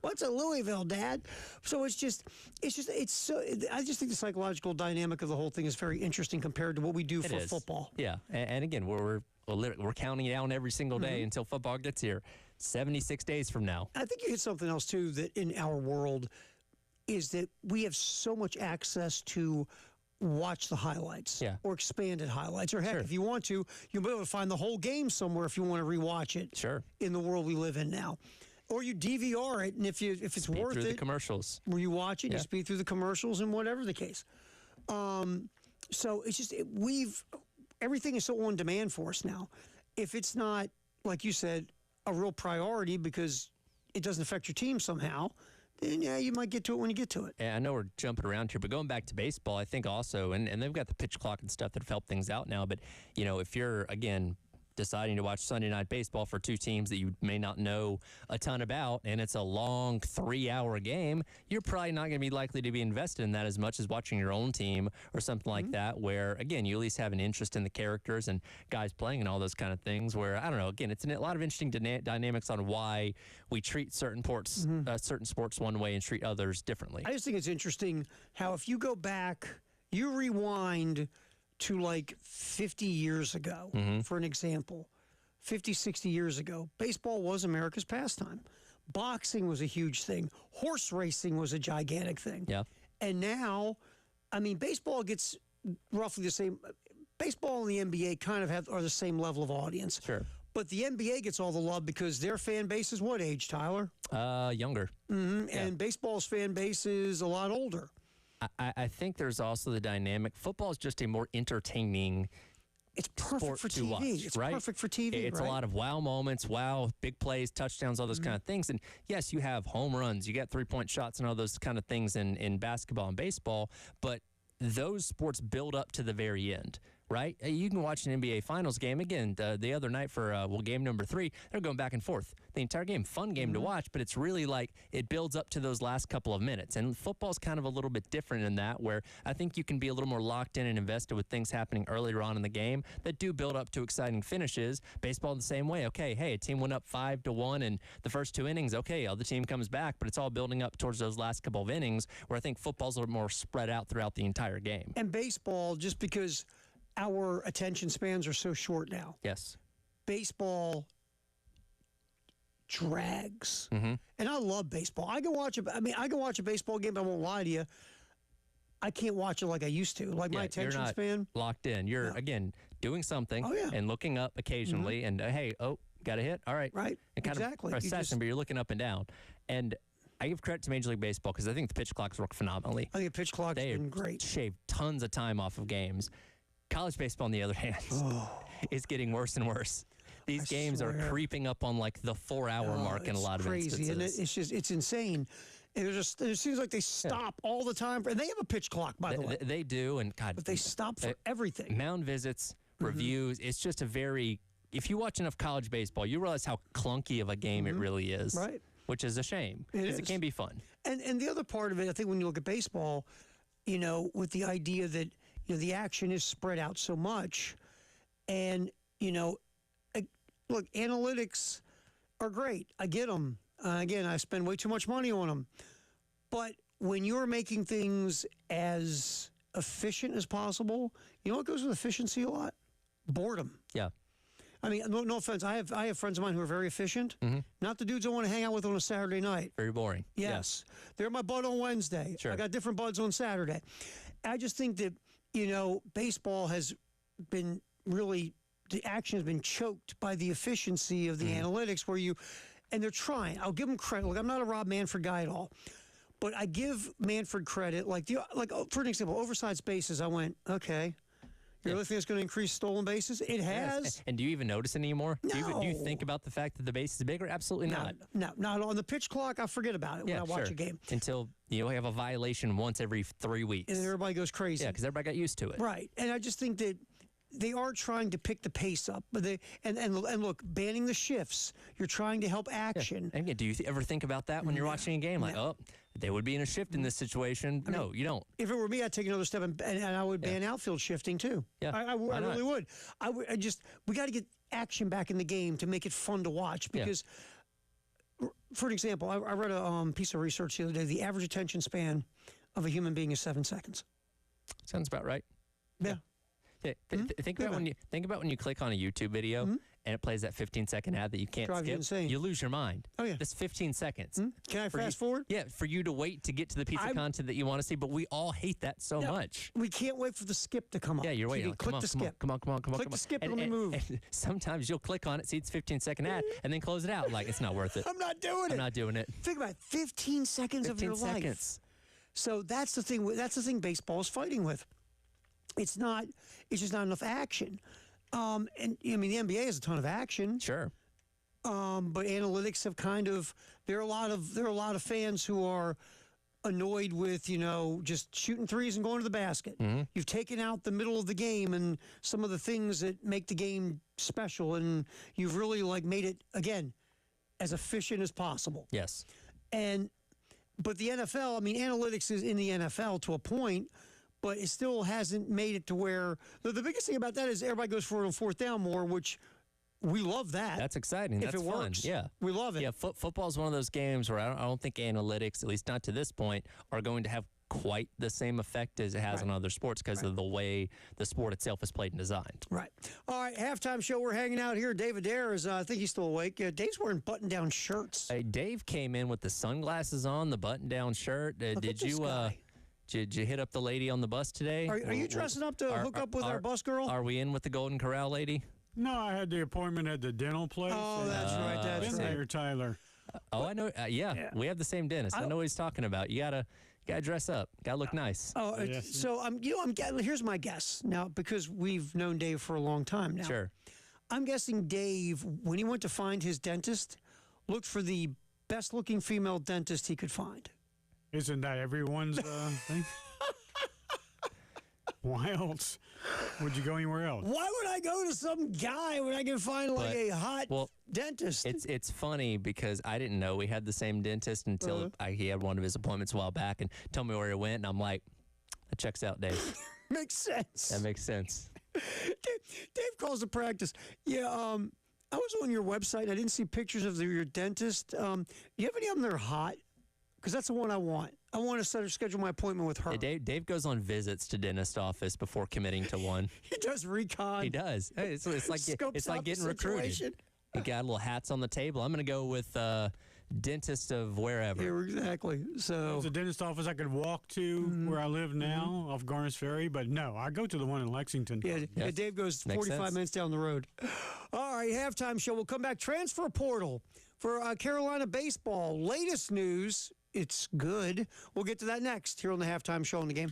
What's a Louisville, Dad? So it's so. I just think the psychological dynamic of the whole thing is very interesting compared to what we do for football. Yeah, and again, we're counting down every single day until football gets here. 76 days from now. I think you hit something else too that in our world is that we have so much access to watch the highlights or expanded highlights. Or heck, if you want to, you'll be able to find the whole game somewhere if you want to rewatch it. Sure. In the world we live in now. Or you DVR it, and if it's worth it, through the commercials. Where you watch it, you speed through the commercials and whatever the case. So it's just everything is so on demand for us now. If it's not, like you said, a real priority because it doesn't affect your team somehow, then you might get to it when you get to it. Yeah, I know we're jumping around here, but going back to baseball, I think also, and they've got the pitch clock and stuff that have helped things out now, but, if you're, again, deciding to watch Sunday Night Baseball for two teams that you may not know a ton about, and it's a long 3-hour game, you're probably not going to be likely to be invested in that as much as watching your own team or something like that, where, again, you at least have an interest in the characters and guys playing and all those kind of things where, I don't know, again, it's a lot of interesting dynamics on why we treat certain sports one way and treat others differently. I just think it's interesting how if you go back, you rewind to like 50 years ago, for an example, 50, 60 years ago, baseball was America's pastime. Boxing was a huge thing. Horse racing was a gigantic thing. Yeah. And now, baseball gets roughly the same. Baseball and the NBA kind of are the same level of audience. Sure. But the NBA gets all the love because their fan base is what age, Tyler? Younger. And baseball's fan base is a lot older. I think there's also the dynamic. Football is just a more entertaining It's perfect for TV. Watch, it's right? perfect for TV. It's a lot of wow moments, big plays, touchdowns, all those kind of things. And yes, you have home runs, you get 3-point shots and all those kind of things in basketball and baseball, but those sports build up to the very end. Right? You can watch an NBA Finals game. Again, the other night for game number 3, they're going back and forth. The entire game, fun game to watch, but it's really like it builds up to those last couple of minutes. And football's kind of a little bit different in that, where I think you can be a little more locked in and invested with things happening earlier on in the game that do build up to exciting finishes. Baseball the same way. Okay, hey, a team went up 5-1 in the first 2 innings. Okay, other team comes back, but it's all building up towards those last couple of innings, where I think football's a little more spread out throughout the entire game. And baseball, just because our attention spans are so short now. Yes. Baseball drags. And I love baseball. I can watch a baseball game, but I won't lie to you. I can't watch it like I used to. Like my attention you're not span. Locked in. You're, again, doing something and looking up occasionally and, hey, got a hit? All right. Right. And kind exactly. of a session, but you're looking up and down. And I give credit to Major League Baseball because I think the pitch clocks work phenomenally. I think the pitch clock's been great. They shave tons of time off of games. College baseball, on the other hand, is getting worse and worse. These games are creeping up on like the 4-hour mark in a lot of instances. And it's insane. And it seems like they stop all the time. And they have a pitch clock, by the way. They do, and God, but they stop for everything. Mound visits, reviews. It's just if you watch enough college baseball, you realize how clunky of a game it really is. Right. Which is a shame because it can be fun. And the other part of it, I think, when you look at baseball, with the idea that the action is spread out so much, and look, analytics are great. I get them. Again, I spend way too much money on them. But when you're making things as efficient as possible, you know what goes with efficiency a lot? Boredom. Yeah. I mean, no offense. I have friends of mine who are very efficient. Not the dudes I want to hang out with on a Saturday night. Very boring. Yes. They're my bud on Wednesday. Sure. I got different buds on Saturday. I just think that, baseball has been really, the action has been choked by the efficiency of the analytics and they're trying. I'll give them credit. Look, I'm not a Rob Manfred guy at all. But I give Manfred credit. For an example, oversized bases, I went, okay. You really think it's going to increase stolen bases? It has. Yes. And do you even notice anymore? No. Do you think about the fact that the base is bigger? Absolutely not. No, not on the pitch clock. I forget about it when I watch a game. Until you have a violation once every 3 weeks. And then everybody goes crazy. Yeah, because everybody got used to it. Right. And I just think that they are trying to pick the pace up. But and look, banning the shifts, you're trying to help action. Yeah. And again, do you ever think about that when you're watching a game? Like, they would be in a shift in this situation. No, you don't. If it were me, I'd take another step and I would ban outfield shifting too. Yeah, I really would. We got to get action back in the game to make it fun to watch because for an example, I read a piece of research the other day. The average attention span of a human being is 7 seconds. Sounds about right. Yeah. Yeah, think about when you click on a YouTube video and it plays that 15-second ad that you can't Drive you skip. insane. You lose your mind. Oh, yeah. That's 15 seconds. Can I For fast forward? Yeah, for you to wait to get to the piece of content that you want to see, but we all hate that so much. We can't wait for the skip to come up. Yeah, you're So waiting. you Like, click the skip. Come on. Click the skip and let me move. And sometimes you'll click on it, see it's a 15-second ad, and then close it out. Like, it's not worth it. I'm not doing it. I'm not doing it. Think about it. 15 seconds of your 15 life. seconds. So that's the thing. That's the thing baseball is fighting with. It's not. It's just not enough action. And I mean, the NBA has a ton of action. Sure. But analytics have kind of. There are a lot of fans who are annoyed with just shooting threes and going to the basket. You've taken out the middle of the game and some of the things that make the game special, and you've really made it again as efficient as possible. Yes. But the NFL, I mean, analytics is in the NFL to a point, but it still hasn't made it to where the biggest thing about that is everybody goes for it on fourth down more, which we love that. That's exciting. If That's it fun. works. Yeah. We love it. Yeah, football is one of those games where I don't think analytics, at least not to this point, are going to have quite the same effect as it has on other sports because of the way the sport itself is played and designed. Right. All right, halftime show. We're hanging out here. David Adair is, I think he's still awake. Dave's wearing button-down shirts. Hey, Dave came in with the sunglasses on, the button-down shirt. Did you hit up the lady on the bus today? Are you dressing up to hook up with our bus girl? Are we in with the Golden Corral lady? No, I had the appointment at the dental place. Oh, that's right. That's Been right. there, Tyler. I know. Yeah, we have the same dentist. I know what he's talking about. You gotta dress up. Gotta look nice. Oh, so here's my guess now because we've known Dave for a long time now. Sure. I'm guessing Dave, when he went to find his dentist, looked for the best-looking female dentist he could find. Isn't that everyone's thing? Why else would you go anywhere else? Why would I go to some guy when I can find a hot dentist? It's funny because I didn't know we had the same dentist until he had one of his appointments a while back and told me where he went, and I'm like, that checks out, Dave. Makes sense. That makes sense. Dave calls the practice. Yeah, I was on your website. I didn't see pictures of your dentist. Do you have any of them that are hot? Because that's the one I want. I want to schedule my appointment with her. Hey, Dave goes on visits to dentist office before committing to one. He does recon. He does. Hey, it's like getting recruited. You got little hats on the table. I'm going to go with dentist of wherever. Yeah, exactly. So there's a dentist office I could walk to where I live now off Garner's Ferry, but no, I go to the one in Lexington. Yeah, Dave goes Makes 45 sense. minutes down the road. All right, halftime show. We'll come back. Transfer portal for Carolina baseball. Latest news. It's good. We'll get to that next here on the halftime show on the game.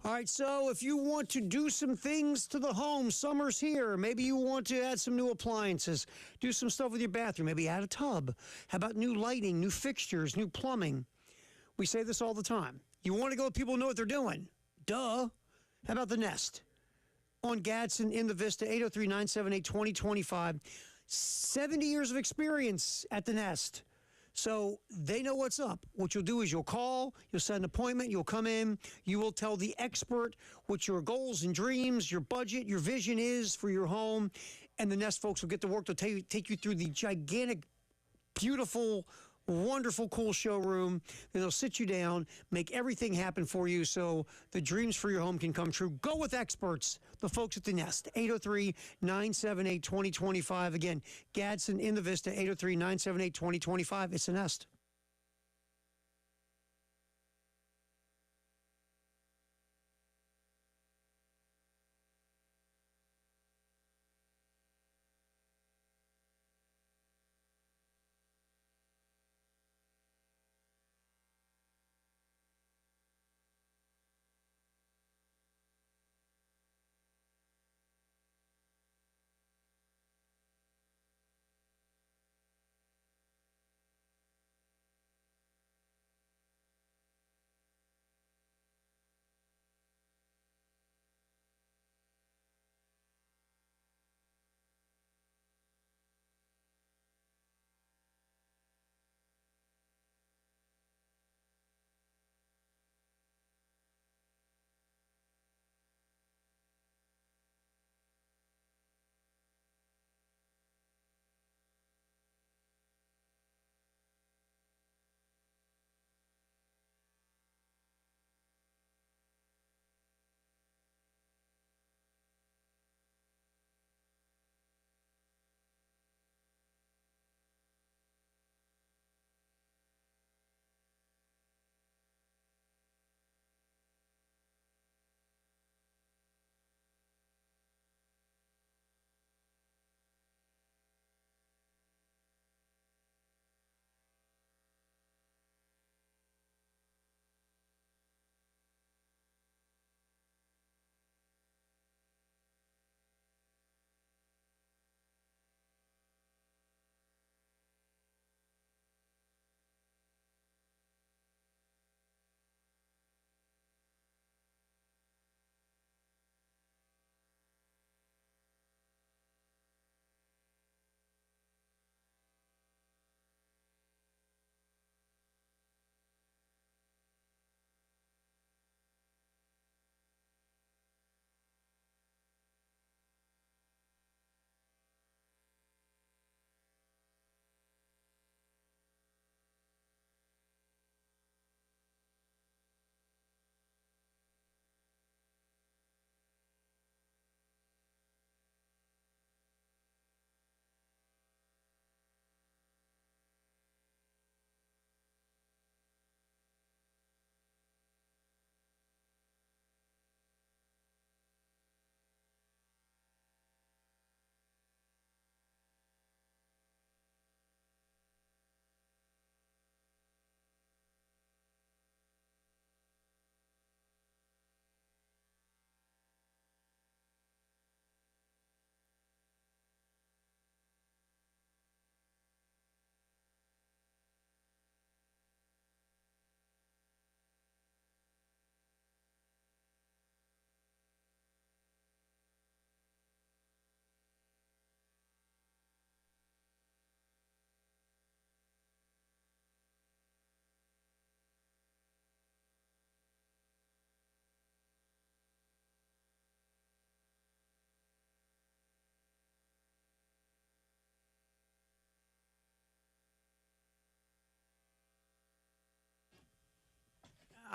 All right, so if you want to do some things to the home, summer's here. Maybe you want to add some new appliances, do some stuff with your bathroom, maybe add a tub. How about new lighting, new fixtures, new plumbing? We say this all the time. You want to go with people who know what they're doing. Duh. How about the Nest? On Gadsden in the Vista, 803-978-2025. 70 years of experience at the Nest. So they know what's up. What you'll do is you'll call, you'll set an appointment, you'll come in, you will tell the expert what your goals and dreams, your budget, your vision is for your home, and the Nest folks will get to work. They'll take you through the gigantic, beautiful, wonderful, cool showroom. Then they'll sit you down, make everything happen for you so the dreams for your home can come true. Go with experts, the folks at the Nest, 803-978-2025. Again, Gadsden in the Vista, 803-978-2025. It's the Nest.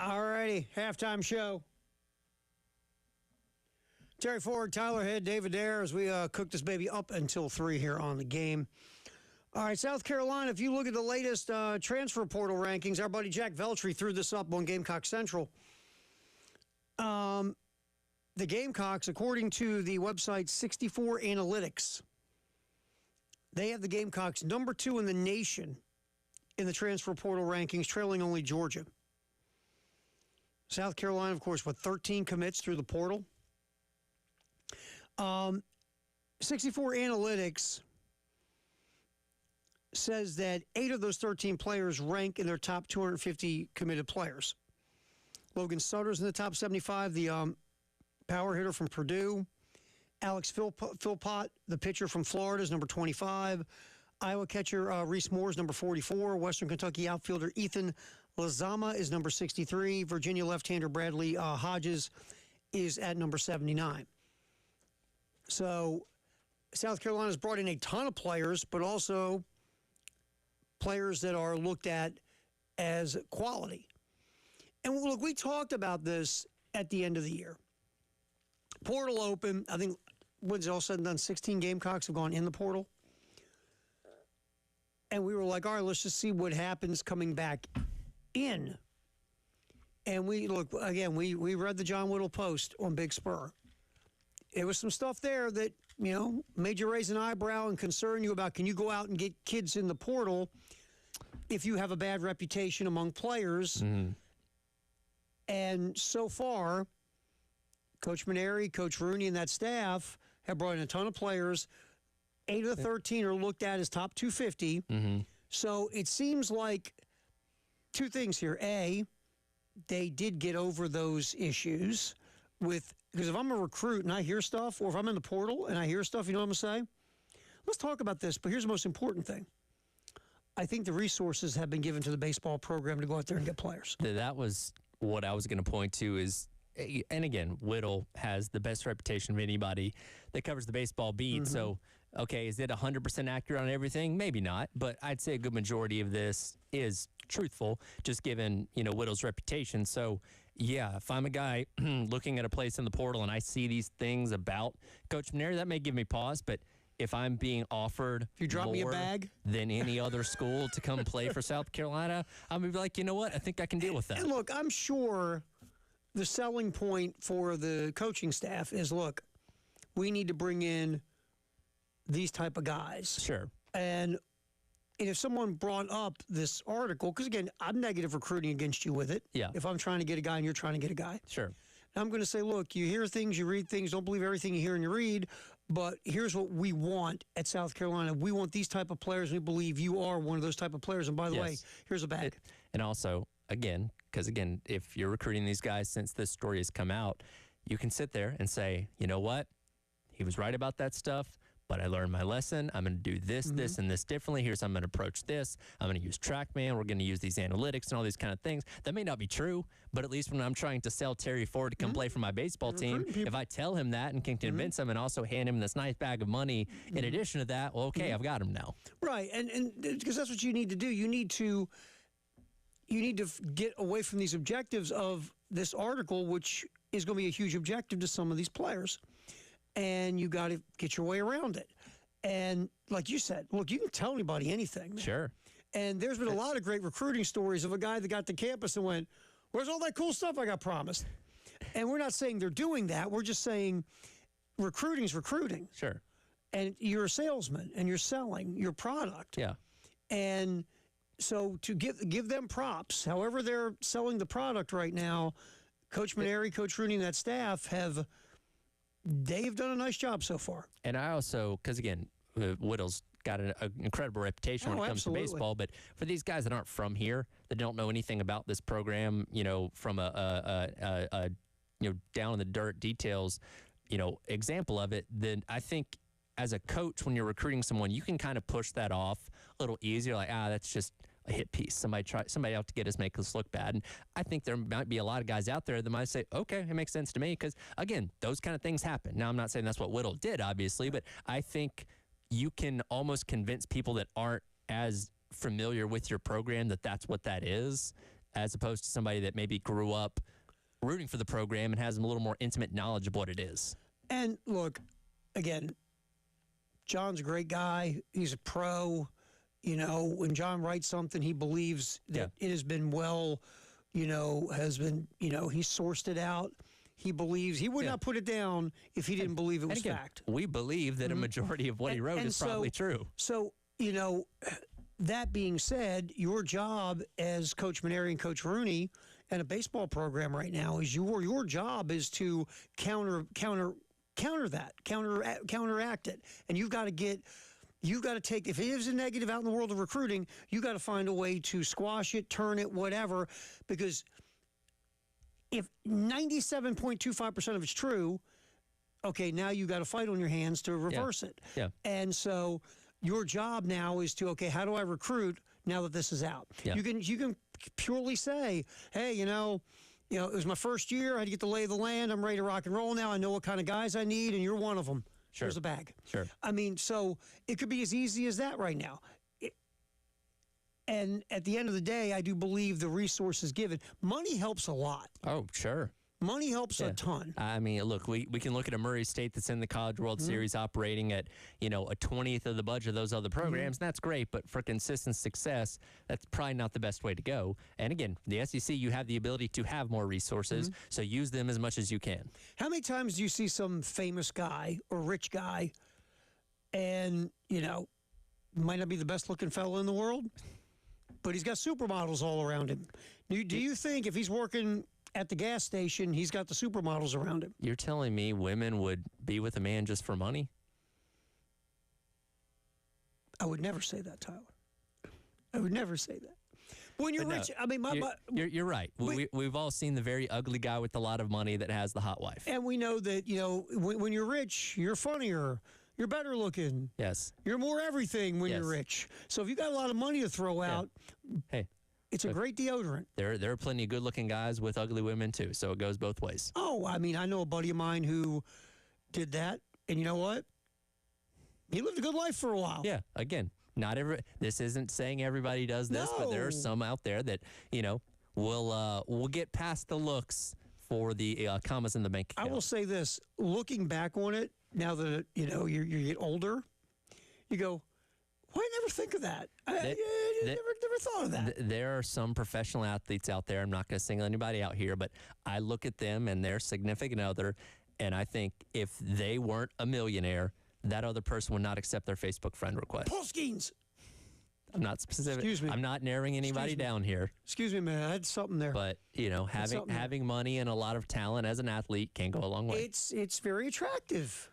All righty, halftime show. Terry Ford, Tyler Head, David Dare, as we cook this baby up until 3 here on the game. All right, South Carolina, if you look at the latest transfer portal rankings, our buddy Jack Veltri threw this up on Gamecock Central. The Gamecocks, according to the website 64 Analytics, they have the Gamecocks number 2 in the nation in the transfer portal rankings, trailing only Georgia. South Carolina, of course, with 13 commits through the portal. 64 Analytics says that 8 of those 13 players rank in their top 250 committed players. Logan Sutter's in the top 75, the power hitter from Purdue. Alex Philpott, the pitcher from Florida, is number 25. Iowa catcher Reese Moore is number 44. Western Kentucky outfielder Ethan Lazama is number 63. Virginia left-hander Bradley Hodges is at number 79. So South Carolina's brought in a ton of players, but also players that are looked at as quality. And look, we talked about this at the end of the year. Portal open, I think, when's it all said and done, 16 Gamecocks have gone in the portal. And we were like, all right, let's just see what happens coming back in. And we read the John Whittle post on Big Spur. It was some stuff there that, made you raise an eyebrow and concern you about, can you go out and get kids in the portal if you have a bad reputation among players? Mm-hmm. And so far, Coach Maneri, Coach Rooney, and that staff have brought in a ton of players. 8 of the 13 are looked at as top 250. Mm-hmm. So it seems like two things here. A, they did get over those issues because if I'm a recruit and I hear stuff, or if I'm in the portal and I hear stuff, you know what I'm going to say? Let's talk about this, but here's the most important thing. I think the resources have been given to the baseball program to go out there and get players. That was what I was going to point to is, and again, Whittle has the best reputation of anybody that covers the baseball beat. Mm-hmm. So, okay, is it 100% accurate on everything? Maybe not, but I'd say a good majority of this is truthful, just given, Whittle's reputation. So, yeah, if I'm a guy looking at a place in the portal and I see these things about Coach Maneri, that may give me pause, but if I'm being offered if you drop more me a bag than any other school to come play for South Carolina, I'm going to be like, you know what? I think I can deal with that. And look, I'm sure the selling point for the coaching staff is, look, we need to bring in these type of guys. Sure. And if someone brought up this article, because, again, I'm negative recruiting against you with it. Yeah. If I'm trying to get a guy and you're trying to get a guy. Sure. I'm going to say, look, you hear things, you read things, don't believe everything you hear and you read, but here's what we want at South Carolina. We want these type of players, and we believe you are one of those type of players. And by the way, here's a bag. And also, because if you're recruiting these guys since this story has come out, you can sit there and say, you know what? He was right about that stuff, but I learned my lesson. I'm going to do this, mm-hmm. this, and this differently. Here's how I'm going to approach this. I'm going to use TrackMan. We're going to use these analytics and all these kind of things. That may not be true, but at least when I'm trying to sell Terry Ford to come play for my baseball team, if I tell him that and can convince him and also hand him this nice bag of money in addition to that, well, okay, I've got him now. Right, and because that's what you need to do. You need to get away from these objectives of this article, which is going to be a huge objective to some of these players. And you got to get your way around it. And like you said, look, you can tell anybody anything. Man. Sure. And there's been a lot of great recruiting stories of a guy that got to campus and went, where's all that cool stuff I got promised? And we're not saying they're doing that. We're just saying recruiting's recruiting. Sure. And you're a salesman and you're selling your product. Yeah. And so to give them props, however they're selling the product right now, Coach Maneri, Coach Rooney, and that staff they've done a nice job so far. And I also, because again, Whittle's got an incredible reputation when it comes to baseball, but for these guys that aren't from here, that don't know anything about this program, from a down in the dirt details, example of it, then I think as a coach, when you're recruiting someone, you can kind of push that off a little easier, like, that's just a hit piece. Somebody out to get us, make us look bad. And I think there might be a lot of guys out there that might say, okay, it makes sense to me, because again, those kind of things happen. Now, I'm not saying that's what Whittle did, obviously, but I think you can almost convince people that aren't as familiar with your program that that's what that is. as opposed to somebody that maybe grew up rooting for the program and has a little more intimate knowledge of what it is. And look, again, John's a great guy. He's a pro. You know, when John writes something, he believes that it has been well, he's sourced it out. He believes he would not put it down if he didn't believe it was fact. We believe that a majority of what he wrote is probably true. So, that being said, your job as Coach Maneri and Coach Rooney and a baseball program right now is your job is to counteract it, and you've got to take, if it is a negative out in the world of recruiting, you got to find a way to squash it, turn it, whatever, because if 97.25% of it's true, okay, now you got a fight on your hands to reverse it. Yeah. And so your job now is to, okay, how do I recruit now that this is out? Yeah. You can purely say, hey, it was my first year. I had to get the lay of the land. I'm ready to rock and roll now. I know what kind of guys I need, and you're one of them. Sure. Here's a bag. Sure. I mean, so it could be as easy as that right now. And at the end of the day, I do believe the resources given. Money helps a lot. Oh, sure. Money helps a ton. I mean, look, we can look at a Murray State that's in the College World Series operating at, a 20th of the budget of those other programs, and that's great, but for consistent success, that's probably not the best way to go. And again, the SEC, you have the ability to have more resources, so use them as much as you can. How many times do you see some famous guy or rich guy and, might not be the best looking fellow in the world, but he's got supermodels all around him? Do you think if he's working at the gas station, he's got the supermodels around him? You're telling me women would be with a man just for money? I would never say that, Tyler. I would never say that. When you're rich, I mean, you're right. We've all seen the very ugly guy with a lot of money that has the hot wife. And we know that, when you're rich, you're funnier. You're better looking. Yes. You're more everything when you're rich. So if you got a lot of money to throw out, hey, it's a great deodorant. There are plenty of good-looking guys with ugly women, too, so it goes both ways. Oh, I mean, I know a buddy of mine who did that, and you know what? He lived a good life for a while. Yeah, again, this isn't saying everybody does this, but there are some out there that, will get past the looks for the commas in the bank account. I will say this, looking back on it, now that, you get older, you go, why never think of that? I never thought of that. There are some professional athletes out there. I'm not going to single anybody out here, but I look at them and their significant other, and I think if they weren't a millionaire, that other person would not accept their Facebook friend request. Paul Skeens. I'm not specific. Excuse me. I'm not narrowing anybody down here. Excuse me, man. I had something there. But, having money and a lot of talent as an athlete can go a long way. It's very attractive.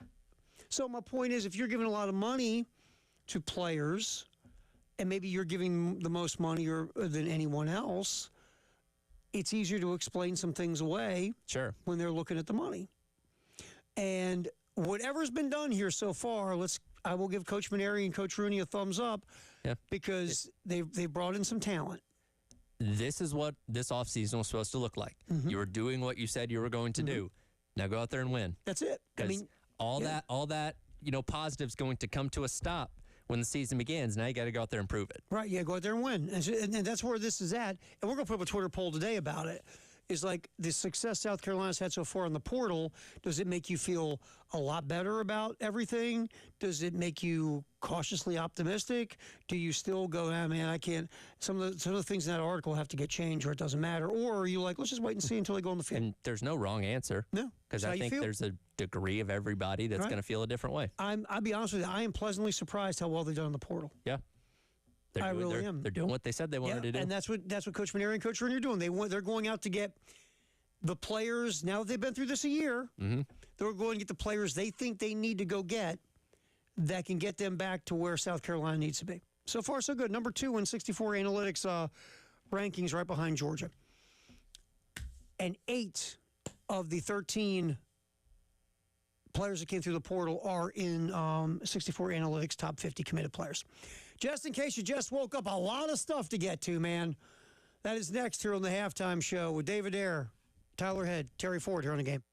So my point is, if you're giving a lot of money to players, and maybe you're giving the most money than anyone else, it's easier to explain some things away. Sure. When they're looking at the money. And whatever's been done here so far, I will give Coach Maneri and Coach Rooney a thumbs up because they brought in some talent. This is what this offseason was supposed to look like. You were doing what you said you were going to do. Now go out there and win. That's it. I mean, all that positive's going to come to a stop when the season begins. Now you got to go out there and prove it. Right, go out there and win. And that's where this is at. And we're going to put up a Twitter poll today about it. Is like the success South Carolina's had so far in the portal, does it make you feel a lot better about everything? Does it make you cautiously optimistic? Do you still go, man, I can't, some of the things in that article have to get changed or it doesn't matter? Or are you like, let's just wait and see until they go on the field? And there's no wrong answer. No. Because I think there's a degree of everybody that's going to feel a different way. I'll be honest with you, I am pleasantly surprised how well they've done in the portal. Yeah. I really am. They're doing what they said they wanted to do. And that's what Coach Maneri and Coach Rooney are doing. They're going out to get the players, now that they've been through this a year, they're going to get the players they think they need to go get that can get them back to where South Carolina needs to be. So far, so good. Number 2 in 64 analytics rankings, right behind Georgia. And 8 of the 13 players that came through the portal are in 64 analytics top 50 committed players. Just in case you just woke up, a lot of stuff to get to, man. That is next here on the Halftime Show with David Ayer, Tyler Head, Terry Ford here on the game.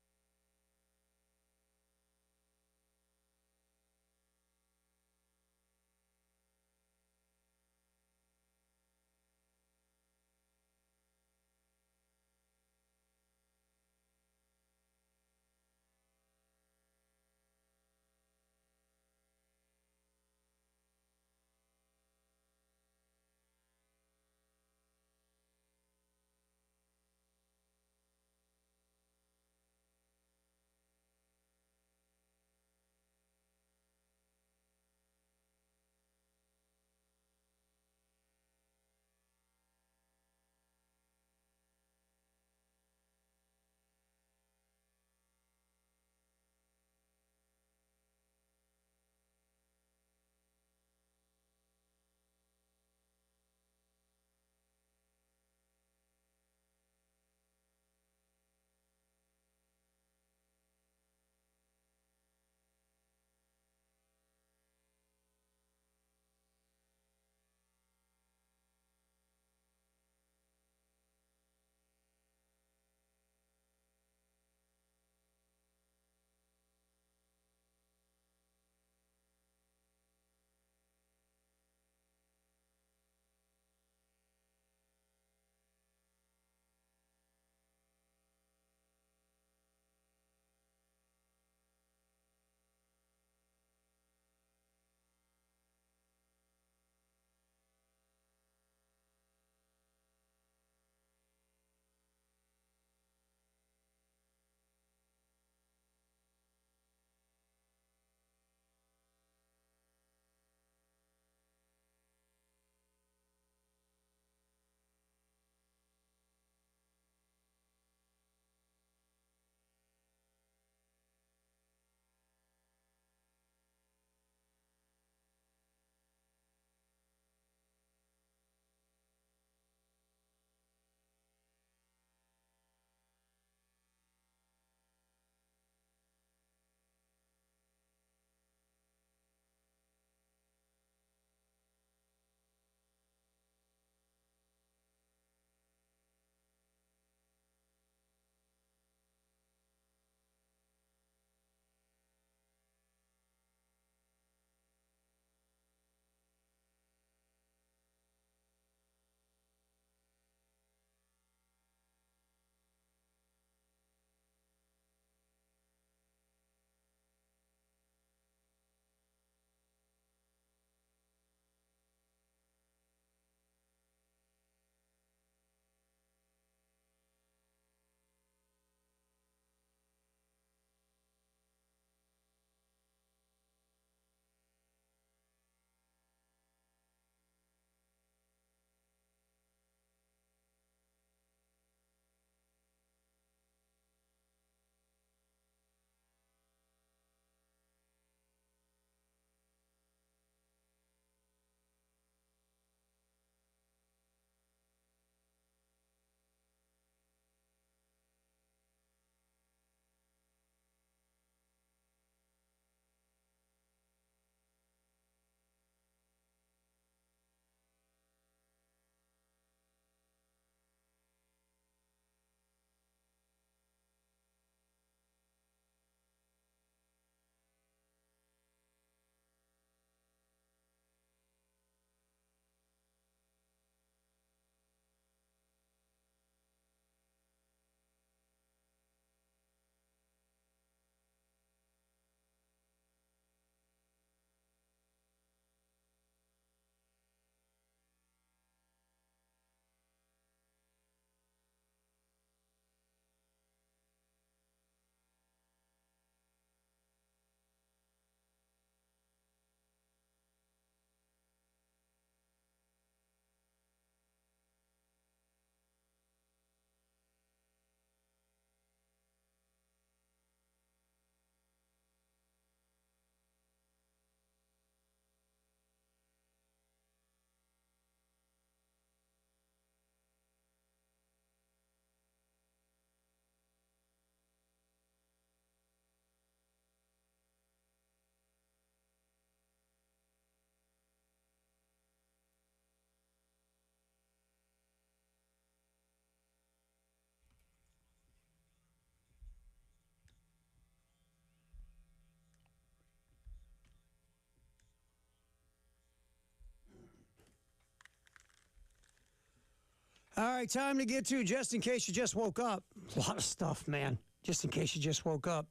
All right, time to get to, just in case you just woke up. A lot of stuff, man. Just in case you just woke up.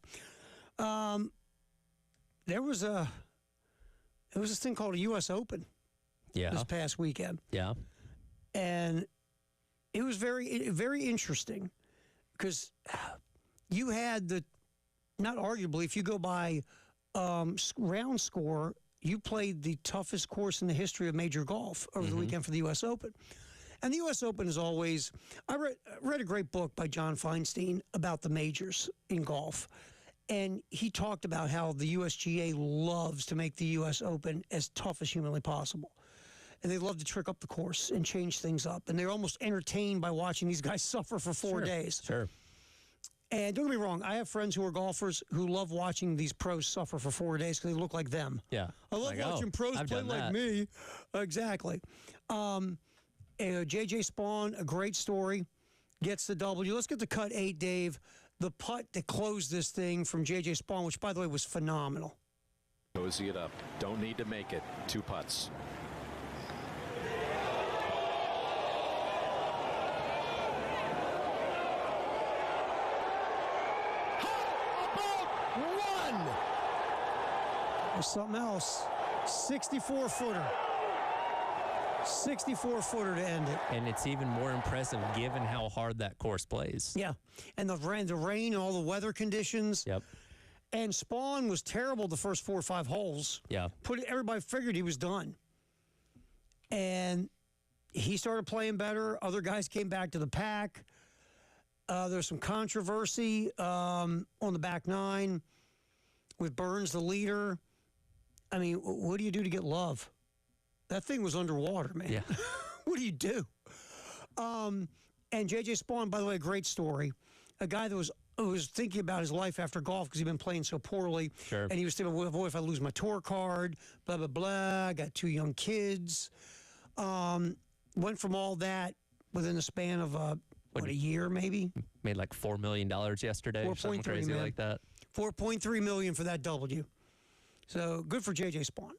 There was this thing called a U.S. Open this past weekend. Yeah. And it was very, very interesting because you had not arguably, if you go by round score, you played the toughest course in the history of major golf over the weekend for the U.S. Open. And the U.S. Open is always, I read a great book by John Feinstein about the majors in golf. And he talked about how the USGA loves to make the U.S. Open as tough as humanly possible. And they love to trick up the course and change things up. And they're almost entertained by watching these guys suffer for 4 days. Sure. And don't get me wrong, I have friends who are golfers who love watching these pros suffer for 4 days because they look like them. Yeah. I love watching pros play like me. Exactly. J.J. Spawn, a great story, gets the W. Let's get to cut 8, Dave. The putt that closed this thing from J.J. Spawn, which, by the way, was phenomenal. Cozy it up. Don't need to make it. 2 putts. There's something else. 64-footer. 64-footer to end it. And it's even more impressive given how hard that course plays. Yeah. And the rain and all the weather conditions. Yep. And Spawn was terrible the first 4 or 5 holes. Yeah. Everybody figured he was done. And he started playing better. Other guys came back to the pack. There's some controversy on the back 9 with Burns, the leader. I mean, what do you do to get love? That thing was underwater, man. Yeah. What do you do? And J.J. Spawn, by the way, a great story. A guy that was thinking about his life after golf because he'd been playing so poorly. Sure. And he was thinking, well, what if I lose my tour card? Blah, blah, blah. I got 2 young kids. Went from all that within the span of, a year maybe? Made like $4 million yesterday or something crazy like that. $4.3 million for that W. So good for J.J. Spawn.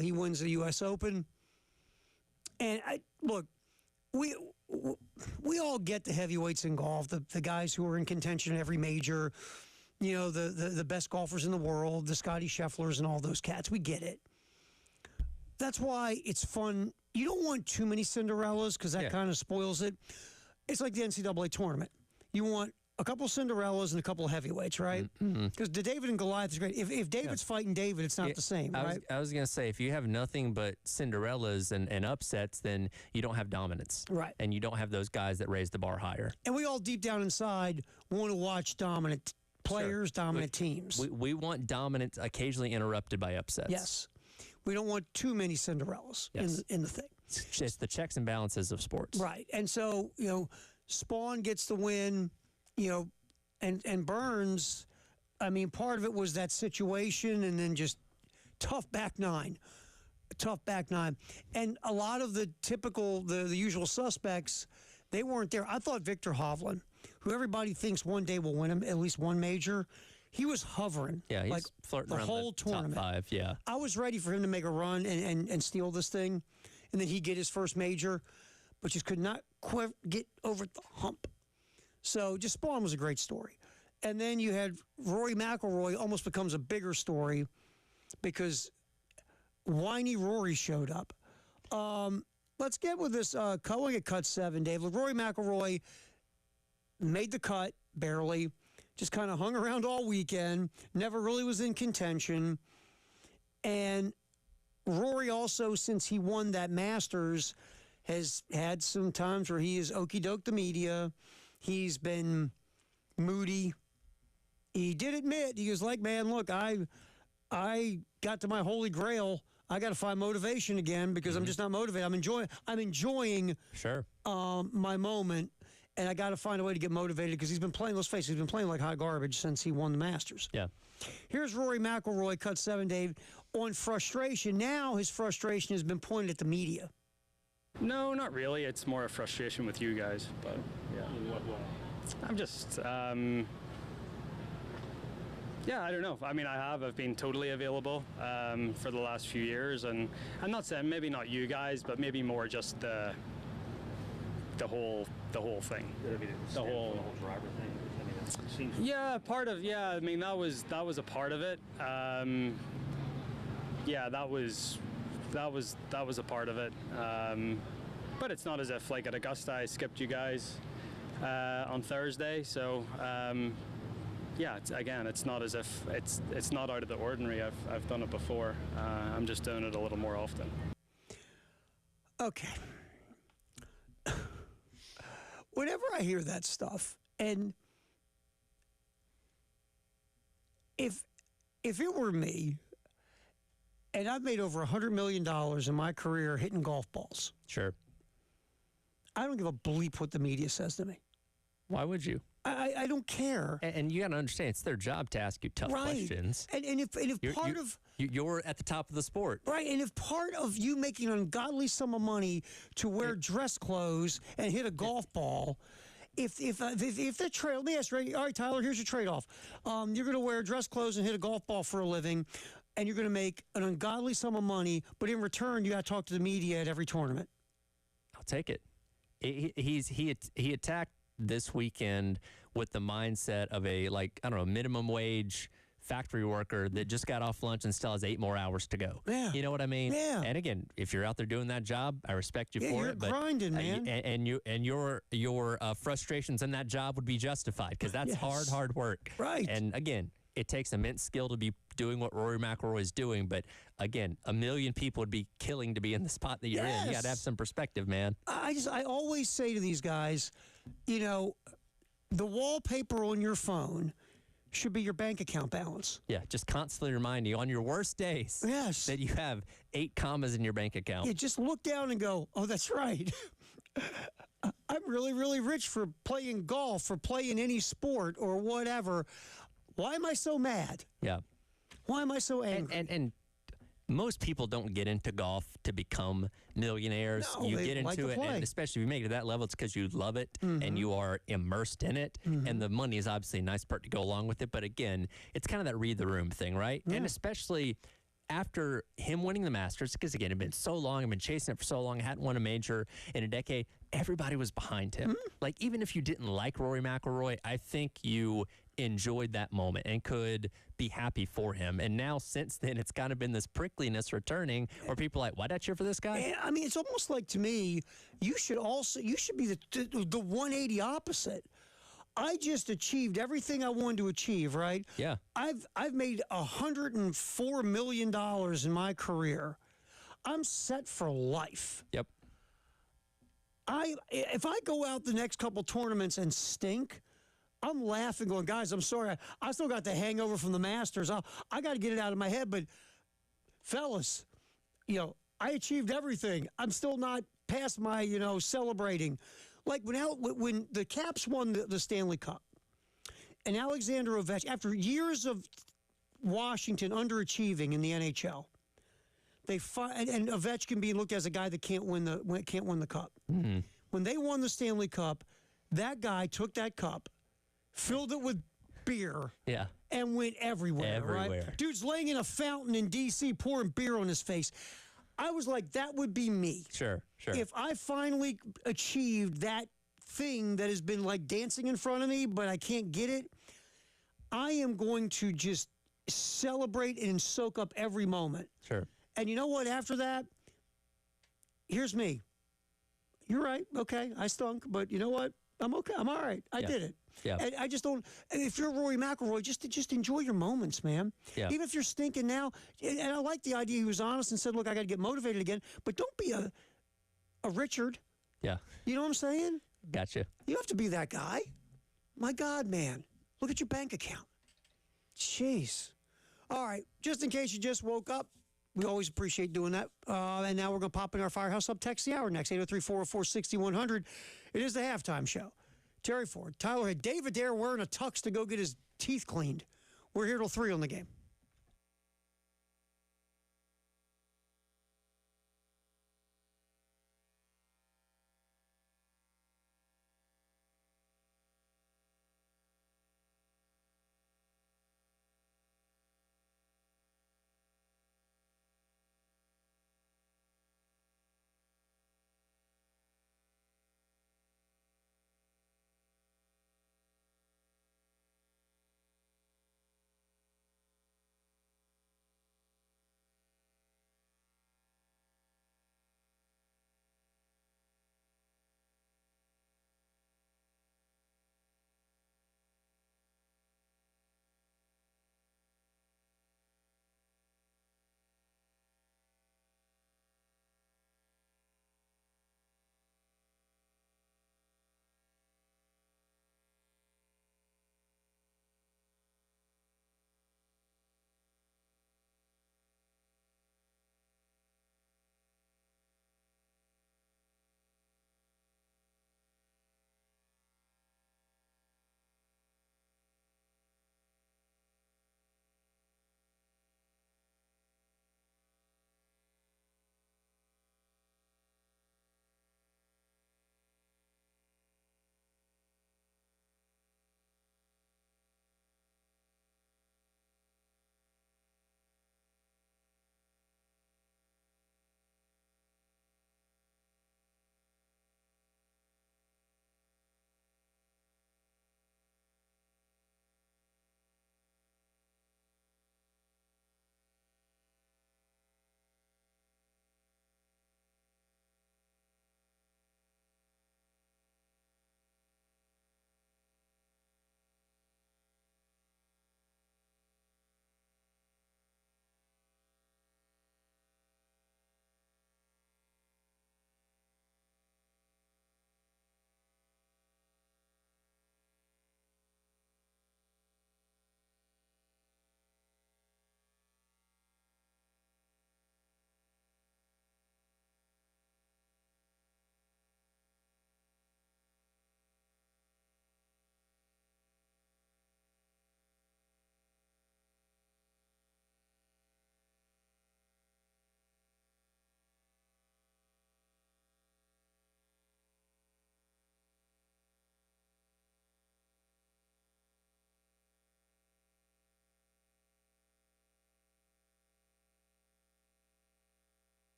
He wins the U.S. Open. And look, we all get the heavyweights in golf, the guys who are in contention in every major, you know, the best golfers in the world, the Scotty Schefflers and all those cats. We get it. That's why it's fun. You don't want too many Cinderellas because that kind of spoils it. It's like the NCAA tournament. You want a couple Cinderellas and a couple of heavyweights, right? Because the David and Goliath is great. If David's fighting David, it's not the same, right? I was going to say, if you have nothing but Cinderellas and upsets, then you don't have dominance. Right. And you don't have those guys that raise the bar higher. And we all deep down inside want to watch dominant players, dominant teams. We want dominance occasionally interrupted by upsets. Yes. We don't want too many Cinderellas in the thing. It's just the checks and balances of sports. Right. And so, you know, Spawn gets the win. You know, and Burns, I mean, part of it was that situation and then just tough back nine. And a lot of the typical, the usual suspects, they weren't there. I thought Victor Hovland, who everybody thinks one day will win him at least one major, he was hovering. Yeah, he's like flirting the around whole tournament. Top 5, yeah. I was ready for him to make a run and steal this thing, and then he'd get his first major, but just could not get over the hump. So just Spawn was a great story. And then you had Rory McIlroy almost becomes a bigger story because whiny Rory showed up. Let's get with this going at cut 7, Dave. Rory McIlroy made the cut, barely. Just kind of hung around all weekend. Never really was in contention. And Rory also, since he won that Masters, has had some times where he has okey-doked the media. He's been moody. He did admit, he was like, man, look, I got to my holy grail. I got to find motivation again because I'm just not motivated. I'm enjoying my moment, and I got to find a way to get motivated because he's been playing, let's face it, he's been playing like hot garbage since he won the Masters. Yeah. Here's Rory McIlroy, cut 7, Dave, on frustration. Now his frustration has been pointed at the media. No, not really. It's more a frustration with you guys, but yeah. In what way? I'm just, I don't know. I mean, I've been totally available for the last few years, and I'm not saying maybe not you guys, but maybe more just the the whole thing. The whole driver thing. I mean, it seems. Yeah, part of I mean that was a part of it. Yeah, that was a part of it. But it's not as if like at Augusta I skipped you guys on Thursday. So yeah, it's not as if it's not out of the ordinary. I've done it before. I'm just doing it a little more often. Okay. Whenever I hear that stuff, and if it were me, and I've made over $100 million in my career hitting golf balls, Sure. I don't give a bleep what the media says to me. Why would you? I don't care. And you got to understand, it's their job to ask you tough questions. And if part of you're at the top of the sport, right, and if part of you making an ungodly sum of money to wear dress clothes and hit a golf ball, if the trade, let me ask you, all right, Tyler, here's your trade-off. You're going to wear dress clothes and hit a golf ball for a living, and you're going to make an ungodly sum of money, but in return, you got to talk to the media at every tournament. I'll take it. He attacked this weekend with the mindset of a minimum wage factory worker that just got off lunch and still has 8 more hours to go. Yeah. You know what I mean? Yeah. And again, if you're out there doing that job, I respect you for you're it. But grinding, man. And your frustrations in that job would be justified because that's hard work. Right. And again, it takes immense skill to be doing what Rory McIlroy is doing. But again, 1 million people would be killing to be in the spot that you're in. You got to have some perspective, man. I always say to these guys, the wallpaper on your phone should be your bank account balance. Yeah, just constantly remind you on your worst days that you have 8 commas in your bank account. Yeah, just look down and go, oh, that's right. I'm really, really rich for playing golf, for playing any sport or whatever. Why am I so mad? Yeah. Why am I so angry? And most people don't get into golf to become millionaires. No, you they get like into to it, play. and especially if you make it to that level, it's because you love it and you are immersed in it. And the money is obviously a nice part to go along with it. But again, it's kind of that read the room thing, right? Yeah. And especially after him winning the Masters, because again, it had been so long, I've been chasing it for so long, hadn't won a major in a decade. Everybody was behind him. Like, even if you didn't like Rory McIlroy, I think you enjoyed that moment and could be happy for him. And now, since then, it's kind of been this prickliness returning where people are like, why'd I cheer for this guy? And, I mean, it's almost like, to me, you should be the 180 opposite. I just achieved everything I wanted to achieve, right? Yeah. I've made $104 million in my career. I'm set for life. Yep. If I go out the next couple tournaments and stink, I'm laughing, going, guys, I'm sorry. I still got the hangover from the Masters. I got to get it out of my head. But, fellas, I achieved everything. I'm still not past my, celebrating. Like when the Caps won the Stanley Cup, and Alexander Ovechkin, after years of Washington underachieving in the NHL, and Ovechkin being looked at as a guy that can't win the cup. Mm-hmm. When they won the Stanley Cup, that guy took that cup, filled it with beer, and went everywhere. Right? Dude's laying in a fountain in D.C. pouring beer on his face. I was like, that would be me. Sure. If I finally achieved that thing that has been like dancing in front of me, but I can't get it, I am going to just celebrate and soak up every moment. Sure. And you know what? After that, here's me. You're right. Okay, I stunk, but you know what? I'm okay. I'm all right. I did it. Yeah. And I just don't. If you're Rory McIlroy, just enjoy your moments, man. Yeah. Even if you're stinking now. And I like the idea he was honest and said, "Look, I got to get motivated again." But don't be a Richard. Yeah. You know what I'm saying? Gotcha. You have to be that guy. My God, man. Look at your bank account. Jeez. All right. Just in case you just woke up, we always appreciate doing that. And now we're going to pop in our Firehouse Up Text the Hour next, 803-404-6100. It is the halftime show. Terry Ford, Tyler Head, David Dare wearing a tux to go get his teeth cleaned. We're here till 3 on the game.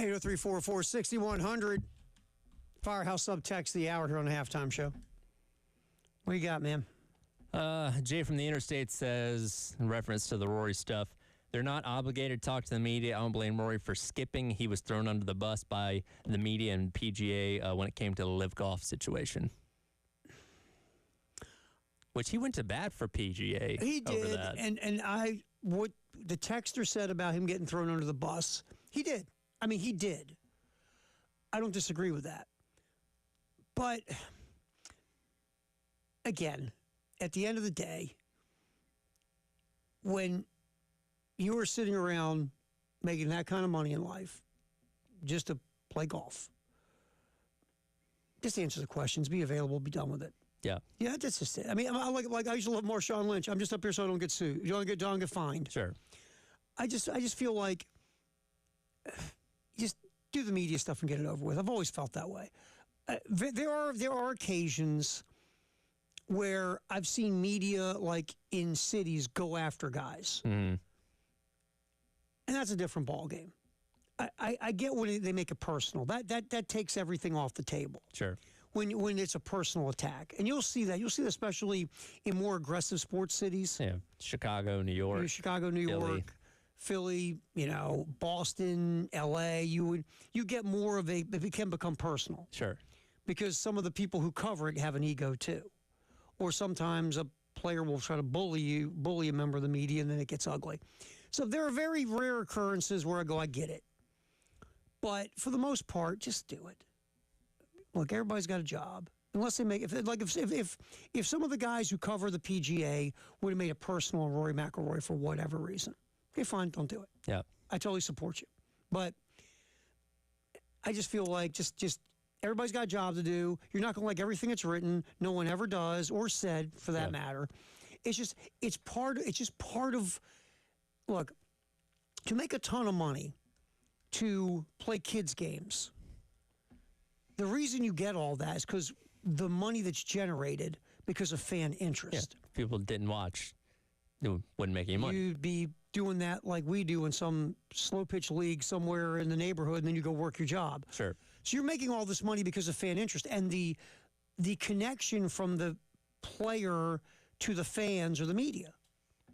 803-446-6100. Firehouse Subtext the hour here on the halftime show. What you got, man? Jay from the Interstate says, in reference to the Rory stuff, they're not obligated to talk to the media. I don't blame Rory for skipping. He was thrown under the bus by the media and PGA when it came to the live golf situation. Which he went to bat for PGA. He over did, that. and what the texter said about him getting thrown under the bus, he did. I mean, he did. I don't disagree with that. But again, at the end of the day, when you are sitting around making that kind of money in life just to play golf, just answer the questions, be available, be done with it. Yeah. Yeah, that's just it. I mean, like I used to love Marshawn Lynch. I'm just up here so I don't get sued. You don't get fined. Sure. I just feel like just do the media stuff and get it over with. I've always felt that way. There are occasions where I've seen media, like in cities, go after guys, Mm-hmm. and that's a different ballgame. I get when they make it personal. That takes everything off the table. Sure. When it's a personal attack, and you'll see that especially in more aggressive sports cities. Yeah. Chicago, New York. Chicago, New York, Philly, Boston, L.A. You get more of it can become personal. Sure. Because some of the people who cover it have an ego too, or sometimes a player will try to bully a member of the media, and then it gets ugly. So there are very rare occurrences where I get it, but for the most part, just do it. Look, everybody's got a job. Unless they make if some of the guys who cover the PGA would have made it personal on Rory McIlroy for whatever reason, okay, fine, don't do it. Yeah. I totally support you, but I just feel like just everybody's got a job to do. You're not going to like everything that's written. No one ever does or said, for that matter. It's just part of. Look, to make a ton of money to play kids games. The reason you get all that is because the money that's generated because of fan interest. Yeah. If people didn't watch, it wouldn't make any money. You'd be doing that like we do in some slow pitch league somewhere in the neighborhood, and then you go work your job. Sure. So you're making all this money because of fan interest, and the connection from the player to the fans or the media.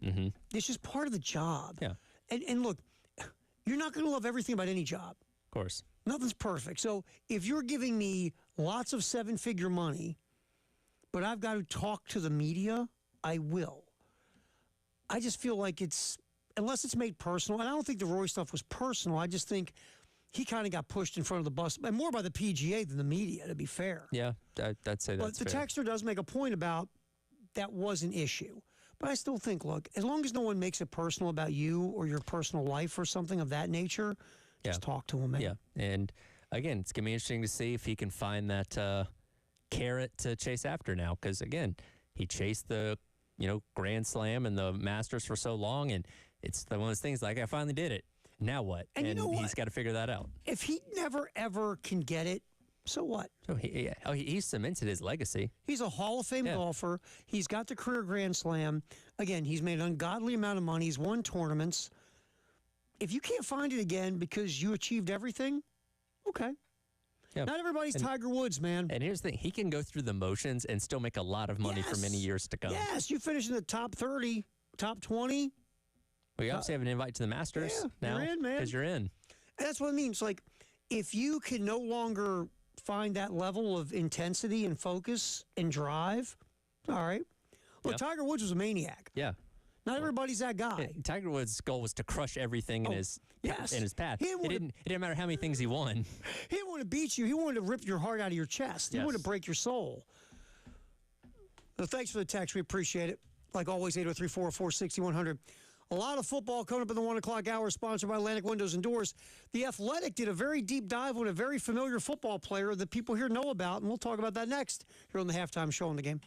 Mm-hmm. It's just part of the job. Yeah. And look, you're not going to love everything about any job. Of course. Nothing's perfect. So if you're giving me lots of seven-figure money, but I've got to talk to the media, I will. I just feel like unless it's made personal, and I don't think the Roy stuff was personal. I just think he kind of got pushed in front of the bus, and more by the PGA than the media, to be fair. Yeah, I'd say that's But the fair. texter does make a point about that was an issue. But I still think, look, as long as no one makes it personal about you or your personal life or something of that nature, just talk to him, man. Yeah, and again, it's going to be interesting to see if he can find that carrot to chase after now. Because, again, he chased the, Grand Slam and the Masters for so long, and it's one of those things like, I finally did it. Now what? And you know what? He's got to figure that out. If he never, ever can get it, so what? So he cemented his legacy. He's a Hall of Fame golfer. He's got the career Grand Slam. Again, he's made an ungodly amount of money. He's won tournaments. If you can't find it again because you achieved everything, okay. Yeah. Not everybody's Tiger Woods, man. And here's the thing. He can go through the motions and still make a lot of money for many years to come. Yes, you finish in the top 30, top 20. Well, you obviously have an invite to the Masters now. You're in, man. Because you're in. And that's what it means. Like, if you can no longer find that level of intensity and focus and drive, all right. Look, Tiger Woods was a maniac. Yeah. Not everybody's that guy. Tiger Woods' goal was to crush everything in his path. It didn't matter how many things he won. He didn't want to beat you. He wanted to rip your heart out of your chest. He wanted to break your soul. So thanks for the text. We appreciate it. Like always, 803-446-6100. A lot of football coming up in the 1 o'clock hour, sponsored by Atlantic Windows and Doors. The Athletic did a very deep dive on a very familiar football player that people here know about, and we'll talk about that next here on the halftime show on the game.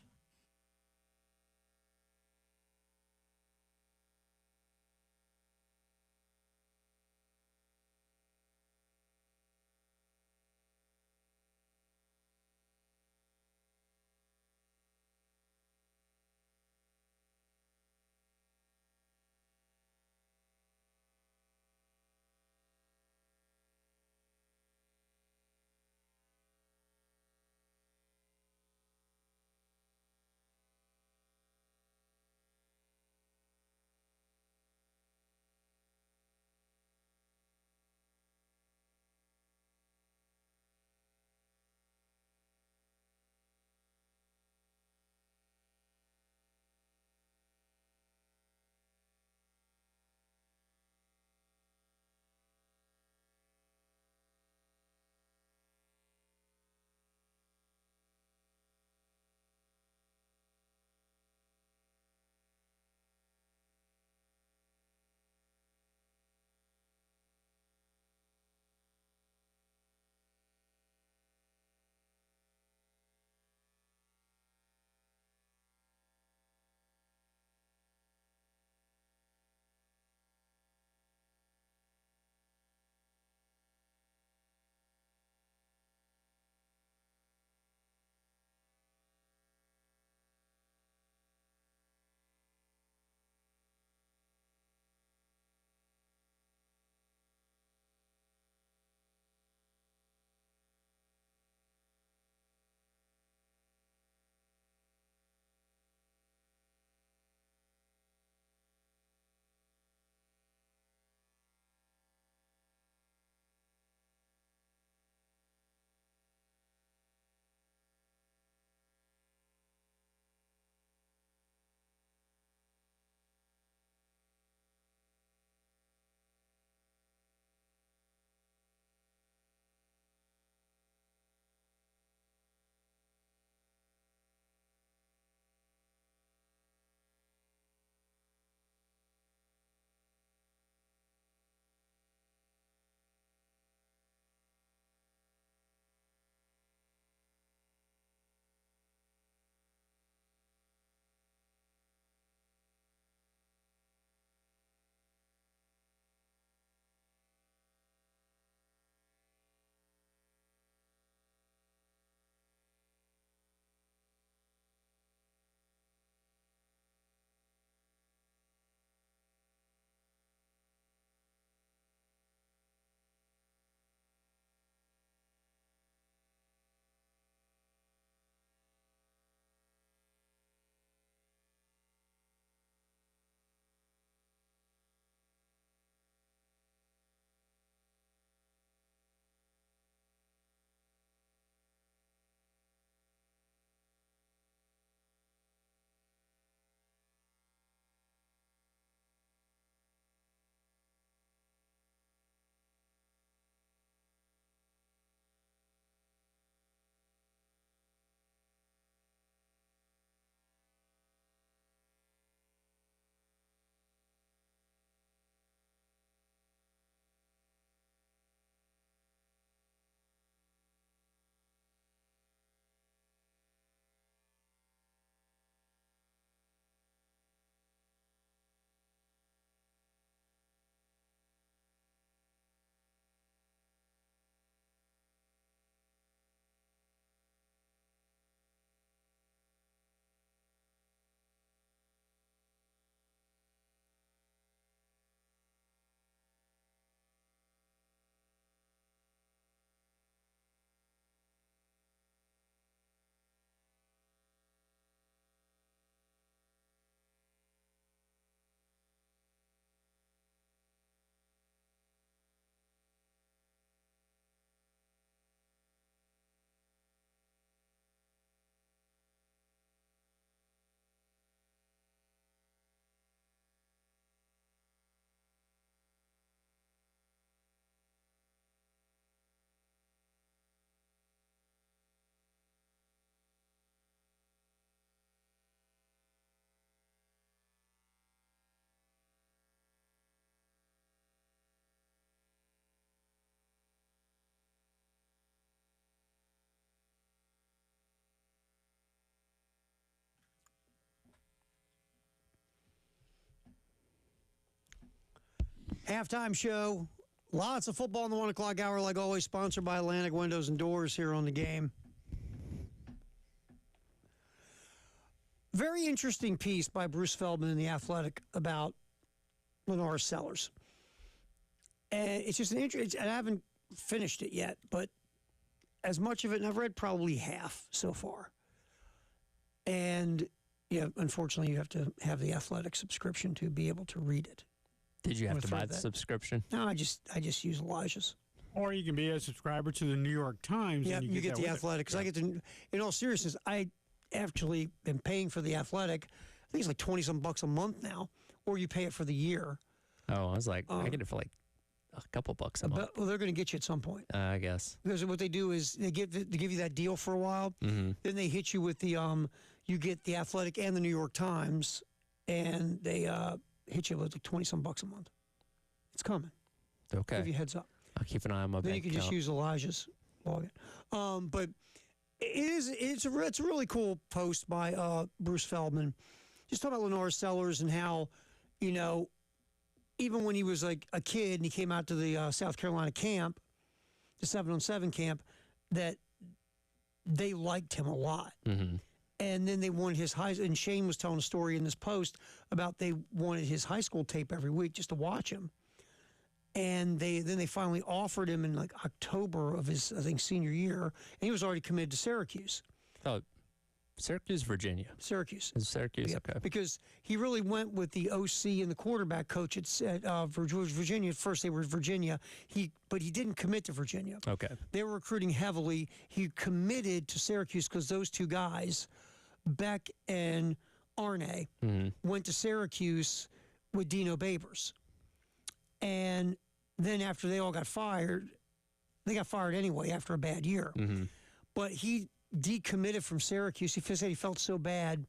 Halftime show. Lots of football in the 1 o'clock hour, like always, sponsored by Atlantic Windows and Doors here on the game. Very interesting piece by Bruce Feldman in The Athletic about Lenore Sellers. And it's just an interesting, I haven't finished it yet, but as much of it, and I've read probably half so far. And, yeah, unfortunately, you have to have the Athletic subscription to be able to read it. Did you have to buy the that. subscription? No, I just use Elijah's. Or you can be a subscriber to the New York Times. Yeah, and you get that the with it. Athletic. Because I get to, in all seriousness, I actually am paying for the Athletic. I think it's like 20-some bucks a month now, or you pay it for the year. Oh, I was like, I get it for like a couple bucks a month. Well, they're going to get you at some point. I guess. Because what they do is they give you that deal for a while. Mm-hmm. Then they hit you with the you get the Athletic and the New York Times, and they hit you with like 20-some bucks a month. It's coming. Okay. Give you a heads up. I'll keep an eye on my Then bank you can just account. use Elijah's login. But it's a really cool post by Bruce Feldman. Just talking about Lenore Sellers and how, you know, even when he was like a kid and he came out to the South Carolina camp, the 7-on-7 camp, that they liked him a lot. Mm-hmm. And then they wanted his and Shane was telling a story in this post about they wanted his high school tape every week just to watch him. And then they finally offered him in like October of his, I think, senior year, and he was already committed to Syracuse. Oh, Syracuse, Virginia. Syracuse. Is Syracuse, Yeah, okay. because he really went with the OC and the quarterback coach at Virginia. At first, they were Virginia. But he didn't commit to Virginia. Okay. They were recruiting heavily. He committed to Syracuse because those two guys, Beck and Arne, went to Syracuse with Dino Babers. And then after they all got fired, they got fired anyway after a bad year. Mm-hmm. But he decommitted from Syracuse. He said he felt so bad.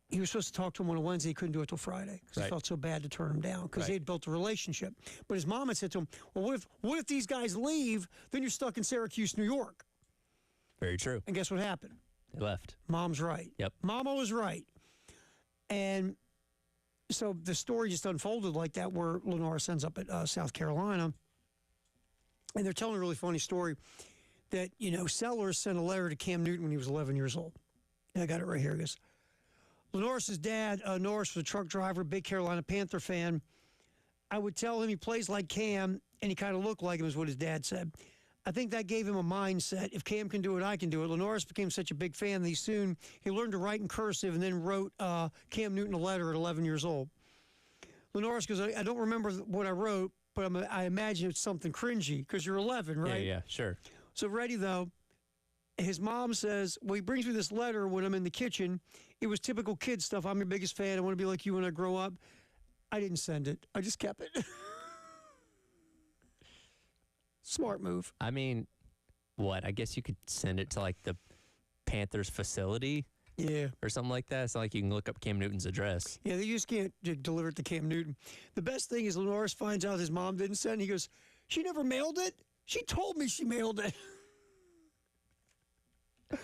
He was supposed to talk to him on a Wednesday. He couldn't do it till Friday because he felt so bad to turn him down because they had built a relationship. But his mom had said to him, well, what if these guys leave? Then you're stuck in Syracuse, New York. Very true. And guess what happened? They left. Mom's right. Yep. Mama was right. And so the story just unfolded like that where Lenore ends up at South Carolina. And they're telling a really funny story that, you know, Sellers sent a letter to Cam Newton when he was 11 years old. And I got it right here. It goes, Norris's dad, Norris was a truck driver, big Carolina Panther fan. I would tell him he plays like Cam, and he kind of looked like him, is what his dad said. I think that gave him a mindset. If Cam can do it, I can do it. Lenoris became such a big fan that he learned to write in cursive and then wrote Cam Newton a letter at 11 years old. Lenoris goes, I don't remember what I wrote, but I imagine it's something cringy because you're 11, right? Yeah, sure. So ready, though, his mom says, well, he brings me this letter when I'm in the kitchen. It was typical kid stuff. I'm your biggest fan. I want to be like you when I grow up. I didn't send it. I just kept it. Smart move. I mean, what? I guess you could send it to like the Panthers facility. Yeah. Or something like that. It's not like you can look up Cam Newton's address. Yeah, they just can't deliver it to Cam Newton. The best thing is Lenoris finds out his mom didn't send. He goes, she never mailed it? She told me she mailed it. It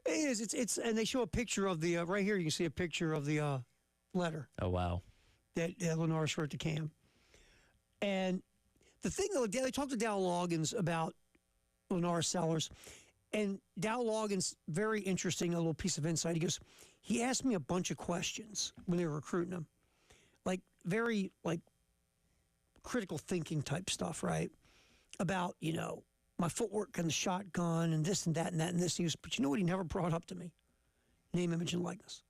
is. It's and they show a picture of the right here. You can see a picture of the letter Oh, wow. that Lenoris wrote to Cam. And the thing, though, they talked to Dow Loggins about Lenore Sellers, and Dow Loggins, very interesting, a little piece of insight. He goes, he asked me a bunch of questions when they were recruiting him, like very like critical thinking type stuff, right? About, you know, my footwork and the shotgun and this and that and that and this. He goes, but you know what he never brought up to me? Name, image, and likeness.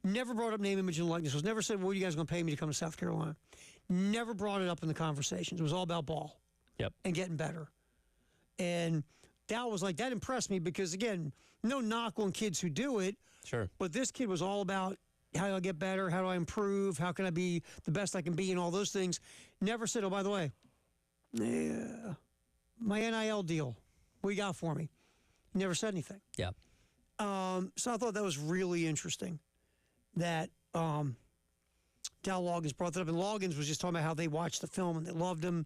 Never brought up name, image, and likeness. Was never said, well, what are you guys going to pay me to come to South Carolina? Never brought it up in the conversations. It was all about ball. Yep. And getting better. And Dow was like, that impressed me because, again, no knock on kids who do it. Sure. But this kid was all about how do I get better? How do I improve? How can I be the best I can be and all those things. Never said, oh, by the way, yeah, my NIL deal, what you got for me? Never said anything. Yeah. So I thought that was really interesting that Dow Loggins brought that up. And Loggins was just talking about how they watched the film and they loved him.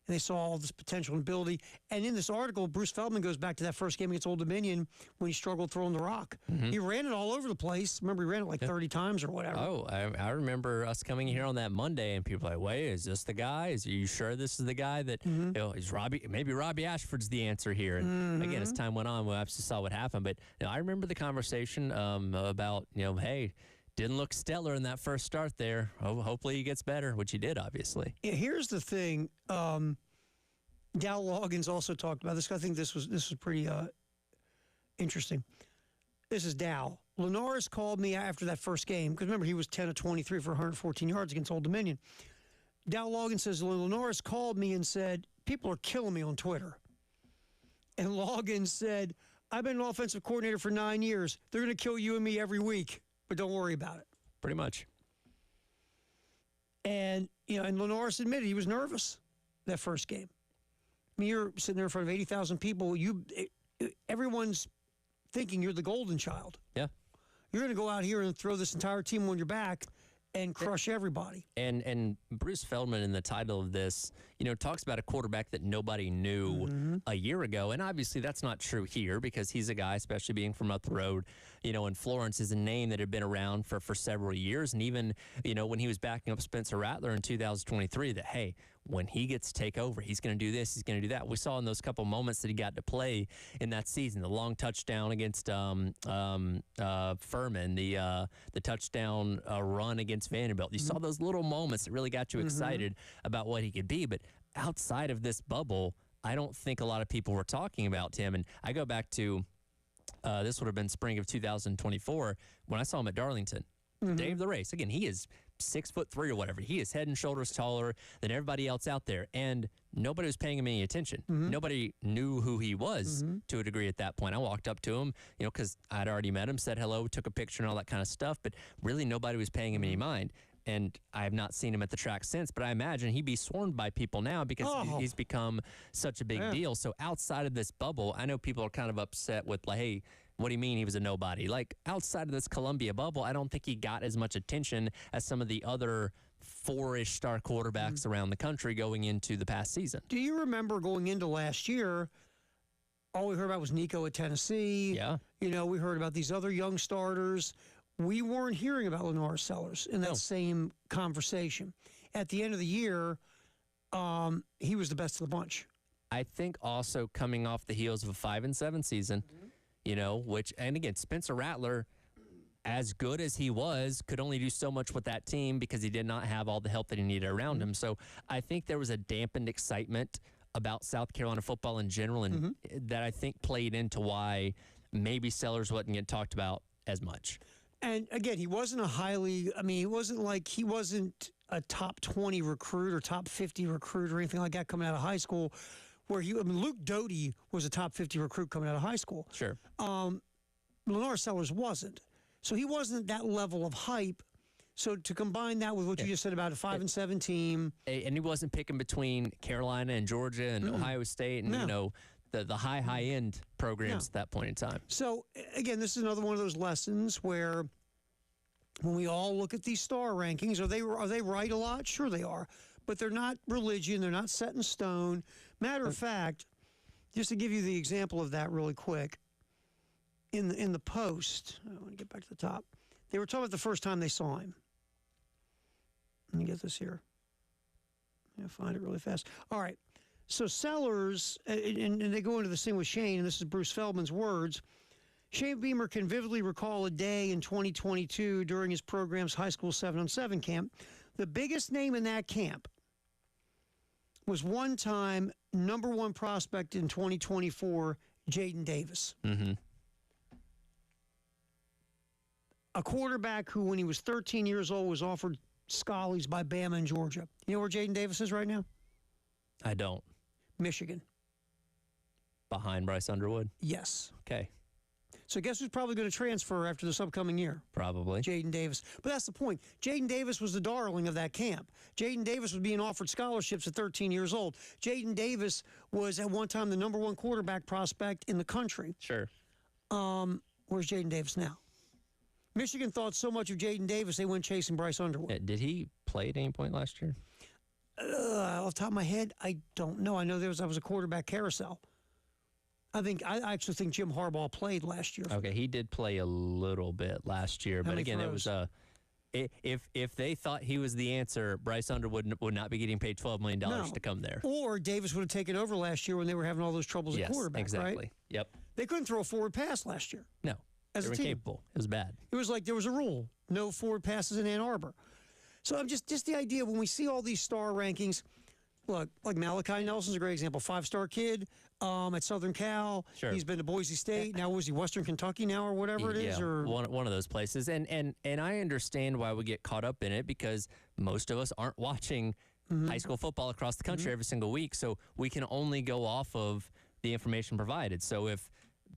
and they saw all this potential and ability. And in this article, Bruce Feldman goes back to that first game against Old Dominion when he struggled throwing the rock. He ran it all over the place. Remember, he ran it like 30 times or whatever. Oh, I remember us coming here on that Monday, and people were like, wait, is this the guy? Are you sure this is the guy that, is Robbie, maybe Robbie Ashford's the answer here. And again, as time went on, we obviously saw what happened. But I remember the conversation about, hey, didn't look stellar in that first start there. Hopefully he gets better, which he did, obviously. Yeah, here's the thing. Dow Loggins also talked about this. I think this was pretty interesting. This is Dow. Linares called me after that first game, because remember, he was 10 of 23 for 114 yards against Old Dominion. Dow Loggins says, Linares called me and said, people are killing me on Twitter. And Loggins said, I've been an offensive coordinator for 9 years. They're going to kill you and me every week, but don't worry about it. Pretty much. And, and Linares admitted he was nervous that first game. I mean, you're sitting there in front of 80,000 people. Everyone's thinking you're the golden child. Yeah. You're going to go out here and throw this entire team on your back and crush everybody. And Bruce Feldman, in the title of this, talks about a quarterback that nobody knew a year ago. And obviously that's not true here, because he's a guy, especially being from up the road, and Florence is a name that had been around for several years. And even, when he was backing up Spencer Rattler in 2023, that, hey, when he gets to take over, he's going to do this, he's going to do that. We saw in those couple moments that he got to play in that season, the long touchdown against Furman, the touchdown run against Vanderbilt. You saw those little moments that really got you excited about what he could be. But outside of this bubble, I don't think a lot of people were talking about him. And I go back to, this would have been spring of 2024, when I saw him at Darlington. Day of the race. Again, he is 6'3" or whatever. He is head and shoulders taller than everybody else out there, and nobody was paying him any attention. Nobody knew who he was to a degree at that point. I walked up to him, because I'd already met him, said hello, took a picture and all that kind of stuff, but really nobody was paying him any mind. And I have not seen him at the track since, but I imagine he'd be swarmed by people now because he's become such a big deal. So outside of this bubble, I know people are kind of upset with, like, hey, what do you mean he was a nobody? Like, outside of this Columbia bubble, I don't think he got as much attention as some of the other four-ish star quarterbacks around the country going into the past season. Do you remember going into last year, all we heard about was Nico at Tennessee. Yeah. We heard about these other young starters. We weren't hearing about Linares Sellers in that same conversation. At the end of the year, he was the best of the bunch. I think also coming off the heels of a 5-7 season, which, and again, Spencer Rattler, as good as he was, could only do so much with that team because he did not have all the help that he needed around him. So I think there was a dampened excitement about South Carolina football in general, and that I think played into why maybe Sellers wasn't getting talked about as much. And again, he wasn't he wasn't a top 20 recruit or top 50 recruit or anything like that coming out of high school. Luke Doty was a top 50 recruit coming out of high school. Sure. Linares Sellers wasn't. So he wasn't that level of hype. So to combine that with what you just said about a 5-7 team. And he wasn't picking between Carolina and Georgia and Ohio State and, the high-end programs at that point in time. So, again, this is another one of those lessons where when we all look at these star rankings, are they right a lot? Sure they are. But they're not religion. They're not set in stone. Matter of fact, just to give you the example of that really quick, in the Post, I want to get back to the top, they were talking about the first time they saw him. Let me get this here. I'll find it really fast. All right. So Sellers, and they go into this thing with Shane, and this is Bruce Feldman's words. Shane Beamer can vividly recall a day in 2022 during his program's high school 7-on-7 camp. The biggest name in that camp was one-time #1 prospect in 2024, Jaden Davis. A quarterback who, when he was 13 years old, was offered scholars by Bama and Georgia. You know where Jaden Davis is right now? I don't. Michigan. Behind Bryce Underwood? Yes. Okay. So guess who's probably going to transfer after this upcoming year? Probably. Jaden Davis. But that's the point. Jaden Davis was the darling of that camp. Jaden Davis was being offered scholarships at 13 years old. Jaden Davis was at one time the #1 quarterback prospect in the country. Sure. Where's Jaden Davis now? Michigan thought so much of Jaden Davis, they went chasing Bryce Underwood. Did he play at any point last year? Off the top of my head, I don't know. I know I was a quarterback carousel. I actually think Jim Harbaugh played last year. Okay, he did play a little bit last year, but again, throws? it was if they thought he was the answer, Bryce Underwood would not be getting paid $12 million to come there. Or Davis would have taken over last year when they were having all those troubles at quarterback. Exactly. Right? Yep. They couldn't throw a forward pass last year. No, As they a were team. incapable. It was bad. It was like there was a rule: no forward passes in Ann Arbor. So I'm just the idea when we see all these star rankings. Look, like Malachi Nelson's a great example. 5-star kid at Southern Cal. Sure. He's been to Boise State. Now was he Western Kentucky now or whatever it is? Yeah, Or one of those places. And I understand why we get caught up in it because most of us aren't watching high school football across the country every single week. So we can only go off of the information provided. So if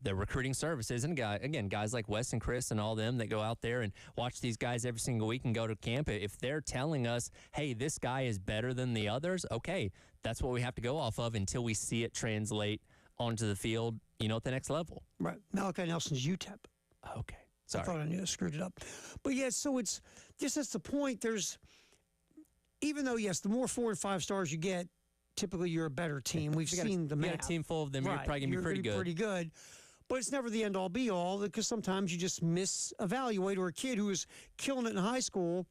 the recruiting services and guys like Wes and Chris and all them that go out there and watch these guys every single week and go to camp, if they're telling us, hey, this guy is better than the others, okay, that's what we have to go off of until we see it translate onto the field, at the next level. right, Malachi Nelson's UTEP. Okay. I Sorry. thought I knew I screwed it up. But yeah, so it's just that's the point. Even though, yes, the more 4 and 5 stars you get, typically you're a better team. We've seen the You math. got a team full of them, you're Right, probably going to be pretty good. Pretty good. But it's never the end all be all because sometimes you just misevaluate, or a kid who is killing it in high school,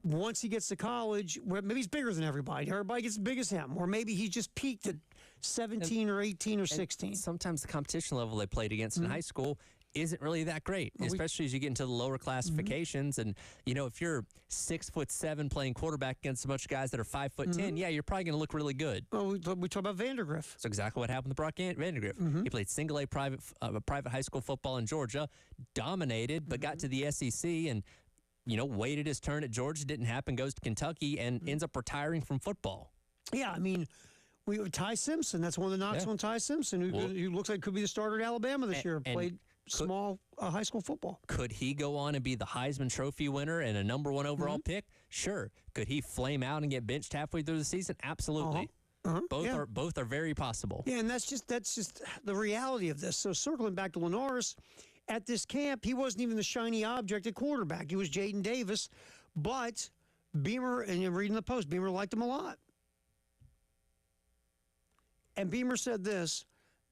once he gets to college, maybe he's bigger than everybody. Everybody gets as big as him. Or maybe he just peaked at 17 or 18 or 16. Sometimes the competition level they played against in high school isn't really that great, especially as you get into the lower classifications. And, if you're 6'7" playing quarterback against a bunch of guys that are 5'10", yeah, you're probably going to look really good. Well, we talk about Vandergriff. That's exactly what happened to Brock Vandegrift. He played single A private high school football in Georgia, dominated, but got to the SEC and, waited his turn at Georgia. Didn't happen, goes to Kentucky and ends up retiring from football. Yeah, I mean, Ty Simpson, that's one of the knocks on Ty Simpson, who looks like could be the starter at Alabama this year. Played small high school football. Could he go on and be the Heisman Trophy winner and a number 1 overall pick? Sure. Could he flame out and get benched halfway through the season? Absolutely. Both are very possible. Yeah, and that's just the reality of this. So circling back to Linares, at this camp, he wasn't even the shiny object at quarterback. He was Jaden Davis, but Beamer, and you're reading the post, Beamer liked him a lot. And Beamer said this,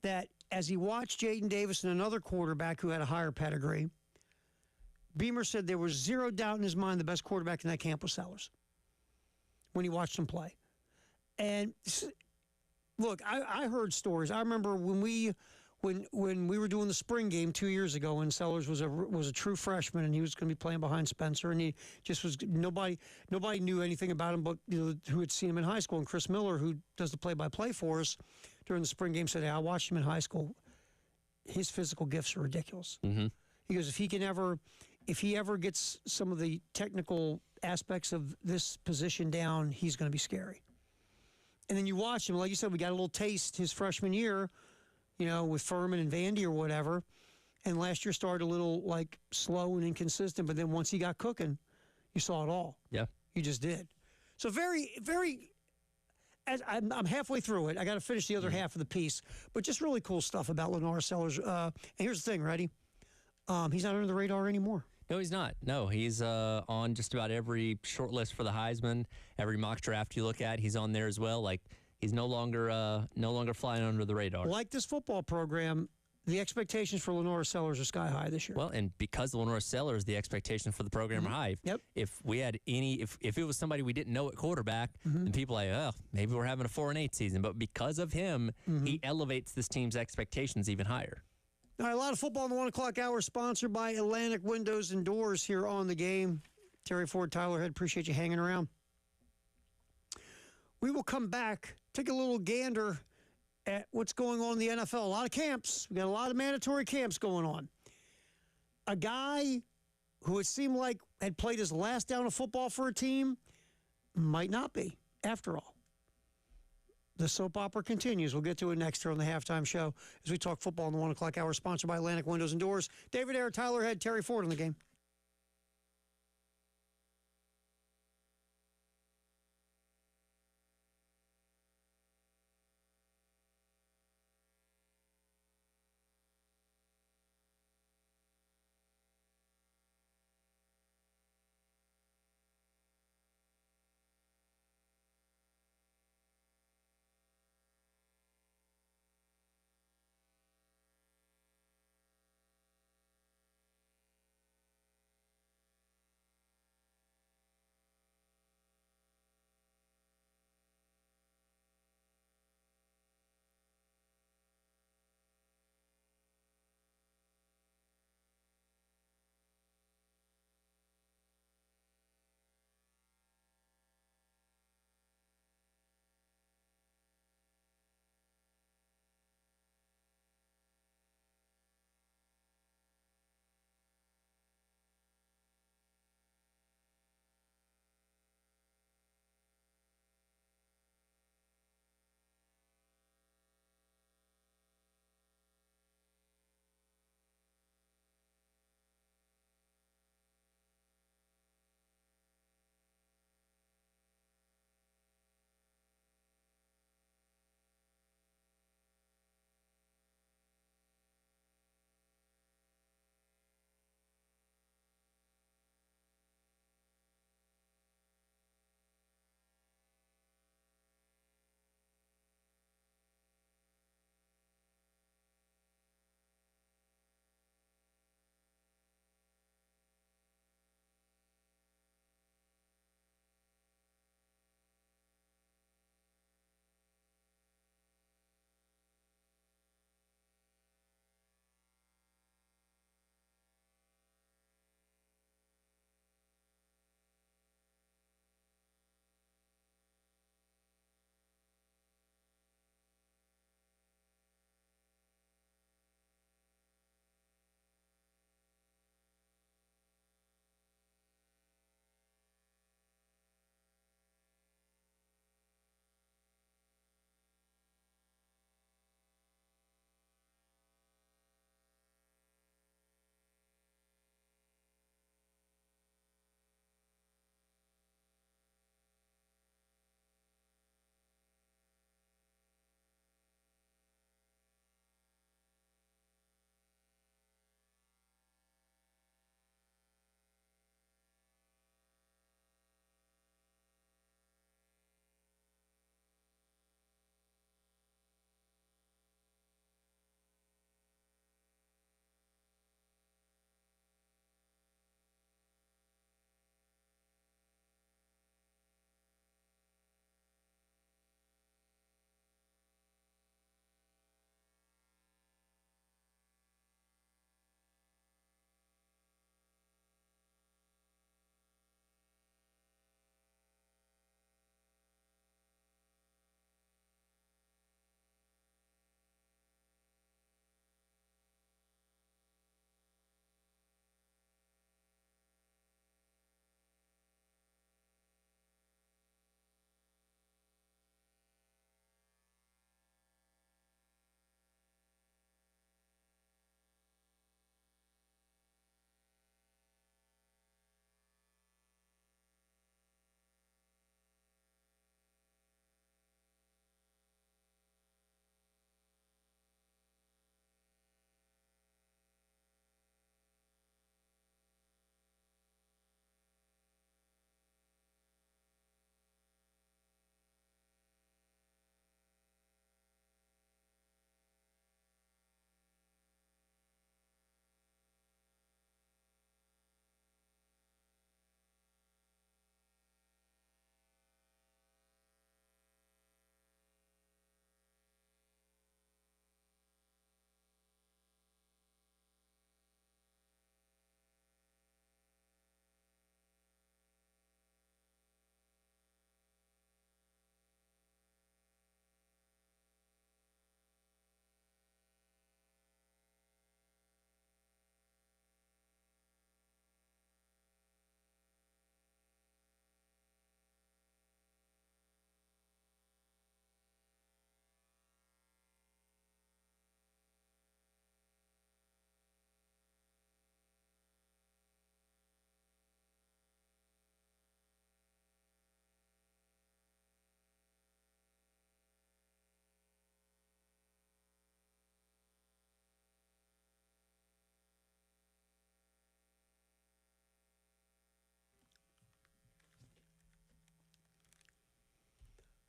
that as he watched Jaden Davis and another quarterback who had a higher pedigree, Beamer said there was zero doubt in his mind the best quarterback in that camp was Sellers when he watched him play. And look, I heard stories. I remember when we were doing the spring game 2 years ago, when Sellers was a true freshman and he was going to be playing behind Spencer, and he just was nobody knew anything about him, but who had seen him in high school. And Chris Miller, who does the play-by-play for us during the spring game, said, "Hey, I watched him in high school. His physical gifts are ridiculous." Mm-hmm. He goes, if he ever gets some of the technical aspects of this position down, he's going to be scary. And then you watch him, like you said, we got a little taste his freshman year, with Furman and Vandy or whatever. And last year started a little slow and inconsistent, but then once he got cooking, you saw it all. Yeah. You just did. So very, very, I'm halfway through it. I got to finish the other half of the piece, but just really cool stuff about Linares Sellers. And here's the thing, ready? He's not under the radar anymore. No, he's not. No, he's on just about every short list for the Heisman. Every mock draft you look at, he's on there as well. He's no longer flying under the radar. Like this football program, the expectations for Linares Sellers are sky high this year. Well, and because of Linares Sellers, the expectations for the program are high. Yep. If we had if it was somebody we didn't know at quarterback, then people are like, maybe we're having a 4-8 season. But because of him, he elevates this team's expectations even higher. All right, a lot of football in the 1 o'clock hour, sponsored by Atlantic Windows and Doors here on the game. Terry Ford, Tyler Head, appreciate you hanging around. We will come back, take a little gander at what's going on in the NFL. A lot of camps. We got a lot of mandatory camps going on. A guy who it seemed like had played his last down of football for a team might not be, after all. The soap opera continues. We'll get to it next here on the Halftime Show as we talk football in the 1 o'clock hour, sponsored by Atlantic Windows and Doors. David Ayer, Tyler Head, Terry Ford on the game.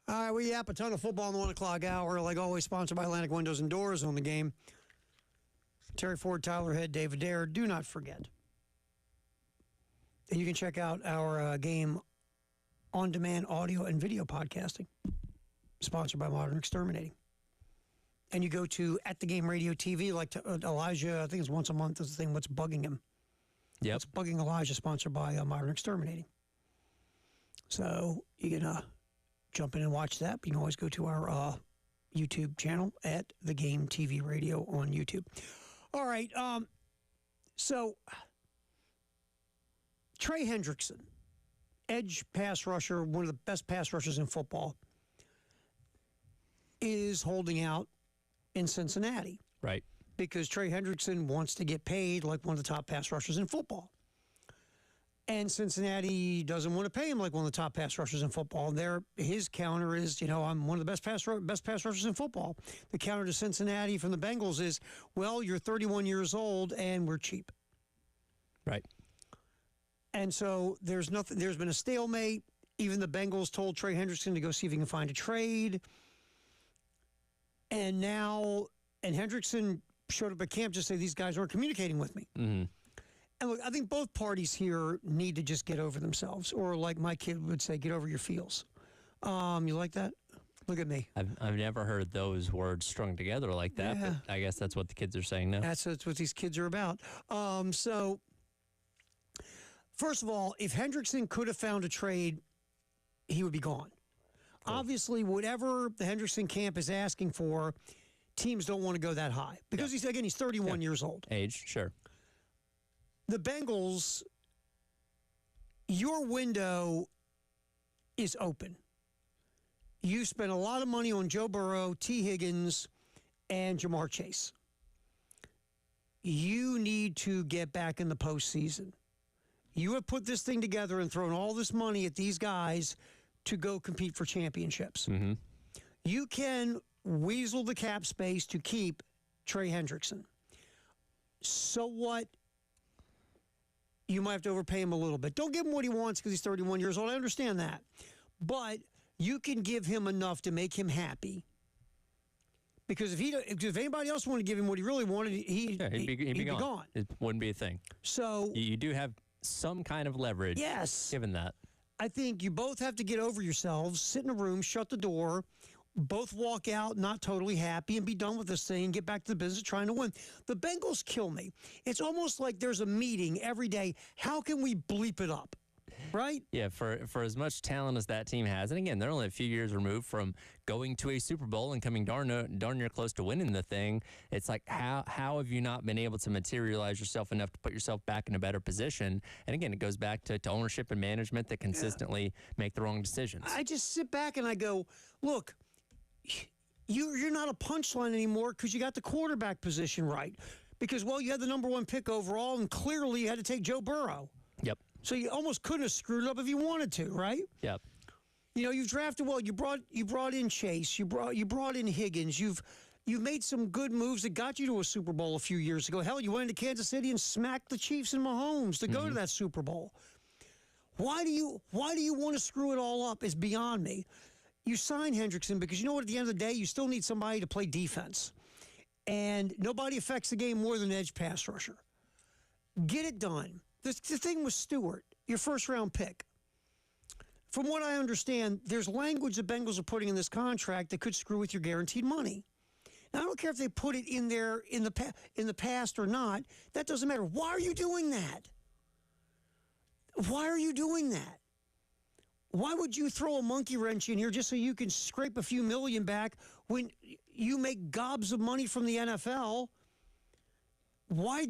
All right, we yap a ton of football in the 1 o'clock hour, like always, sponsored by Atlantic Windows and Doors on the game. Terry Ford, Tyler Head, David Dare. Do not forget that you can check out our game on-demand audio and video podcasting, sponsored by Modern Exterminating. And you go to At The Game Radio TV, like Elijah, I think it's once a month, is the thing, What's Bugging Him. Yep. What's Bugging Elijah, sponsored by Modern Exterminating. So you can jump in and watch that. But you can always go to our YouTube channel at The Game TV Radio on YouTube. All right. So Trey Hendrickson, edge pass rusher, one of the best pass rushers in football, is holding out in Cincinnati. Right. Because Trey Hendrickson wants to get paid like one of the top pass rushers in football. And Cincinnati doesn't want to pay him like one of the top pass rushers in football. His counter is, I'm one of the best pass rushers in football. The counter to Cincinnati from the Bengals is, well, you're 31 years old and we're cheap. Right. And so there's been a stalemate. Even the Bengals told Trey Hendrickson to go see if he can find a trade. And Hendrickson showed up at camp to say these guys aren't communicating with me. Mm-hmm. And look, I think both parties here need to just get over themselves, or like my kid would say, get over your feels. You like that? Look at me. I've never heard those words strung together like that, Yeah. but I guess that's what the kids are saying now. That's what these kids are about. So, first of all, if Hendrickson could have found a trade, he would be gone. Cool. Obviously, whatever the Hendrickson camp is asking for, teams don't want to go that high. Because he's 31 years old. Age, sure. The Bengals, your window is open. You spent a lot of money on Joe Burrow, T. Higgins, and Jamar Chase. You need to get back in the postseason. You have put this thing together and thrown all this money at these guys to go compete for championships. Mm-hmm. You can weasel the cap space to keep Trey Hendrickson. So what? You might have to overpay him a little bit. Don't give him what he wants because he's 31 years old. I understand that. But you can give him enough to make him happy. Because if anybody else wanted to give him what he really wanted, he'd be gone. It wouldn't be a thing. So you do have some kind of leverage. Yes. Given that. I think you both have to get over yourselves, sit in a room, shut the door, both walk out not totally happy and be done with this thing and get back to the business of trying to win. The Bengals kill me. It's almost like there's a meeting every day. How can we bleep it up? Right? Yeah, for as much talent as that team has, and again, they're only a few years removed from going to a Super Bowl and coming darn near close to winning the thing. It's like, how have you not been able to materialize yourself enough to put yourself back in a better position? And again, it goes back to ownership and management that consistently make the wrong decisions. I just sit back and I go, look, you're not a punchline anymore because you got the quarterback position right. Because, well, you had the number 1 pick overall, and clearly you had to take Joe Burrow. Yep. So you almost couldn't have screwed up if you wanted to, right? Yep. You've drafted well. You brought in Chase. You brought in Higgins. You've made some good moves that got you to a Super Bowl a few years ago. Hell, you went into Kansas City and smacked the Chiefs and Mahomes to go to that Super Bowl. Why do you want to screw it all up? Is beyond me. You sign Hendrickson because you know what? At the end of the day, you still need somebody to play defense, and nobody affects the game more than an edge pass rusher. Get it done. The thing with Stewart, your first-round pick. From what I understand, there's language the Bengals are putting in this contract that could screw with your guaranteed money. Now, I don't care if they put it in there in the past or not. That doesn't matter. Why are you doing that? Why are you doing that? Why would you throw a monkey wrench in here just so you can scrape a few million back when you make gobs of money from the NFL? Why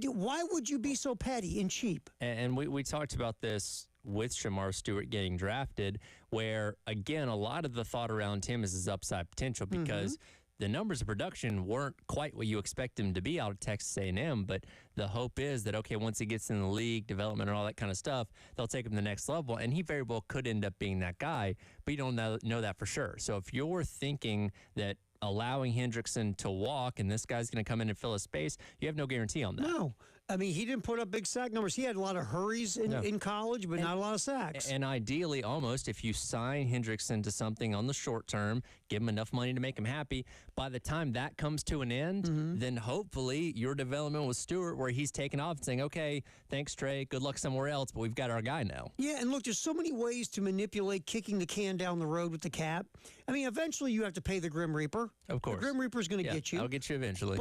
would you be so petty and cheap? And we talked about this with Shamar Stewart getting drafted, where, again, a lot of the thought around him is his upside potential because the numbers of production weren't quite what you expect him to be out of Texas A&M, but the hope is that, okay, once he gets in the league, development and all that kind of stuff, they'll take him to the next level, and he very well could end up being that guy, but you don't know that for sure. So if you're thinking that allowing Hendrickson to walk and this guy's going to come in and fill a space, you have no guarantee on that. No. I mean, he didn't put up big sack numbers. He had a lot of hurries in college, but not a lot of sacks. And ideally, almost, if you sign Hendrickson to something on the short term, give him enough money to make him happy, by the time that comes to an end, then hopefully your development with Stewart, where he's taking off and saying, okay, thanks, Trey, good luck somewhere else, but we've got our guy now. Yeah, and look, there's so many ways to manipulate kicking the can down the road with the cap. I mean, eventually you have to pay the Grim Reaper. Of course. The Grim Reaper's going to get you. I'll get you eventually.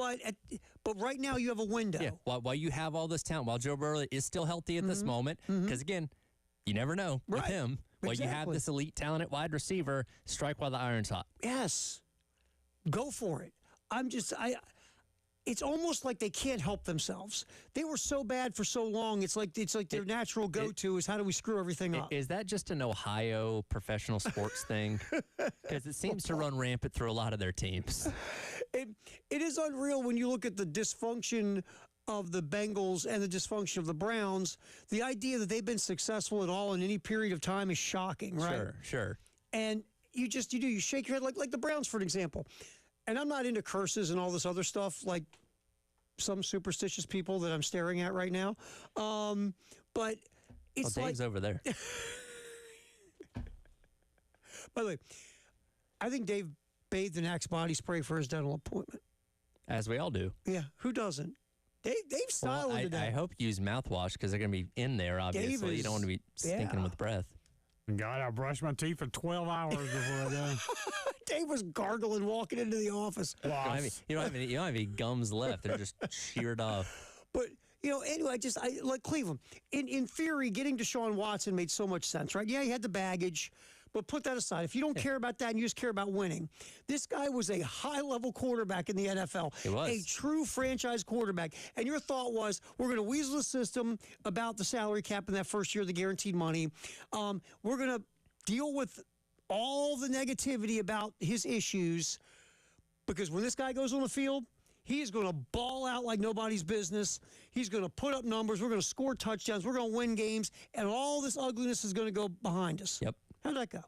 But right now you have a window. Yeah, while you have all this talent, while Joe Burrow is still healthy at this moment, because again, you never know with him. While you have this elite talent at wide receiver, strike while the iron's hot. Yes. Go for it. It's almost like they can't help themselves. They were so bad for so long. It's like their natural go-to is how do we screw everything up? Is that just an Ohio professional sports thing? Because it seems to run rampant through a lot of their teams. It is unreal when you look at the dysfunction of the Bengals and the dysfunction of the Browns. The idea that they've been successful at all in any period of time is shocking, right? Sure. And you shake your head like the Browns, for an example. And I'm not into curses and all this other stuff like some superstitious people that I'm staring at right now. But it's Dave's over there. By the way, I think Dave bathed in Axe body spray for his dental appointment. As we all do. Yeah, who doesn't? Dave's styling today. I hope you use mouthwash because they're going to be in there, obviously. You don't want to be stinking with breath. God, I brushed my teeth for 12 hours before I go. Dave was gargling walking into the office. You don't have any gums left. They're just sheared off. But, anyway, I like Cleveland. In theory, getting Deshaun Watson made so much sense, right? Yeah, he had the baggage, but put that aside. If you don't care about that and you just care about winning, this guy was a high-level quarterback in the NFL. He was. A true franchise quarterback. And your thought was, we're going to weasel the system about the salary cap in that first year of the guaranteed money. We're going to deal with all the negativity about his issues, because when this guy goes on the field, he is going to ball out like nobody's business. He's going to put up numbers. We're going to score touchdowns. We're going to win games. And all this ugliness is going to go behind us. Yep. How'd that go?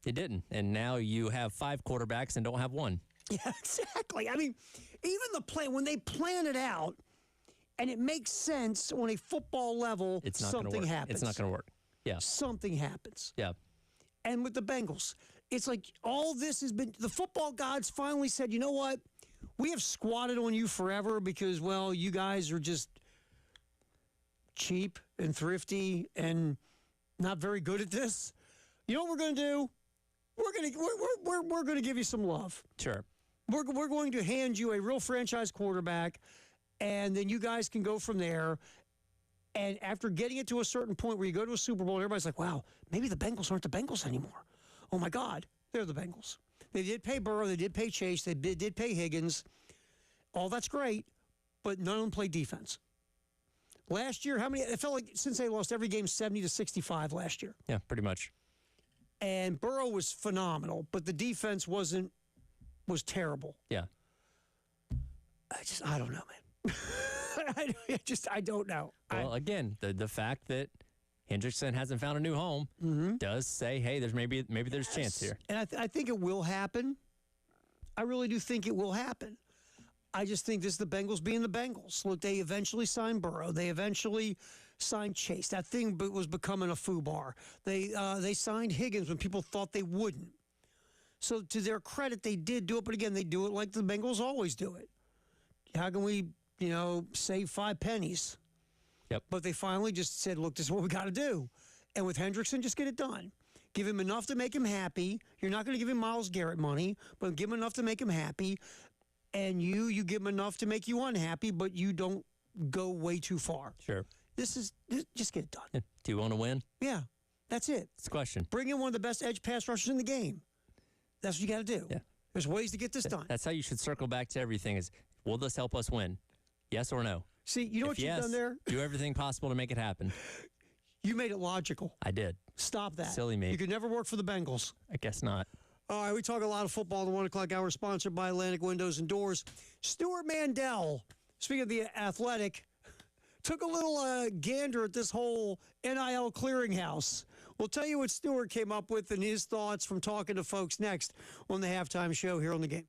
It didn't. And now you have 5 quarterbacks and don't have one. Yeah, exactly. I mean, even the plan, when they plan it out and it makes sense on a football level, something happens. It's not going to work. Yeah. Something happens. Yeah. And with the Bengals, it's like all this has been, the football gods finally said, you know what? We have squatted on you forever because, well, you guys are just cheap and thrifty and not very good at this. You know what we're going to do? We're going to give you some love. Sure. We're going to hand you a real franchise quarterback, and then you guys can go from there. And after getting it to a certain point where you go to a Super Bowl, everybody's like, wow, maybe the Bengals aren't the Bengals anymore. Oh, my God, they're the Bengals. They did pay Burrow. They did pay Chase. They did pay Higgins. All that's great, but none of them played defense. Last year, it felt like since they lost every game 70-65 last year. Yeah, pretty much. And Burrow was phenomenal, but the defense was terrible. Yeah. I don't know, man. I don't know. Well, again, the fact that Hendrickson hasn't found a new home does say, hey, there's maybe there's a chance here. And I think it will happen. I really do think it will happen. I just think this is the Bengals being the Bengals. Look, they eventually signed Burrow. They eventually signed Chase. That thing was becoming a foobar. They signed Higgins when people thought they wouldn't. So to their credit, they did do it. But again, they do it like the Bengals always do it. How can we, save 5 pennies? Yep. But they finally just said, look, this is what we got to do. And with Hendrickson, just get it done. Give him enough to make him happy. You're not going to give him Myles Garrett money, but give him enough to make him happy. And you give him enough to make you unhappy, but you don't go way too far. Sure. Just get it done. Yeah. Do you want to win? Yeah, that's it. It's a question. Bring in one of the best edge pass rushers in the game. That's what you got to do. Yeah. There's ways to get this done. That's how you should circle back to everything is, will this help us win? Yes or no? See, you know what you've done there? Do everything possible to make it happen. You made it logical. I did. Stop that. Silly me. You could never work for the Bengals. I guess not. All right, we talk a lot of football in the 1 o'clock hour, sponsored by Atlantic Windows and Doors. Stuart Mandel, speaking of the Athletic, took a little gander at this whole NIL clearinghouse. We'll tell you what Stuart came up with and his thoughts from talking to folks next on the halftime show here on the game.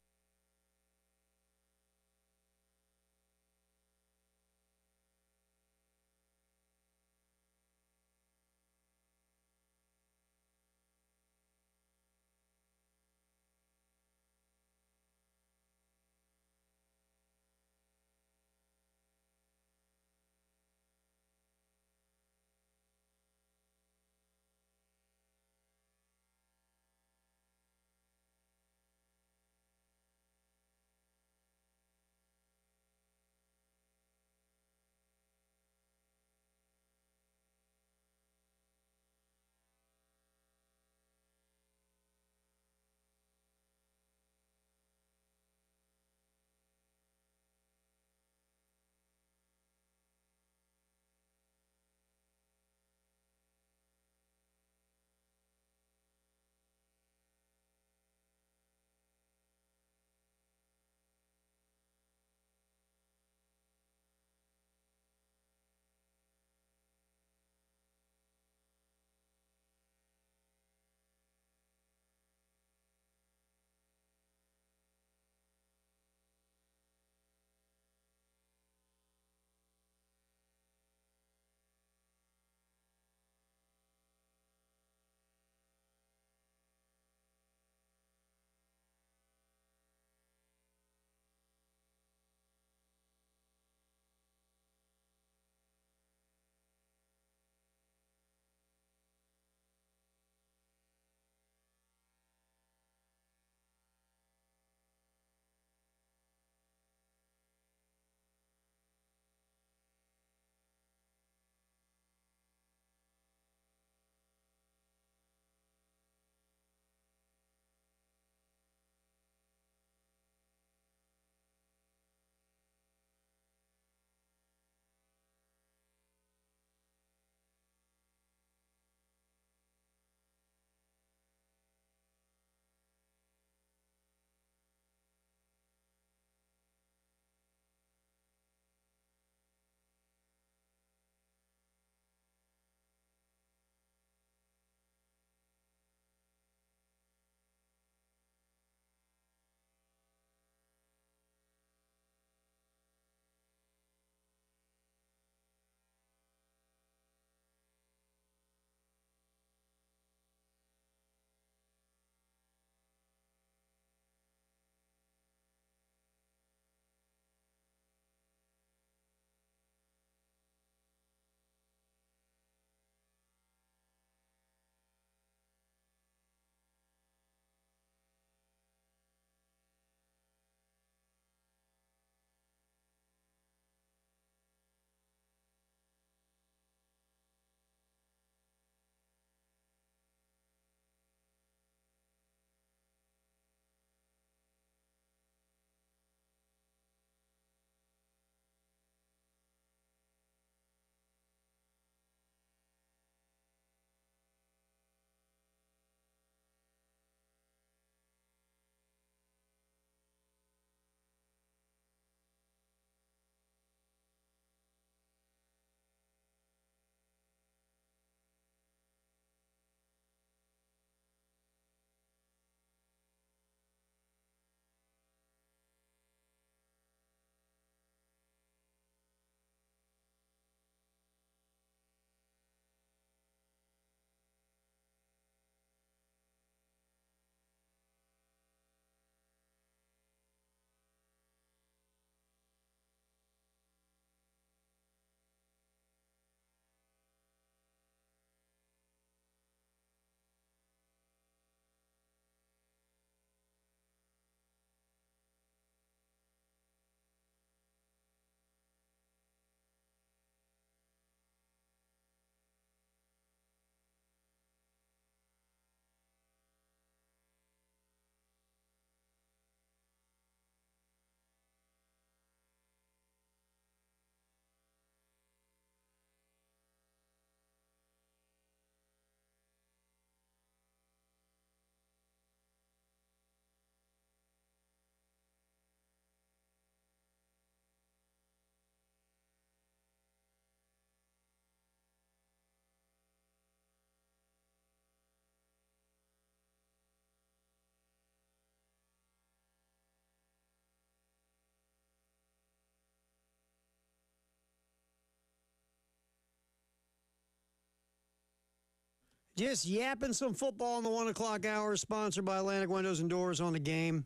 Just yapping some football in the 1 o'clock hour, sponsored by Atlantic Windows and Doors on the Game.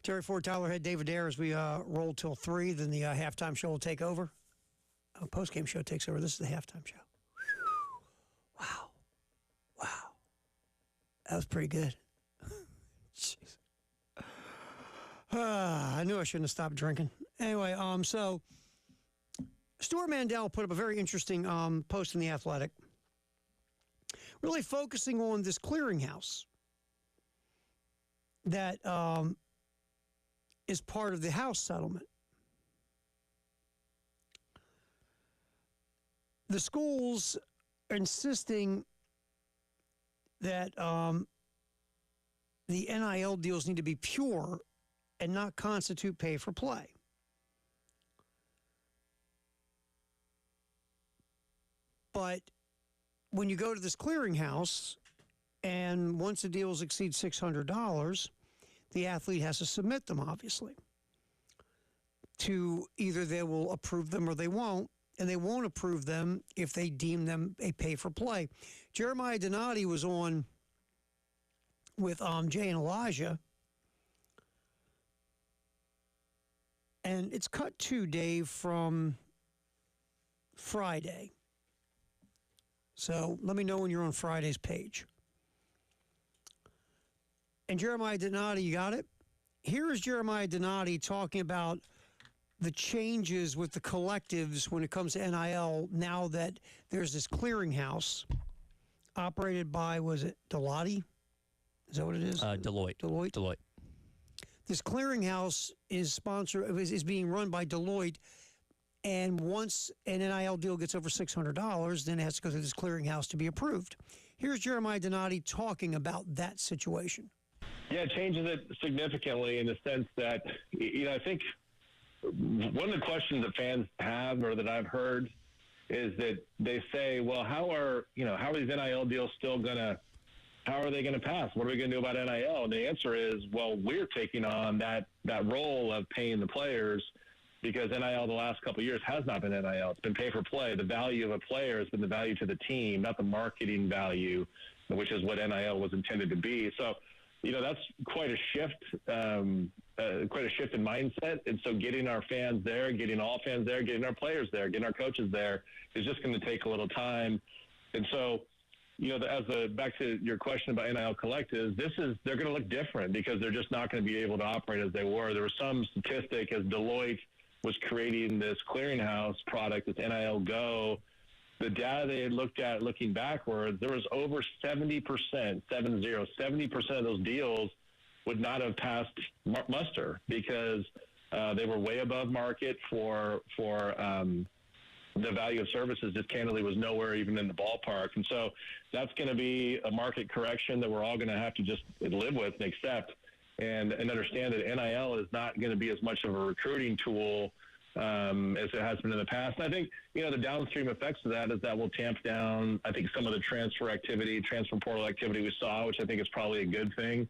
Terry Ford, Tyler Head, David Dare as we roll till 3. Then the halftime show will take over. Post-game show takes over. This is the halftime show. Wow. That was pretty good. Jeez. I knew I shouldn't have stopped drinking. Anyway, so Stuart Mandel put up a very interesting post in The Athletic, really focusing on this clearinghouse that is part of the House settlement. The schools are insisting that the NIL deals need to be pure and not constitute pay for play. But when you go to this clearinghouse, and once the deals exceed $600, the athlete has to submit them, obviously, to either they will approve them or they won't, and they won't approve them if they deem them a pay-for-play. Jeremiah Donati was on with Jay and Elijah, and it's cut to, Dave, from Friday. So let me know when you're on Friday's page. And Jeremiah Donati, you got it? Here is Jeremiah Donati talking about the changes with the collectives when it comes to NIL now that there's this clearinghouse operated by, was it Deloitte? Is that what it is? Deloitte. This clearinghouse is being run by Deloitte, and once an NIL deal gets over $600, then it has to go through this clearinghouse to be approved. Here's Jeremiah Donati talking about that situation. Yeah, it changes it significantly in the sense that, I think one of the questions that fans have, or that I've heard, is that they say, well, how are these NIL deals how are they going to pass? What are we going to do about NIL? And the answer is, well, we're taking on that role of paying the players, because NIL the last couple of years has not been NIL. It's been pay for play. The value of a player has been the value to the team, not the marketing value, which is what NIL was intended to be. So, that's quite a shift in mindset. And so getting our fans there, getting all fans there, getting our players there, getting our coaches there is just going to take a little time. And so, back to your question about NIL collectives, they're going to look different because they're just not going to be able to operate as they were. There was some statistic as Deloitte was creating this clearinghouse product, this NIL Go. The data they had looked at looking backwards, there was over 70% of those deals would not have passed muster because they were way above market for the value of services. Just candidly was nowhere even in the ballpark. And so that's going to be a market correction that we're all going to have to just live with and accept and understand that NIL is not going to be as much of a recruiting tool as it has been in the past. And I think, the downstream effects of that is that will tamp down, I think, some of the transfer portal activity we saw, which I think is probably a good thing.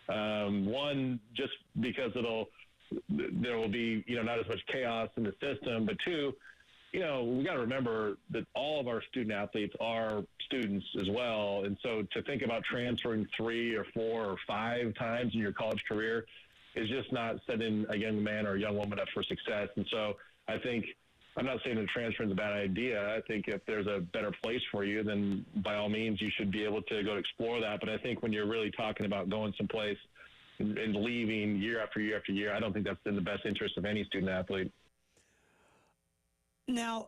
One, just because there will be, not as much chaos in the system, but two, we got to remember that all of our student athletes are students as well. And so to think about transferring 3 or 4 or 5 times in your college career is just not setting a young man or a young woman up for success. And so I think, I'm not saying that transferring is a bad idea. I think if there's a better place for you, then by all means you should be able to go explore that. But I think when you're really talking about going someplace and leaving year after year after year, I don't think that's in the best interest of any student athlete. Now,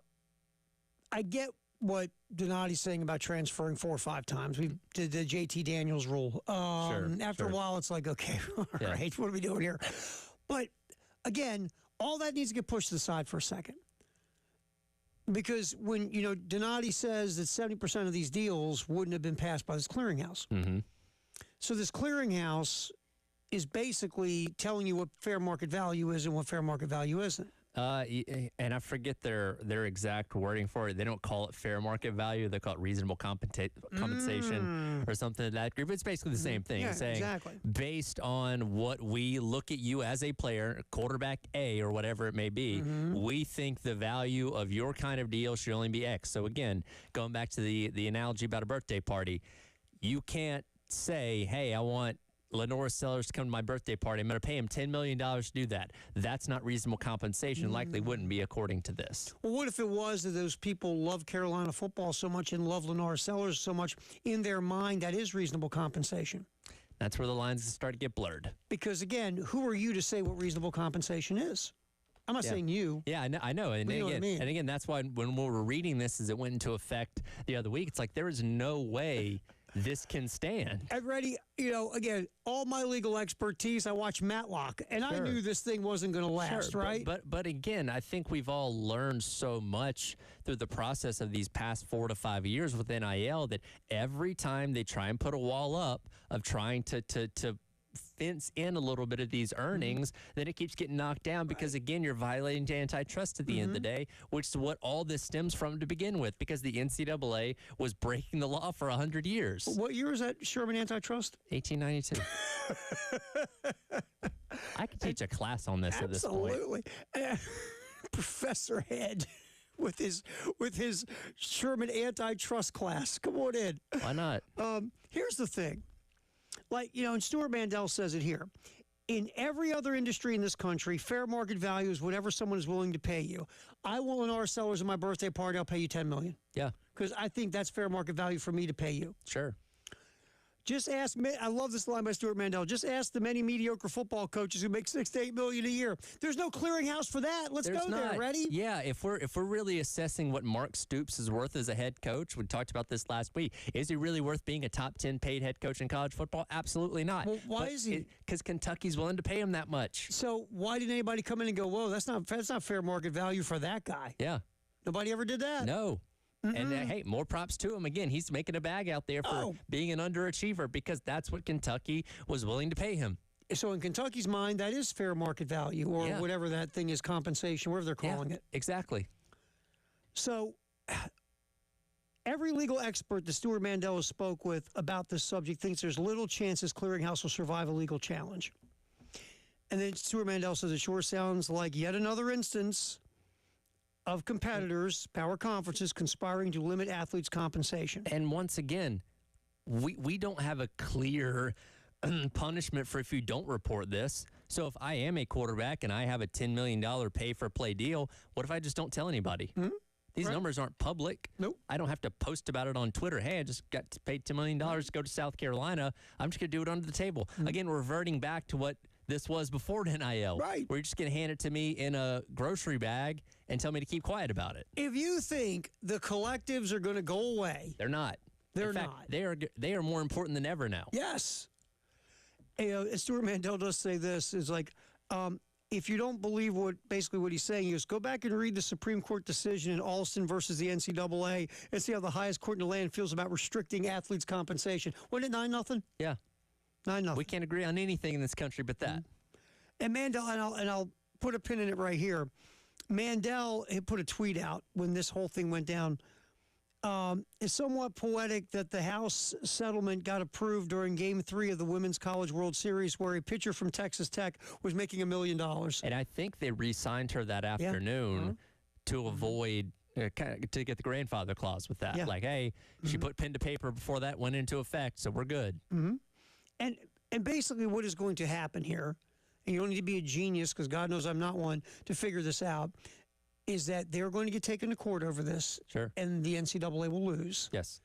I get what Donati's saying about transferring 4 or 5 times. We did the JT Daniels rule. After a while, it's like, okay, all right, what are we doing here? But again, all that needs to get pushed to the side for a second. Because when, Donati says that 70% of these deals wouldn't have been passed by this clearinghouse. Mm-hmm. So this clearinghouse is basically telling you what fair market value is and what fair market value isn't. And I forget their exact wording for it. They don't call it fair market value. They call it reasonable compensation or something of that group. It's basically the same thing. Yeah, saying exactly. based on what we look at you as a player, quarterback A or whatever it may be, we think the value of your kind of deal should only be X. So again, going back to the analogy about a birthday party, you can't say, hey, I want Lenora Sellers to come to my birthday party. I'm going to pay him $10 million to do that. That's not reasonable compensation. Likely wouldn't be according to this. Well, what if it was that those people love Carolina football so much and love Lenora Sellers so much, in their mind that is reasonable compensation? That's where the lines start to get blurred. Because, again, who are you to say what reasonable compensation is? I'm not saying you. Yeah, I know. And But you know what I again, mean. and again, that's why when we were reading this as it went into effect the other week, it's like there is no way this can stand. And Reddy, again, all my legal expertise, I watched Matlock, and I Sure. knew this thing wasn't going to last, Sure, right? But again, I think we've all learned so much through the process of these past 4 to 5 years with NIL that every time they try and put a wall up of trying to fence in a little bit of these earnings, then it keeps getting knocked down because, again, you're violating antitrust at the end of the day, which is what all this stems from to begin with, because the NCAA was breaking the law for 100 years. What year is that, Sherman antitrust? 1892. I could teach a class on this at this point. Absolutely. Professor Head with his Sherman antitrust class. Come on in. Why not? Here's the thing. And Stuart Mandel says it here. In every other industry in this country, fair market value is whatever someone is willing to pay you. I want Lenora Sellers at my birthday party. I'll pay you $10 million. Yeah, Because I think that's fair market value for me to pay you. sure. Just ask me. I love this line by Stuart Mandel. Just ask the many mediocre football coaches who make $6 to $8 million a year. There's no clearinghouse for that. Let's There's go not. there. Ready? Yeah, if we're really assessing what Mark Stoops is worth as a head coach, we talked about this last week. Is he really worth being a top 10 paid head coach in college football? Absolutely not. Well, why is he? Because Kentucky's willing to pay him that much. So why didn't anybody come in and go, whoa, that's not fair market value for that guy? Yeah. Nobody ever did that. No. And hey, more props to him. Again, he's making a bag out there for being an underachiever because that's what Kentucky was willing to pay him. So in Kentucky's mind, that is fair market value or whatever that thing is, compensation, whatever they're calling it. Exactly. So every legal expert that Stuart Mandela spoke with about this subject thinks there's little chance this clearinghouse will survive a legal challenge. And then Stuart Mandela says it sure sounds like yet another instance of competitors, power conferences, conspiring to limit athletes' compensation. And once again, we don't have a clear punishment for if you don't report this. So if I am a quarterback and I have a $10 million pay-for-play deal, what if I just don't tell anybody? These numbers aren't public. Nope. I don't have to post about it on Twitter. Hey, I just got paid $10 million to go to South Carolina. I'm just going to do it under the table. Again, reverting back to what this was before NIL. Right. Where you're just going to hand it to me in a grocery bag and tell me to keep quiet about it. If you think the collectives are going to go away, They're not. They're in fact, not. They are more important than ever now. yes. Stuart Mandel does say this, is like, if you don't believe what he's saying is, go back and read the Supreme Court decision in Alston versus the NCAA and see how the highest court in the land feels about restricting athletes' compensation. Wasn't it 9-0? Yeah. 9-0. We can't agree on anything in this country but that. And Mandel, and I'll put a pin in it right here. Mandel had put a tweet out when this whole thing went down. It's somewhat poetic that the House settlement got approved during Game 3 of the Women's College World Series, where a pitcher from Texas Tech was making $1 million. And I think they re-signed her that afternoon to avoid to get the grandfather clause with that. Yeah. Like, hey, she put pen to paper before that went into effect, so we're good. And basically what is going to happen here, and you don't need to be a genius because God knows I'm not one to figure this out, is that they're going to get taken to court over this. Sure. And the NCAA will lose. Yes.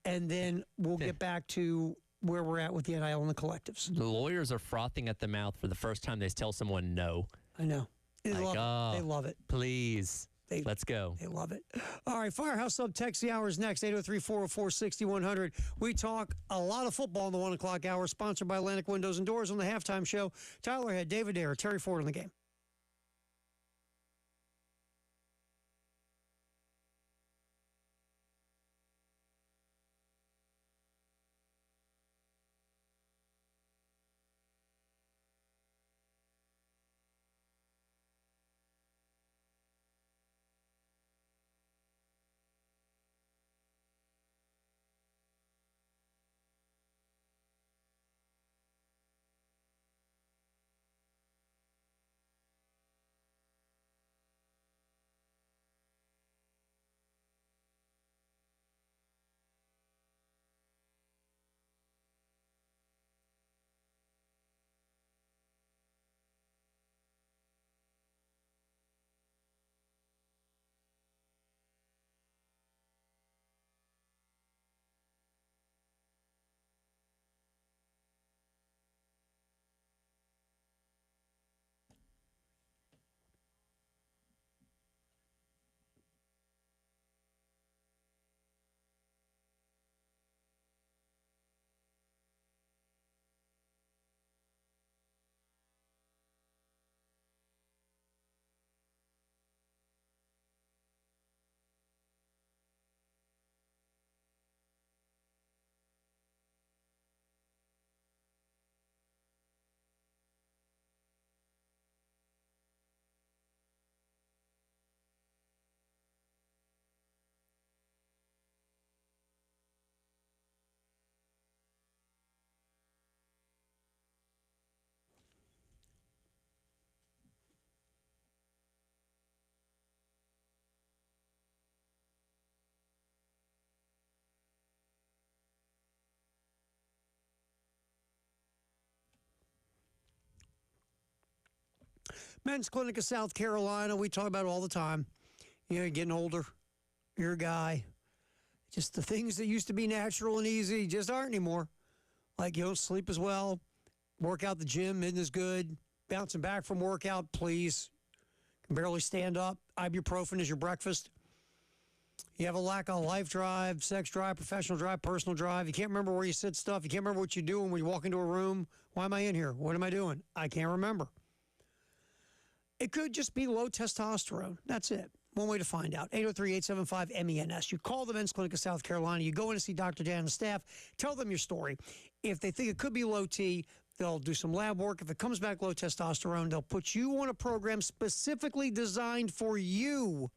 And then we'll get back to where we're at with the NIL and the collectives. The lawyers are frothing at the mouth for the first time they tell someone no. I know. They Like, love it. They love it. Please, let's go. They love it. All right, Firehouse Sub Text the hour is next, 803-404-6100. We talk a lot of football in the 1 o'clock hour, sponsored by Atlantic Windows and Doors on the halftime show. Tyler Head, David Dare, Terry Ford on the game. Men's Clinic of South Carolina, we talk about it all the time. You know, you're getting older. You're a guy. Just the things that used to be natural and easy just aren't anymore. Like you don't sleep as well. Work out the gym isn't as good. Bouncing back from workout, please. Can barely stand up. Ibuprofen is your breakfast. You have a lack of life drive, sex drive, professional drive, personal drive. You can't remember where you sit stuff. You can't remember what you're doing when you walk into a room. Why am I in here? What am I doing? I can't remember. It could just be low testosterone. That's it. One way to find out. 803-875-MENS. You call the Men's Clinic of South Carolina. You go in to see Dr. Dan and the staff. Tell them your story. If they think it could be low T, they'll do some lab work. If it comes back low testosterone, they'll put you on a program specifically designed for you.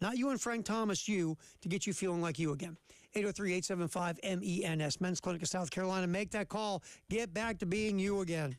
Not you and Frank Thomas, you, to get you feeling like you again. 803-875-MENS. Men's Clinic of South Carolina. Make that call. Get back to being you again.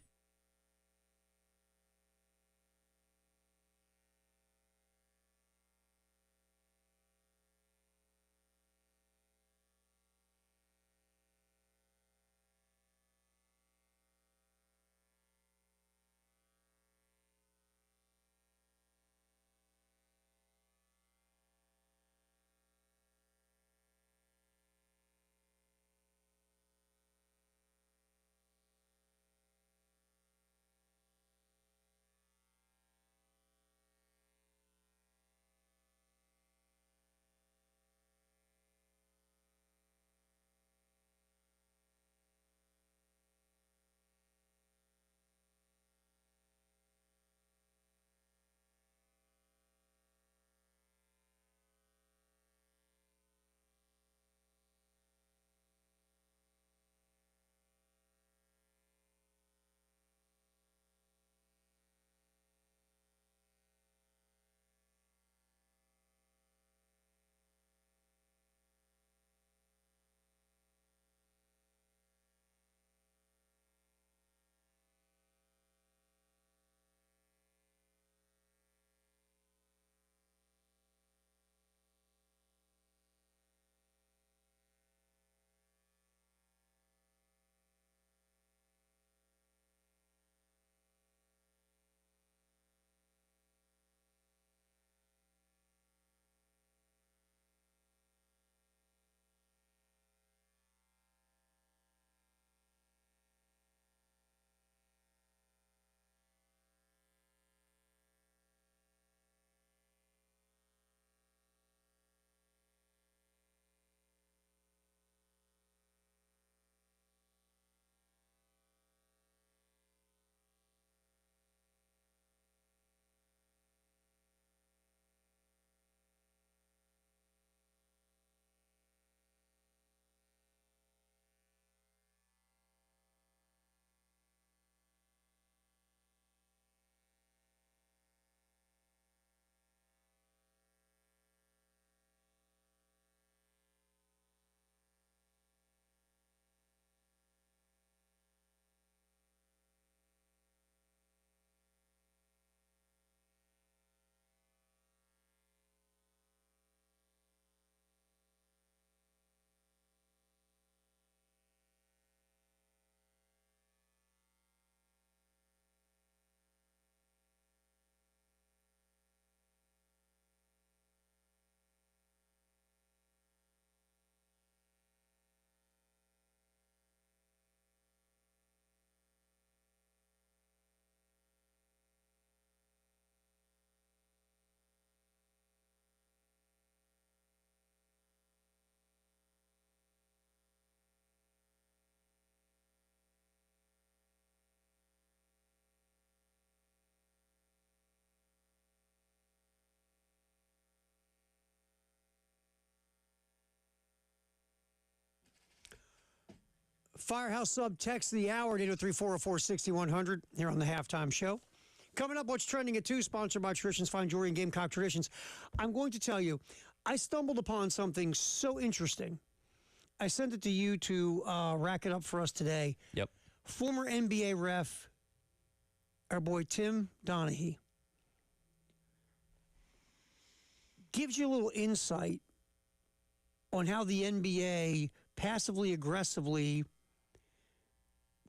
Firehouse Sub text the hour at 803-404-6100 here on the Halftime Show. Coming up, what's trending at 2, sponsored by Traditions Fine Jewelry and Gamecock Traditions. I'm going to tell you, I stumbled upon something so interesting. I sent it to you to rack it up for us today. Yep. Former NBA ref, our boy Tim Donaghy, gives you a little insight on how the NBA passively aggressively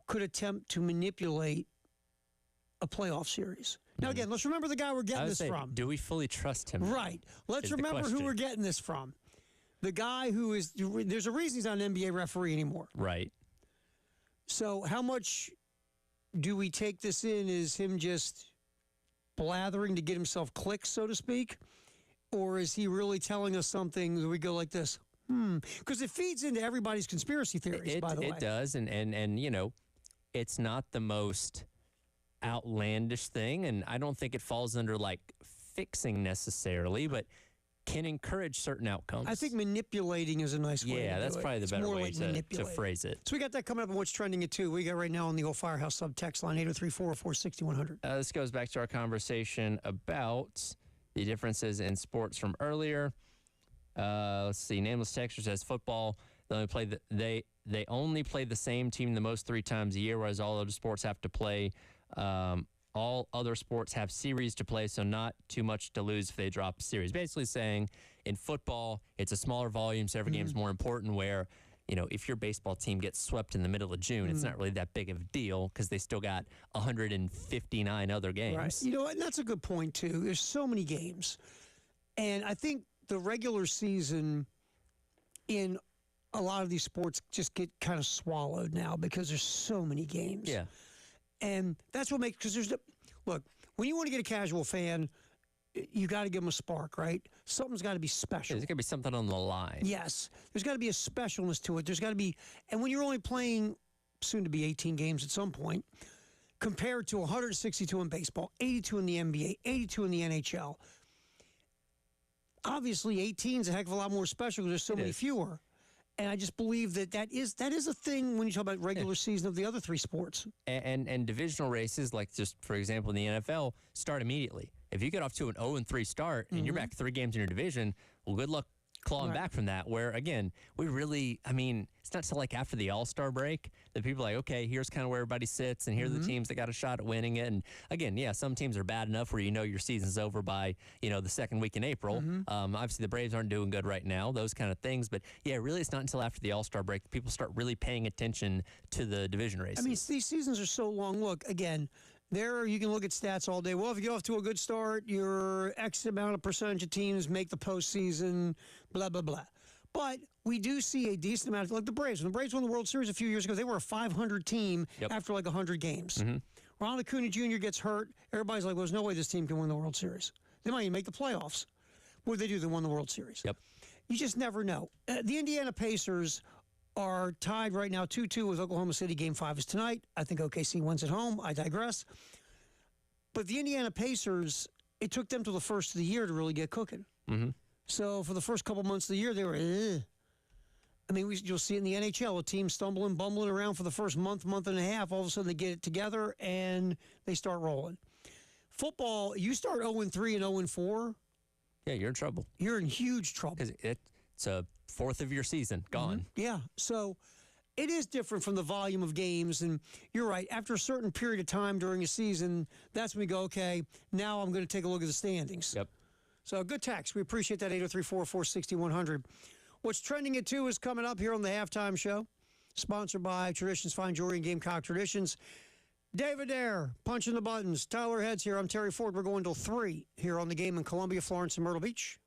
could attempt to manipulate a playoff series. Now, again, let's remember the guy we're I getting would this say, from. do we fully trust him? Right. Let's is the remember who question. we're getting this from. The guy who is, there's a reason he's not an NBA referee anymore. Right. So how much do we take this in as him just blathering to get himself clicks, so to speak? Or is he really telling us something that we go like this? Because it feeds into everybody's conspiracy theories, by the way. It does, and you know, it's not the most outlandish thing, and I don't think it falls under like fixing necessarily, but can encourage certain outcomes. I think manipulating is a nice way to Yeah, do that's it. probably the It's better more way like to manipulating. phrase it. So we got that coming up on What's Trending at 2. We got right now on the old Firehouse sub-text line, 803-404-6100. This goes back to our conversation about the differences in sports from earlier. Let's see. Nameless Texture says football. They only play the same team the most 3 times a year, whereas all other sports have to play. All other sports have series to play, so not too much to lose if they drop a series. Basically saying in football, it's a smaller volume, so every game's more important, where, you know, if your baseball team gets swept in the middle of June, it's not really that big of a deal because they still got 159 other games. Right. You know what? And that's a good point, too. There's so many games. And I think the regular season in a lot of these sports just get kind of swallowed now because there's so many games. Yeah. And that's what makes, because look, when you want to get a casual fan, you got to give them a spark, right? Something's got to be special. There's got to be something on the line. Yes. There's got to be a specialness to it. There's got to be, and when you're only playing soon to be 18 games at some point, compared to 162 in baseball, 82 in the NBA, 82 in the NHL, obviously 18 is a heck of a lot more special because there's so many fewer. And I just believe that is a thing when you talk about regular season of the other 3 sports. And divisional races, like just for example in the NFL, start immediately. If you get off to an 0-3 start and you're back 3 games in your division, well, good luck clawing back from that. Where again, we really, I mean, it's not until like after the All-Star break that people are like, okay, here's kind of where everybody sits, and here are the teams that got a shot at winning it. And again, yeah, some teams are bad enough where you know your season's over by, you know, the second week in April. Obviously, the Braves aren't doing good right now, those kind of things. But yeah, really, it's not until after the All-Star break that people start really paying attention to the division races. I mean, these seasons are so long. Look, again, you can look at stats all day. Well, if you get off to a good start, your X amount of percentage of teams make the postseason, blah, blah, blah. But we do see a decent amount, like the Braves. When the Braves won the World Series a few years ago, they were a 500 team after like 100 games. Ronald Acuna Jr. gets hurt. Everybody's like, well, there's no way this team can win the World Series. They might even make the playoffs. What did they do? They won the World Series. You just never know. The Indiana Pacers are tied right now 2-2 with Oklahoma City. Game 5 is tonight. I think OKC wins at home. I digress. But the Indiana Pacers, it took them till the first of the year to really get cooking. So for the first couple months of the year, they were, I mean, you'll see it in the NHL, a team stumbling, bumbling around for the first month and a half. All of a sudden, they get it together, and they start rolling. Football, you start 0-3 and 0-4. Yeah, you're in trouble. You're in huge trouble. Because it's a fourth of your season gone. Yeah, so it is different from the volume of games, and you're right. After a certain period of time during a season, that's when we go, okay, now I'm going to take a look at the standings. So good text. We appreciate that, 803-404-6100. What's Trending at 2 is coming up here on the Halftime Show, sponsored by Traditions Fine Jewelry and Gamecock Traditions. David Dare, punching the buttons. Tyler Heads here. I'm Terry Ford. We're going till 3 here on the game in Columbia, Florence, and Myrtle Beach.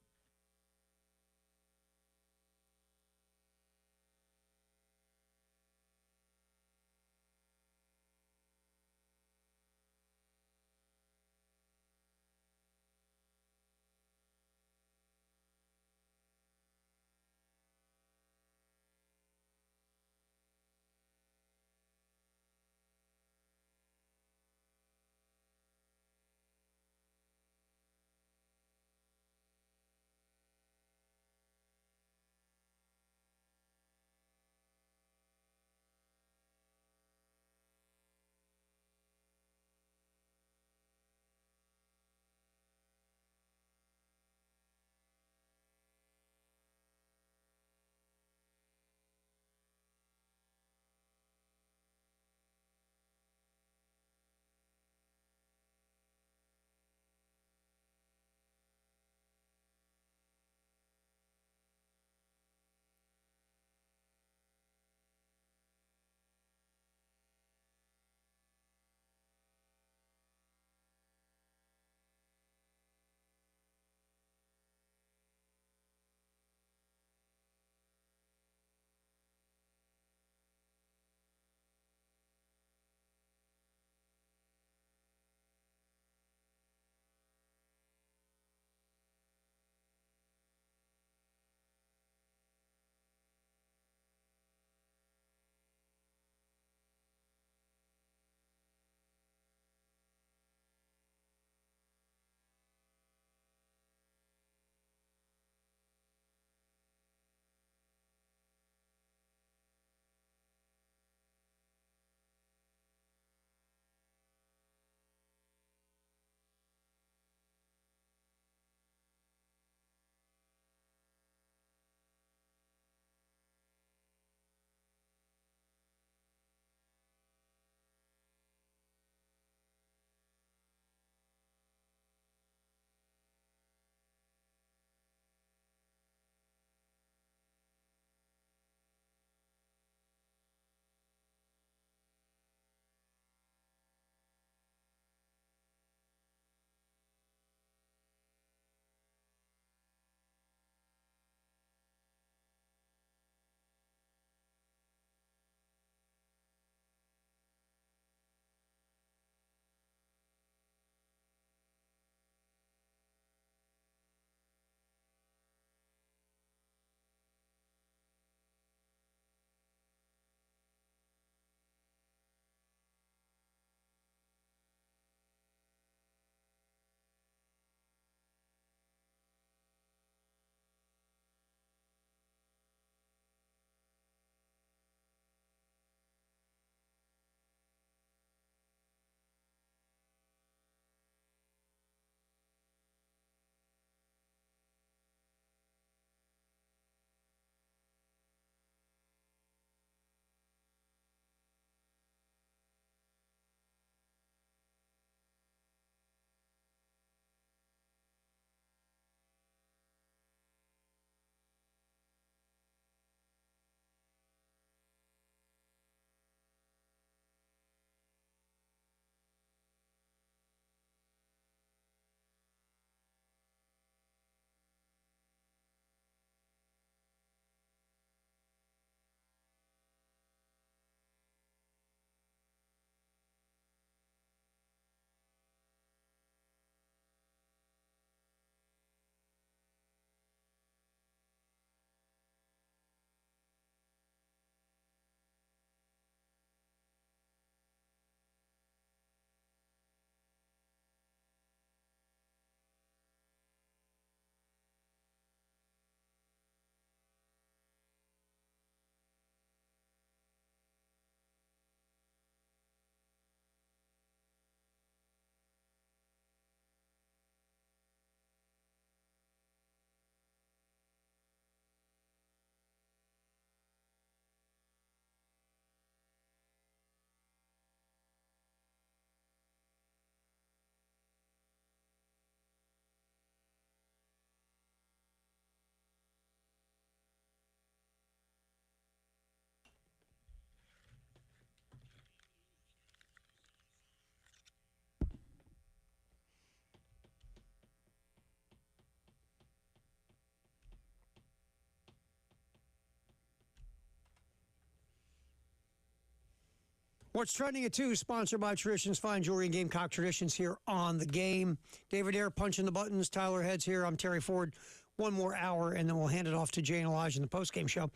What's trending at 2, sponsored by Traditions Fine Jewelry and Gamecock Traditions here on the game. David Ayer punching the buttons. Tyler Heads here. I'm Terry Ford. One more hour, and then we'll hand it off to Jay and Elijah in the postgame show.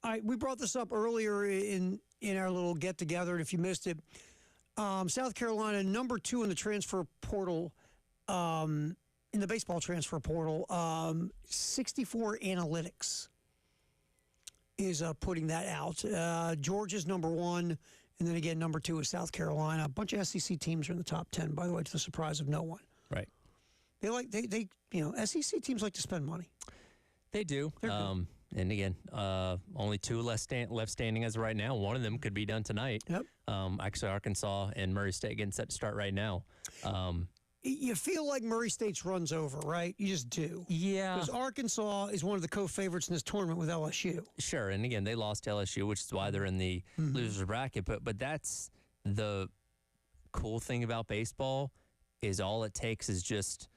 All right, we brought this up earlier in our little get-together, and if you missed it, South Carolina, number 2 in the transfer portal, in the baseball transfer portal, 64 Analytics is putting that out. Georgia's number 1. And then again, number 2 is South Carolina. A bunch of SEC teams are in the top 10, by the way, to the surprise of no one. Right. SEC teams like to spend money. They do. And again, only 2 left standing as of right now. One of them could be done tonight. Yep. Actually, Arkansas and Murray State getting set to start right now. You feel like Murray State's runs over, right? You just do. Yeah. Because Arkansas is one of the co-favorites in this tournament with LSU. Sure, and again, they lost to LSU, which is why they're in the loser bracket. But that's the cool thing about baseball is all it takes is just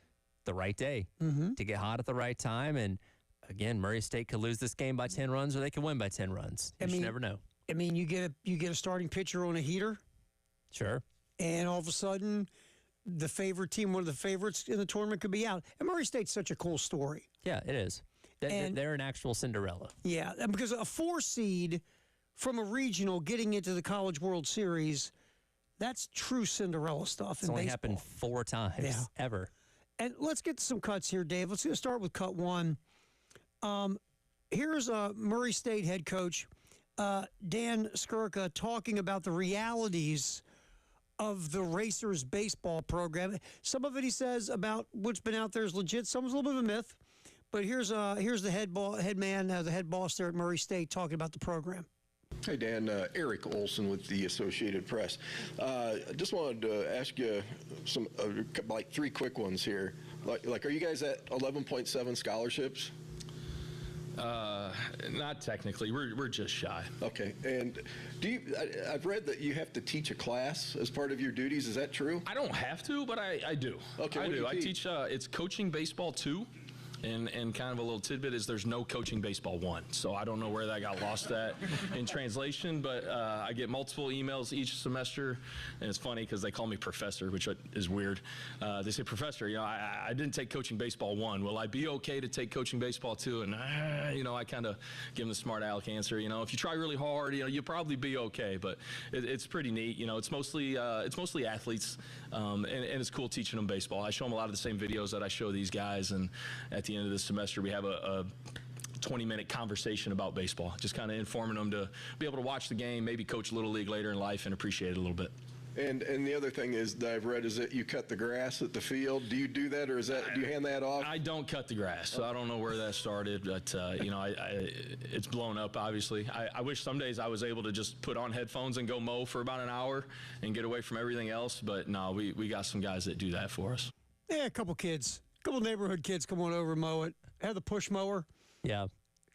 the right day to get hot at the right time. And again, Murray State could lose this game by 10 runs, or they could win by 10 runs. You just never know. I mean, you get a starting pitcher on a heater. Sure. And all of a sudden, the favorite team, one of the favorites in the tournament, could be out. And Murray State's such a cool story. Yeah, it is. They're an actual Cinderella. Yeah, because a 4 seed from a regional getting into the College World Series, that's true Cinderella stuff. It's only happened 4 times ever. And let's get to some cuts here, Dave. Let's start with cut 1. Here's Murray State head coach Dan Skirka talking about the realities of the Racers baseball program. Some of it he says about what's been out there is legit. Some is a little bit of a myth. But here's the head man, the head boss there at Murray State talking about the program. Hey, Dan. Eric Olson with the Associated Press. I just wanted to ask you some, 3 quick ones here. Like, are you guys at 11.7 scholarships? Not technically. We're just shy. Okay. And I've read that you have to teach a class as part of your duties. Is that true? I don't have to, but I do. Okay. I do. I teach it's coaching baseball 2. And kind of a little tidbit is there's no coaching baseball 1. So I don't know where that got lost at in translation, but I get multiple emails each semester, and it's funny because they call me professor, which is weird. They say, professor, I didn't take coaching baseball 1. Will I be okay to take coaching baseball 2? And, I kind of give them the smart aleck answer. If you try really hard, you'll probably be okay, but it's pretty neat. It's mostly athletes, and it's cool teaching them baseball. I show them a lot of the same videos that I show these guys, and at the end of this semester we have a 20-minute conversation about baseball, just kind of informing them to be able to watch the game, maybe coach Little League later in life and appreciate it a little bit. And the other thing is that I've read is that you cut the grass at the field. Do you do that, or do you hand that off? I don't cut the grass, so I don't know where that started, but it's blown up. Obviously, I wish some days I was able to just put on headphones and go mow for about an hour and get away from everything else. But no, we got some guys that do that for us. Yeah, a couple neighborhood kids come on over and mow it. Have the push mower. Yeah.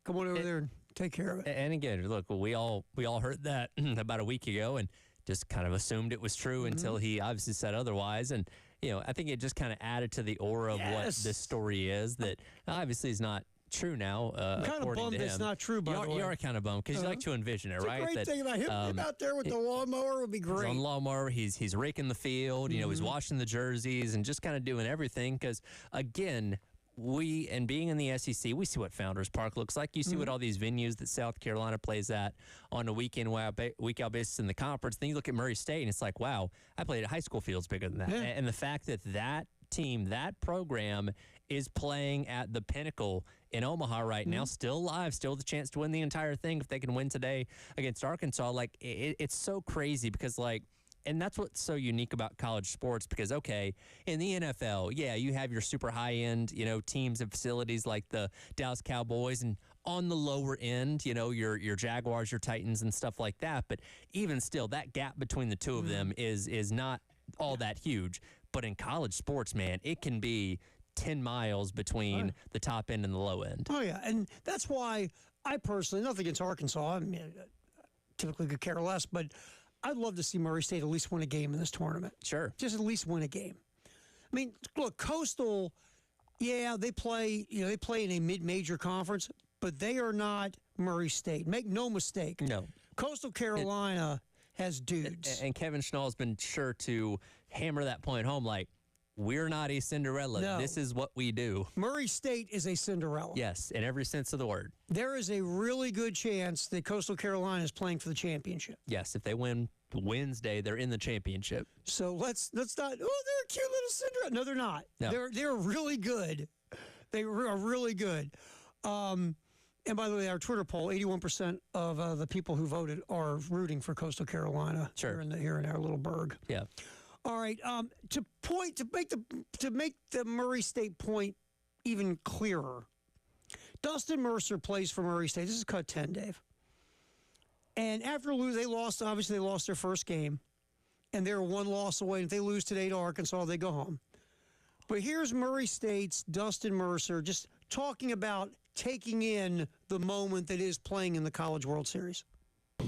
Come on over there and take care of it. And again, look, we all heard that about a week ago and just kind of assumed it was true until he obviously said otherwise. And, I think it just kind of added to the aura of what this story is that obviously is not true now. I'm kind of bummed it's not true, by the way. You are kind of bummed because you like to envision it, right? The great thing about him out there with the lawnmower would be great. He's on the lawnmower. He's raking the field. He's washing the jerseys and just kind of doing everything because, again, being in the SEC, we see what Founders Park looks like. You see what all these venues that South Carolina plays at on a week-out basis in the conference. Then you look at Murray State, and it's like, wow, I played at high school fields bigger than that. Yeah. And the fact that team, that program is playing at the pinnacle in Omaha right now, still live, still the chance to win the entire thing if they can win today against Arkansas. Like, it's so crazy because, like, and that's what's so unique about college sports because, okay, in the NFL, yeah, you have your super high-end, teams and facilities like the Dallas Cowboys, and on the lower end, your Jaguars, your Titans and stuff like that. But even still, that gap between the two of them is not all that huge. But in college sports, man, it can be 10 miles between the top end and the low end. Oh, yeah, and that's why I personally, nothing against Arkansas, I mean, typically could care less, but I'd love to see Murray State at least win a game in this tournament. Sure. Just at least win a game. I mean, look, Coastal, yeah, they play in a mid-major conference, but they are not Murray State. Make no mistake. No. Coastal Carolina has dudes. And Kevin Schnall has been sure to hammer that point home, like, we're not a Cinderella. No. This is what we do. Murray State is a Cinderella. Yes, in every sense of the word. There is a really good chance that Coastal Carolina is playing for the championship. Yes, if they win Wednesday, they're in the championship. So let's not. Oh, they're a cute little Cinderella. No, they're not. No. They're really good. They are really good. And by the way, our Twitter poll: 81% of the people who voted are rooting for Coastal Carolina. Sure. Here in our little burg. Yeah. All right. To make the Murray State point even clearer, Dustin Mercer plays for Murray State. This is cut 10, Dave. And after they lost. Obviously, they lost their first game, and they're one loss away. If they lose today to Arkansas, they go home. But here's Murray State's Dustin Mercer just talking about taking in the moment that is playing in the College World Series.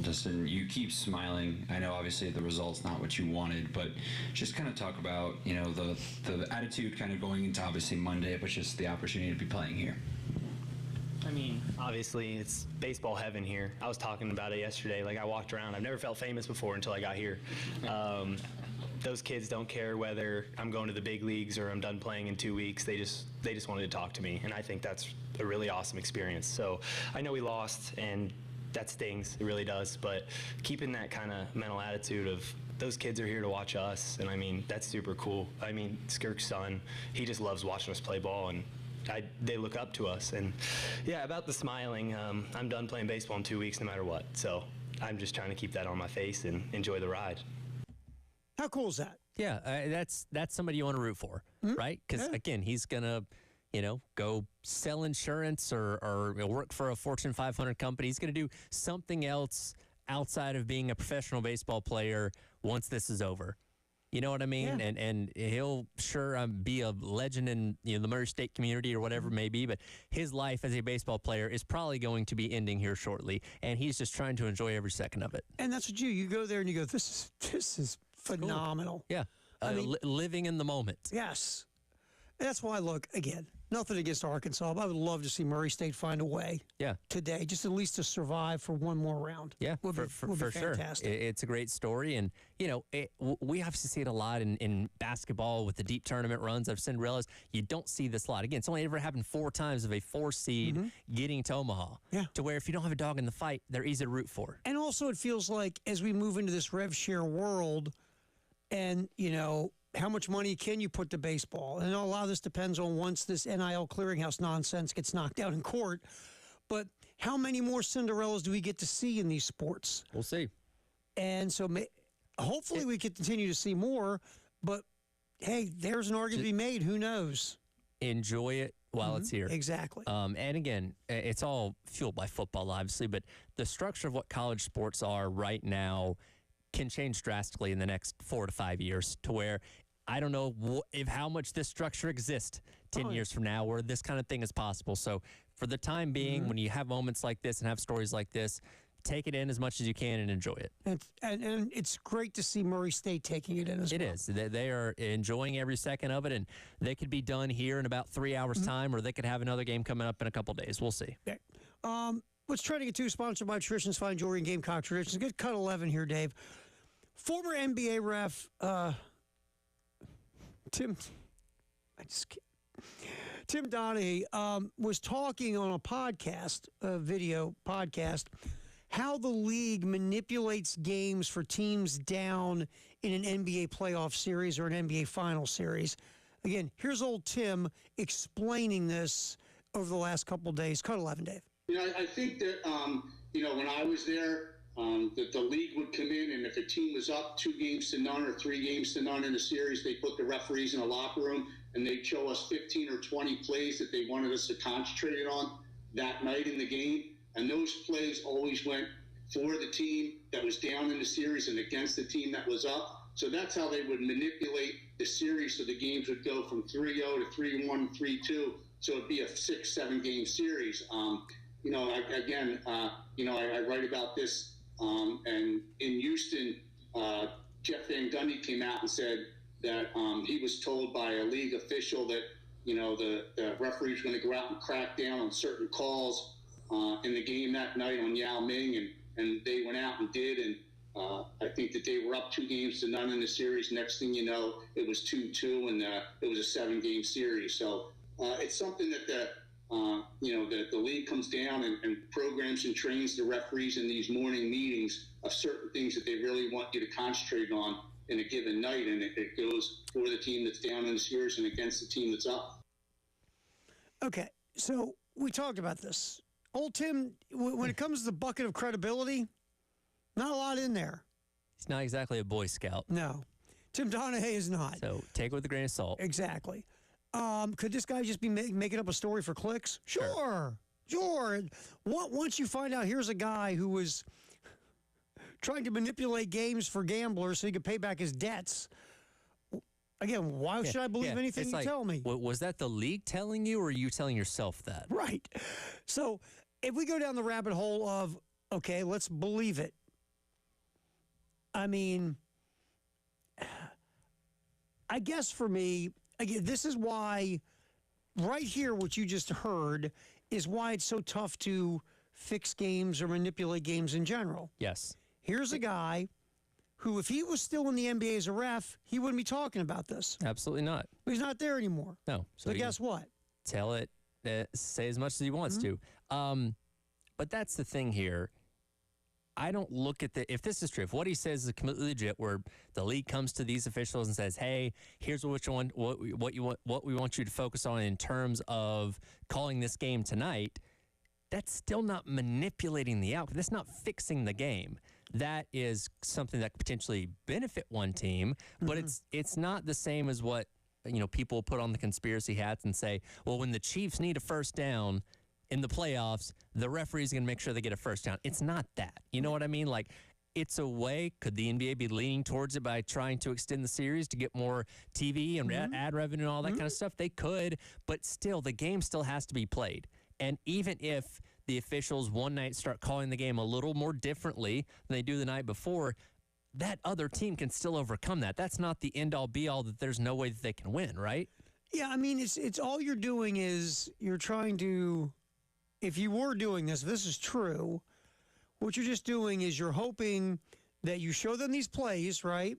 Dustin, you keep smiling. I know obviously the result's not what you wanted, but just kind of talk about, the attitude kind of going into obviously Monday, but just the opportunity to be playing here. I mean, obviously, it's baseball heaven here. I was talking about it yesterday. Like, I walked around. I've never felt famous before until I got here. Those kids don't care whether I'm going to the big leagues or I'm done playing in 2 weeks. They just wanted to talk to me, and I think that's a really awesome experience. So I know we lost, and that stings. It really does. But keeping that kind of mental attitude of those kids are here to watch us, and I mean, that's super cool. I mean, Skirk's son, he just loves watching us play ball, and they look up to us. And yeah, about the smiling, I'm done playing baseball in 2 weeks no matter what. So I'm just trying to keep that on my face and enjoy the ride. How cool is that? Yeah, that's somebody you want to root for, right? Because, again, he's going to, go sell insurance or work for a Fortune 500 company. He's going to do something else outside of being a professional baseball player once this is over. You know what I mean? Yeah. And he'll sure be a legend in the Murray State community or whatever it may be, but his life as a baseball player is probably going to be ending here shortly, and he's just trying to enjoy every second of it. And that's what you go there and you go, this is phenomenal. Cool. Yeah. I mean, living in the moment. Yes. That's why, look, again, nothing against Arkansas, but I would love to see Murray State find a way today, just at least to survive for one more round. Yeah, would be for sure. fantastic. It's a great story, and, we obviously see it a lot in basketball with the deep tournament runs of Cinderellas. You don't see this a lot. Again, it's only ever happened 4 times of a 4 seed getting to Omaha, to where if you don't have a dog in the fight, they're easy to root for. And also it feels like as we move into this rev share world and, how much money can you put to baseball? And a lot of this depends on once this NIL clearinghouse nonsense gets knocked out in court. But how many more Cinderellas do we get to see in these sports? We'll see. And so hopefully we can continue to see more. But, hey, there's an argument to be made. Who knows? Enjoy it while it's here. Exactly. And again, it's all fueled by football, obviously. But the structure of what college sports are right now can change drastically in the next 4 to 5 years, to where I don't know how much this structure exists 10 years from now where this kind of thing is possible. So for the time being, when you have moments like this and have stories like this, take it in as much as you can and enjoy it. And it's great to see Murray State taking it in as well. It is. They are enjoying every second of it, and they could be done here in about 3 hours' time, or they could have another game coming up in a couple days. We'll see. Okay. What's Trending at 2, sponsored by Traditions Fine Jewelry and Gamecock Traditions. Good cut 11 here, Dave. Former NBA ref Tim Donahue was talking on a podcast, a video podcast, how the league manipulates games for teams down in an NBA playoff series or an NBA final series. Again, here's old Tim explaining this over the last couple of days. Cut 11, Dave. I think that, when I was there, that the league would come in, and if a team was up 2-0 or 3-0 in a series, they put the referees in a locker room and they'd show us 15 or 20 plays that they wanted us to concentrate on that night in the game. And those plays always went for the team that was down in the series and against the team that was up. So that's how they would manipulate the series, so the games would go from 3-0 to 3-1, 3-2. So it'd be a 6-7 game series. I write about this. And in Houston, Jeff Van Gundy came out and said that he was told by a league official that, the referees were going to go out and crack down on certain calls in the game that night on Yao Ming. And they went out and did. And I think that they were up 2-0 in the series. Next thing you know, it was 2-2, and it was a 7-game series. So it's something that the league comes down and programs and trains the referees in these morning meetings of certain things that they really want you to concentrate on in a given night, and it goes for the team that's down in the series and against the team that's up. Okay, so we talked about this. Old Tim, when it comes to the bucket of credibility, not a lot in there. He's not exactly a Boy Scout. No. Tim Donahue is not. So take it with a grain of salt. Exactly. Could this guy just be making up a story for clicks? Sure. Once you find out here's a guy who was trying to manipulate games for gamblers so he could pay back his debts. Again, why should I believe anything you tell me? Was that the league telling you, or are you telling yourself that? Right. So if we go down the rabbit hole of, okay, let's believe it. I mean, I guess for me, again, this is why, right here, what you just heard is why it's so tough to fix games or manipulate games in general. Yes. Here's a guy who, if he was still in the NBA as a ref, he wouldn't be talking about this. Absolutely not. But he's not there anymore. No. So guess what? Tell it, say as much as he wants to. But that's the thing here. I don't look at if this is true, if what he says is completely legit, where the league comes to these officials and says, "Hey, here's what we want you to focus on in terms of calling this game tonight," that's still not manipulating the outcome. That's not fixing the game. That is something that could potentially benefit one team, but it's not the same as what people put on the conspiracy hats and say, "Well, when the Chiefs need a first down in the playoffs, the referee's going to make sure they get a first down." It's not that. You know what I mean? Like, it's a way. Could the NBA be leaning towards it by trying to extend the series to get more TV and ad revenue and all that kind of stuff? They could, but still, the game still has to be played. And even if the officials one night start calling the game a little more differently than they do the night before, that other team can still overcome that. That's not the end-all, be-all that there's no way that they can win, right? Yeah, I mean, it's all you're doing is you're trying to... If you were doing this, if this is true, what you're just doing is you're hoping that you show them these plays, right?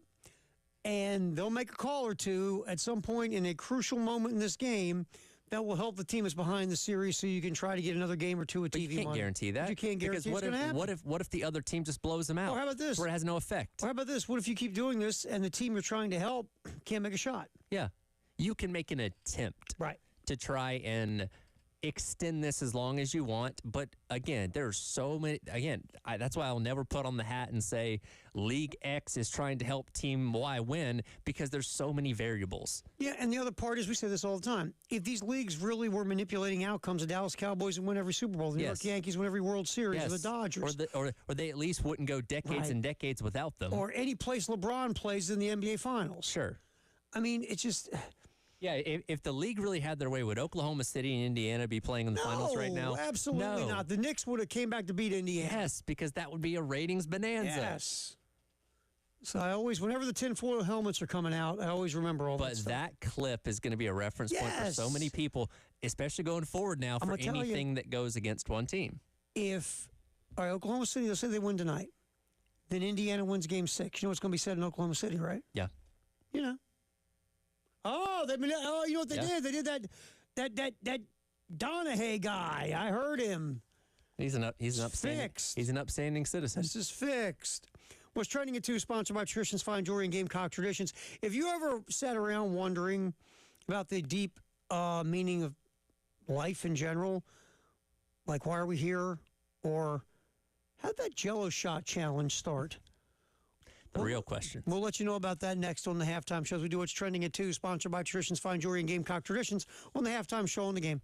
And they'll make a call or two at some point in a crucial moment in this game that will help the team that's behind the series so you can try to get another game or two of TV You can't money. guarantee that. But you can't guarantee it's going to happen. What if the other team just blows them out? Or how about this? Where it has no effect? Or how about this? What if you keep doing this and the team you're trying to help can't make a shot? Yeah. You can make an attempt to try and extend this as long as you want, but again, there's so many. Again, that's why I'll never put on the hat and say League X is trying to help Team Y win, because there's so many variables. Yeah, and the other part is, we say this all the time, if these leagues really were manipulating outcomes, the Dallas Cowboys would win every Super Bowl, the New York Yankees win every World Series, the Dodgers. Or they at least wouldn't go decades and decades without them. Or any place LeBron plays in the NBA Finals. Sure. I mean, it's just... Yeah, if the league really had their way, would Oklahoma City and Indiana be playing in the finals right now? Absolutely not. The Knicks would have came back to beat Indiana. Yes, because that would be a ratings bonanza. Yes. So I always, whenever the tinfoil helmets are coming out, I always remember all that stuff. But that clip is going to be a reference point for so many people, especially going forward now, for anything that goes against one team. If Oklahoma City, let's say they win tonight, then Indiana wins Game 6. You know what's going to be said in Oklahoma City, right? Yeah. You know. Oh, you know what they did? They did that Donahue guy. I heard him. He's an upstanding citizen. This is fixed. What's trending at 2, sponsored by Traditions Fine Jewelry and Gamecock Traditions. If you ever sat around wondering about the deep meaning of life in general, like why are we here, or how'd that Jell-O shot challenge start? The real question. We'll let you know about that next on the Halftime Show. We do What's Trending at 2, sponsored by Traditions Fine Jewelry and Gamecock Traditions on the Halftime Show on the Game.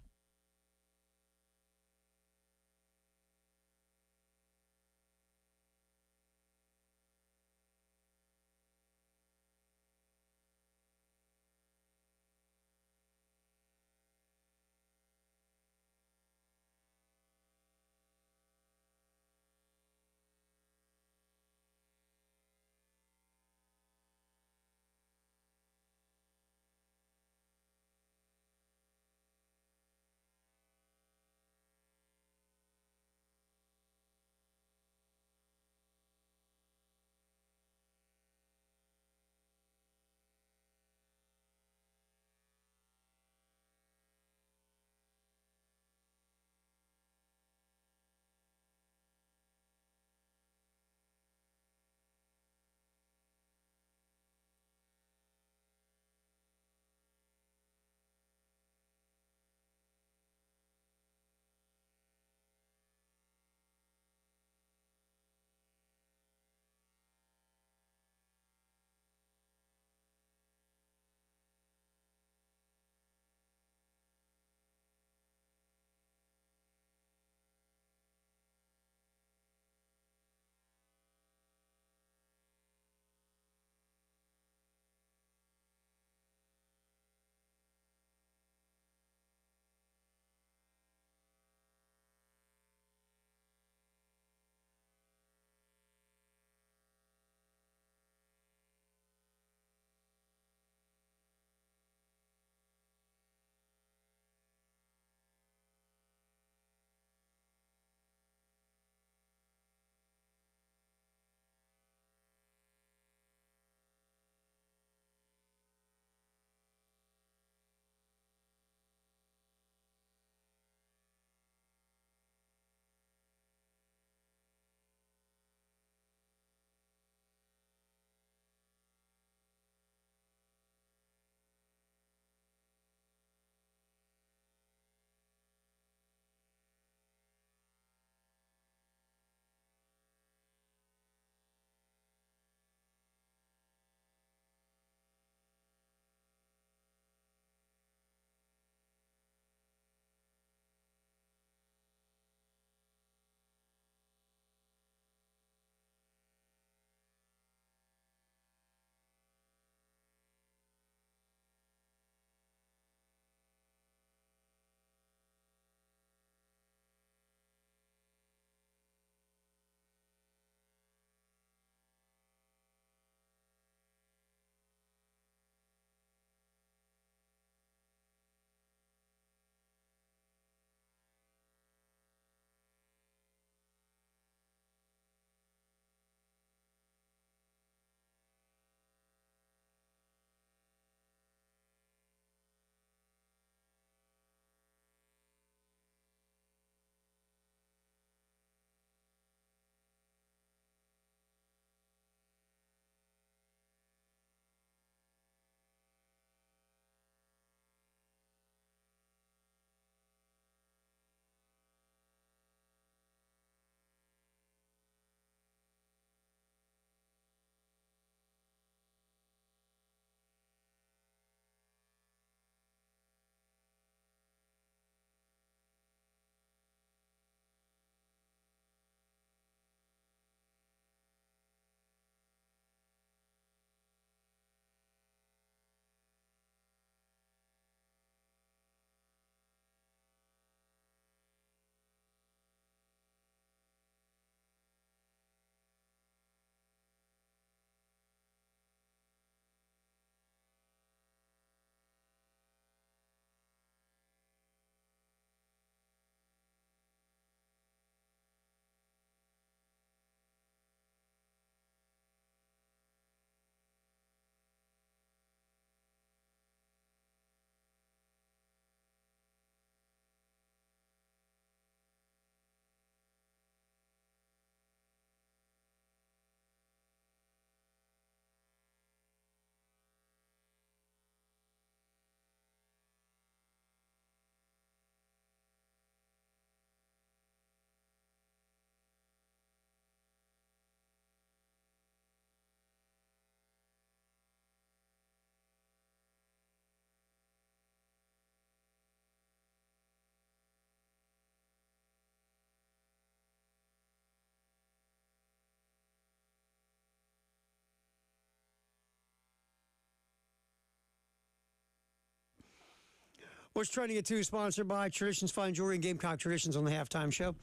What's Trending at 2, sponsored by Traditions Fine Jewelry and Gamecock Traditions on the halftime show.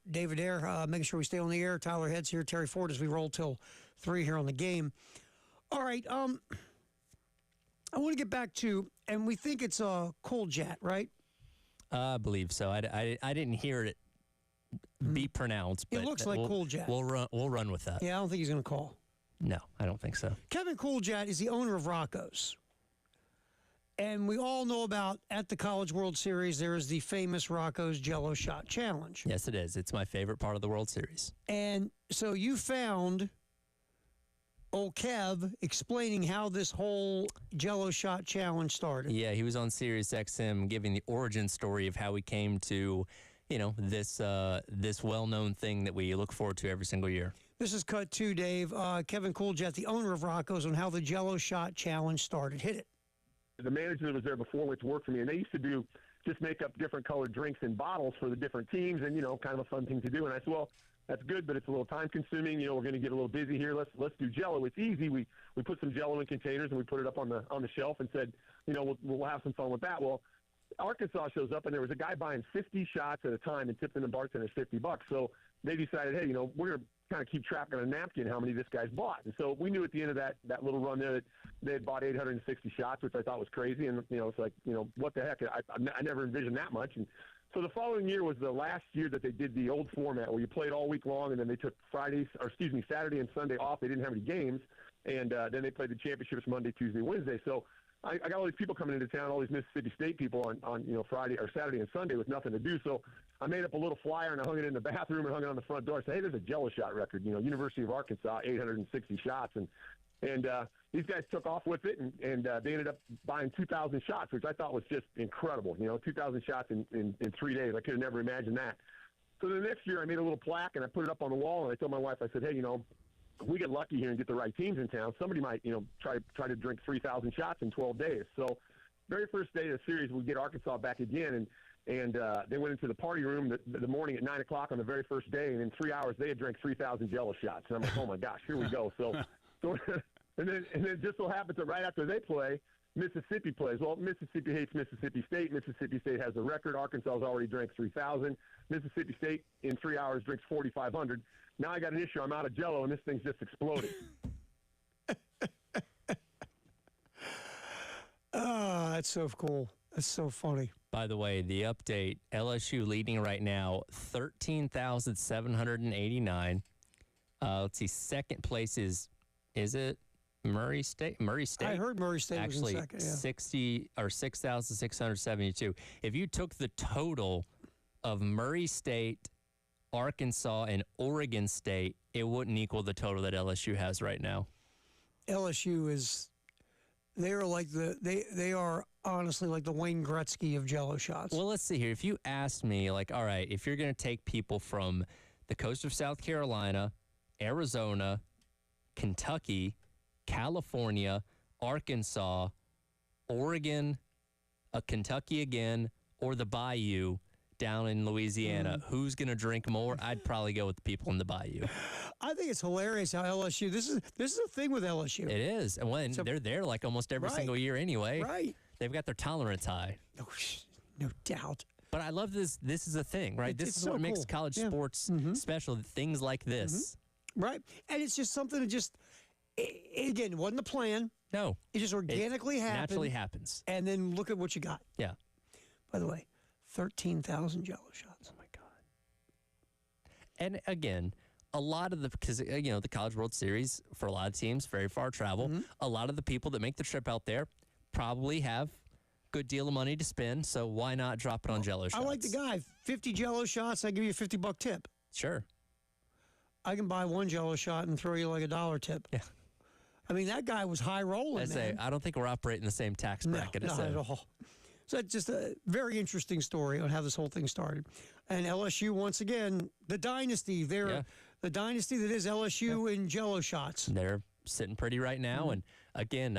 David Ayer, making sure we stay on the air. Tyler Heads here, Terry Ford, as we roll till 3 here on the game. All right, I want to get back to, and we think it's a cold jet, right? I believe so. I didn't hear it be pronounced. But It looks like Cool Jet. We'll run with that. Yeah, I don't think he's going to call. No, I don't think so. Kevin Cooljet is the owner of Rocco's. And we all know about, at the College World Series, there is the famous Rocco's Jello Shot Challenge. Yes, it is. It's my favorite part of the World Series. And so you found old Kev explaining how this whole Jello Shot Challenge started. Yeah, he was on Sirius XM giving the origin story of how he came to, this well-known thing that we look forward to every single year. This is cut 2, Dave. Kevin Cooljet, the owner of Rocco's, on how the Jello Shot Challenge started. Hit it. The manager that was there before went to work for me, and they used to just make up different colored drinks in bottles for the different teams, and, kind of a fun thing to do. And I said, well, that's good, but it's a little time consuming. We're going to get a little busy here. Let's do Jello. It's easy. We put some Jello in containers and we put it up on the shelf and said, we'll have some fun with that. Well, Arkansas shows up, and there was a guy buying 50 shots at a time and tipping the bartenders $50. So they decided, hey, we're going to kind of keep track on a napkin how many this guy's bought. And so we knew at the end of that little run there that they had bought 860 shots, which I thought was crazy. And, it's like, what the heck? I never envisioned that much. And so the following year was the last year that they did the old format where you played all week long, and then they took Saturday and Sunday off. They didn't have any games. And then they played the championships Monday, Tuesday, Wednesday. So I got all these people coming into town, all these Mississippi State people on Friday or Saturday and Sunday with nothing to do. So I made up a little flyer and I hung it in the bathroom and hung it on the front door. I said, hey, there's a Jello Shot record, University of Arkansas, 860 shots. And these guys took off with it, and they ended up buying 2,000 shots, which I thought was just incredible. 2,000 shots in 3 days. I could have never imagined that. So the next year I made a little plaque and I put it up on the wall, and I told my wife, I said, hey, if we get lucky here and get the right teams in town, somebody might, try to drink 3,000 shots in 12 days. So very first day of the series, we get Arkansas back again, and they went into the party room the morning at 9 o'clock on the very first day, and in 3 hours they had drank 3,000 Jello shots. And I'm like, oh my gosh, here we go. So and then just so happens that right after they play, Mississippi plays. Well, Mississippi hates Mississippi State. Mississippi State has the record. Arkansas has already drank 3,000. Mississippi State in 3 hours drinks 4,500. Now I got an issue. I'm out of Jello, and this thing's just exploding. Oh, that's so cool. That's so funny. By the way, the update, LSU leading right now, 13,789. Let's see, second place is it Murray State? Murray State. I heard Murray State actually was in second, yeah. 6,672. If you took the total of Murray State, Arkansas, and Oregon State, it wouldn't equal the total that LSU has right now. LSU is, they are honestly like the Wayne Gretzky of Jello shots. Well, let's see here. If you asked me, all right, if you're going to take people from the coast of South Carolina, Arizona, Kentucky, California, Arkansas, Oregon, Kentucky again, or the Bayou down in Louisiana, who's going to drink more? I'd probably go with the people in the Bayou. I think it's hilarious how LSU, this is a thing with LSU. It is. And when they're there like almost every single year anyway. Right. They've got their tolerance high. No doubt. But I love this. This is a thing, right? This is what makes college sports special. Things like this. Right. And it's just something that just, again, it wasn't the plan. No. It just organically happened. Naturally happens. And then look at what you got. Yeah. By the way, 13,000 Jello shots. Oh, my God. And again, a lot of because the College World Series, for a lot of teams, very far travel. A lot of the people that make the trip out there probably have good deal of money to spend, so why not drop it on Jello shots? I like the guy. 50 Jello shots, I give you a $50 tip. Sure. I can buy one Jello shot and throw you like $1 tip. Yeah. I mean, that guy was high rolling, I don't think we're operating the same tax bracket. No, not at all. So that's just a very interesting story on how this whole thing started. And LSU, once again, the dynasty. They're the dynasty that is LSU in Jello shots. They're sitting pretty right now. And again,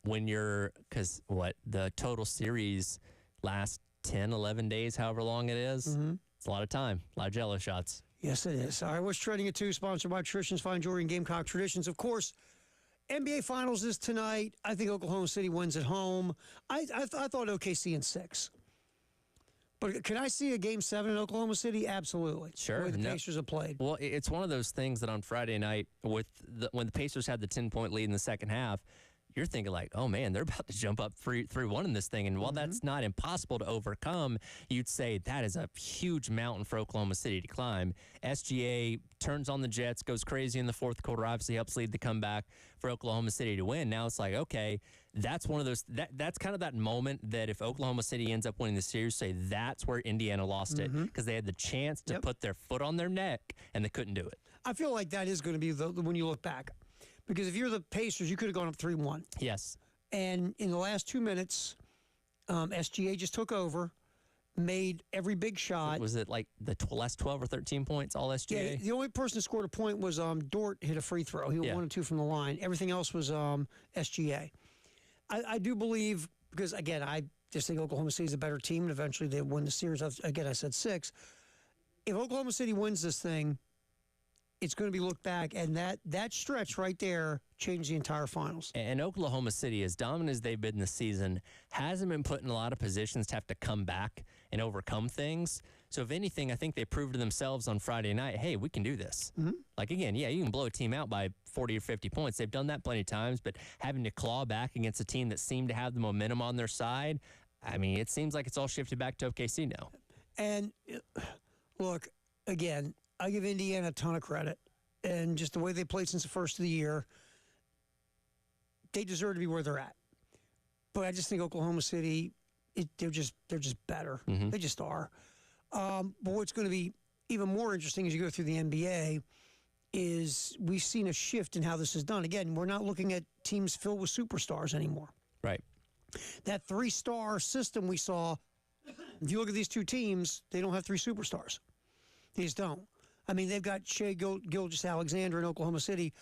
when you're, because the total series lasts 10, 11 days, however long it is, it's a lot of time, a lot of Jello shots. Yes, it is. All right, what's trending at 2, sponsored by Traditions Fine Jewelry and Gamecock Traditions. Of course, NBA Finals is tonight. I think Oklahoma City wins at home. I thought OKC in 6. But can I see a Game 7 in Oklahoma City? Absolutely. Sure. The way the Pacers have played. Well, it's one of those things that on Friday night, when the Pacers had the 10-point lead in the second half, you're thinking like, oh, man, they're about to jump up 3-1 in this thing. And while that's not impossible to overcome, you'd say that is a huge mountain for Oklahoma City to climb. SGA turns on the Jets, goes crazy in the fourth quarter, obviously helps lead the comeback for Oklahoma City to win. Now it's like, okay, that's one of those, that's kind of that moment that if Oklahoma City ends up winning the series, say that's where Indiana lost it, because they had the chance to put their foot on their neck and they couldn't do it. I feel like that is going to be when you look back. Because if you're the Pacers, you could have gone up 3-1. Yes. And in the last 2 minutes, SGA just took over, made every big shot. Was it like the last 12 or 13 points, all SGA? Yeah, the only person who scored a point was Dort hit a free throw. He went 1 and 2 from the line. Everything else was SGA. I do believe, because, again, I just think Oklahoma City is a better team, and eventually they win the series. Again, I said 6. If Oklahoma City wins this thing, it's going to be looked back, and that stretch right there changed the entire finals. And Oklahoma City, as dominant as they've been this season, hasn't been put in a lot of positions to have to come back and overcome things. So if anything, I think they proved to themselves on Friday night, hey, we can do this. Like, again, yeah, you can blow a team out by 40 or 50 points. They've done that plenty of times, but having to claw back against a team that seemed to have the momentum on their side, I mean, it seems like it's all shifted back to OKC now. And, look, again, I give Indiana a ton of credit, and just the way they played since the first of the year, they deserve to be where they're at. But I just think Oklahoma City, they're just better. They just are. But what's going to be even more interesting as you go through the NBA is we've seen a shift in how this is done. Again, we're not looking at teams filled with superstars anymore. Right. That 3-star system we saw, if you look at these two teams, they don't have 3 superstars. They just don't. I mean, they've got Shea Gilgeous-Alexander in Oklahoma City.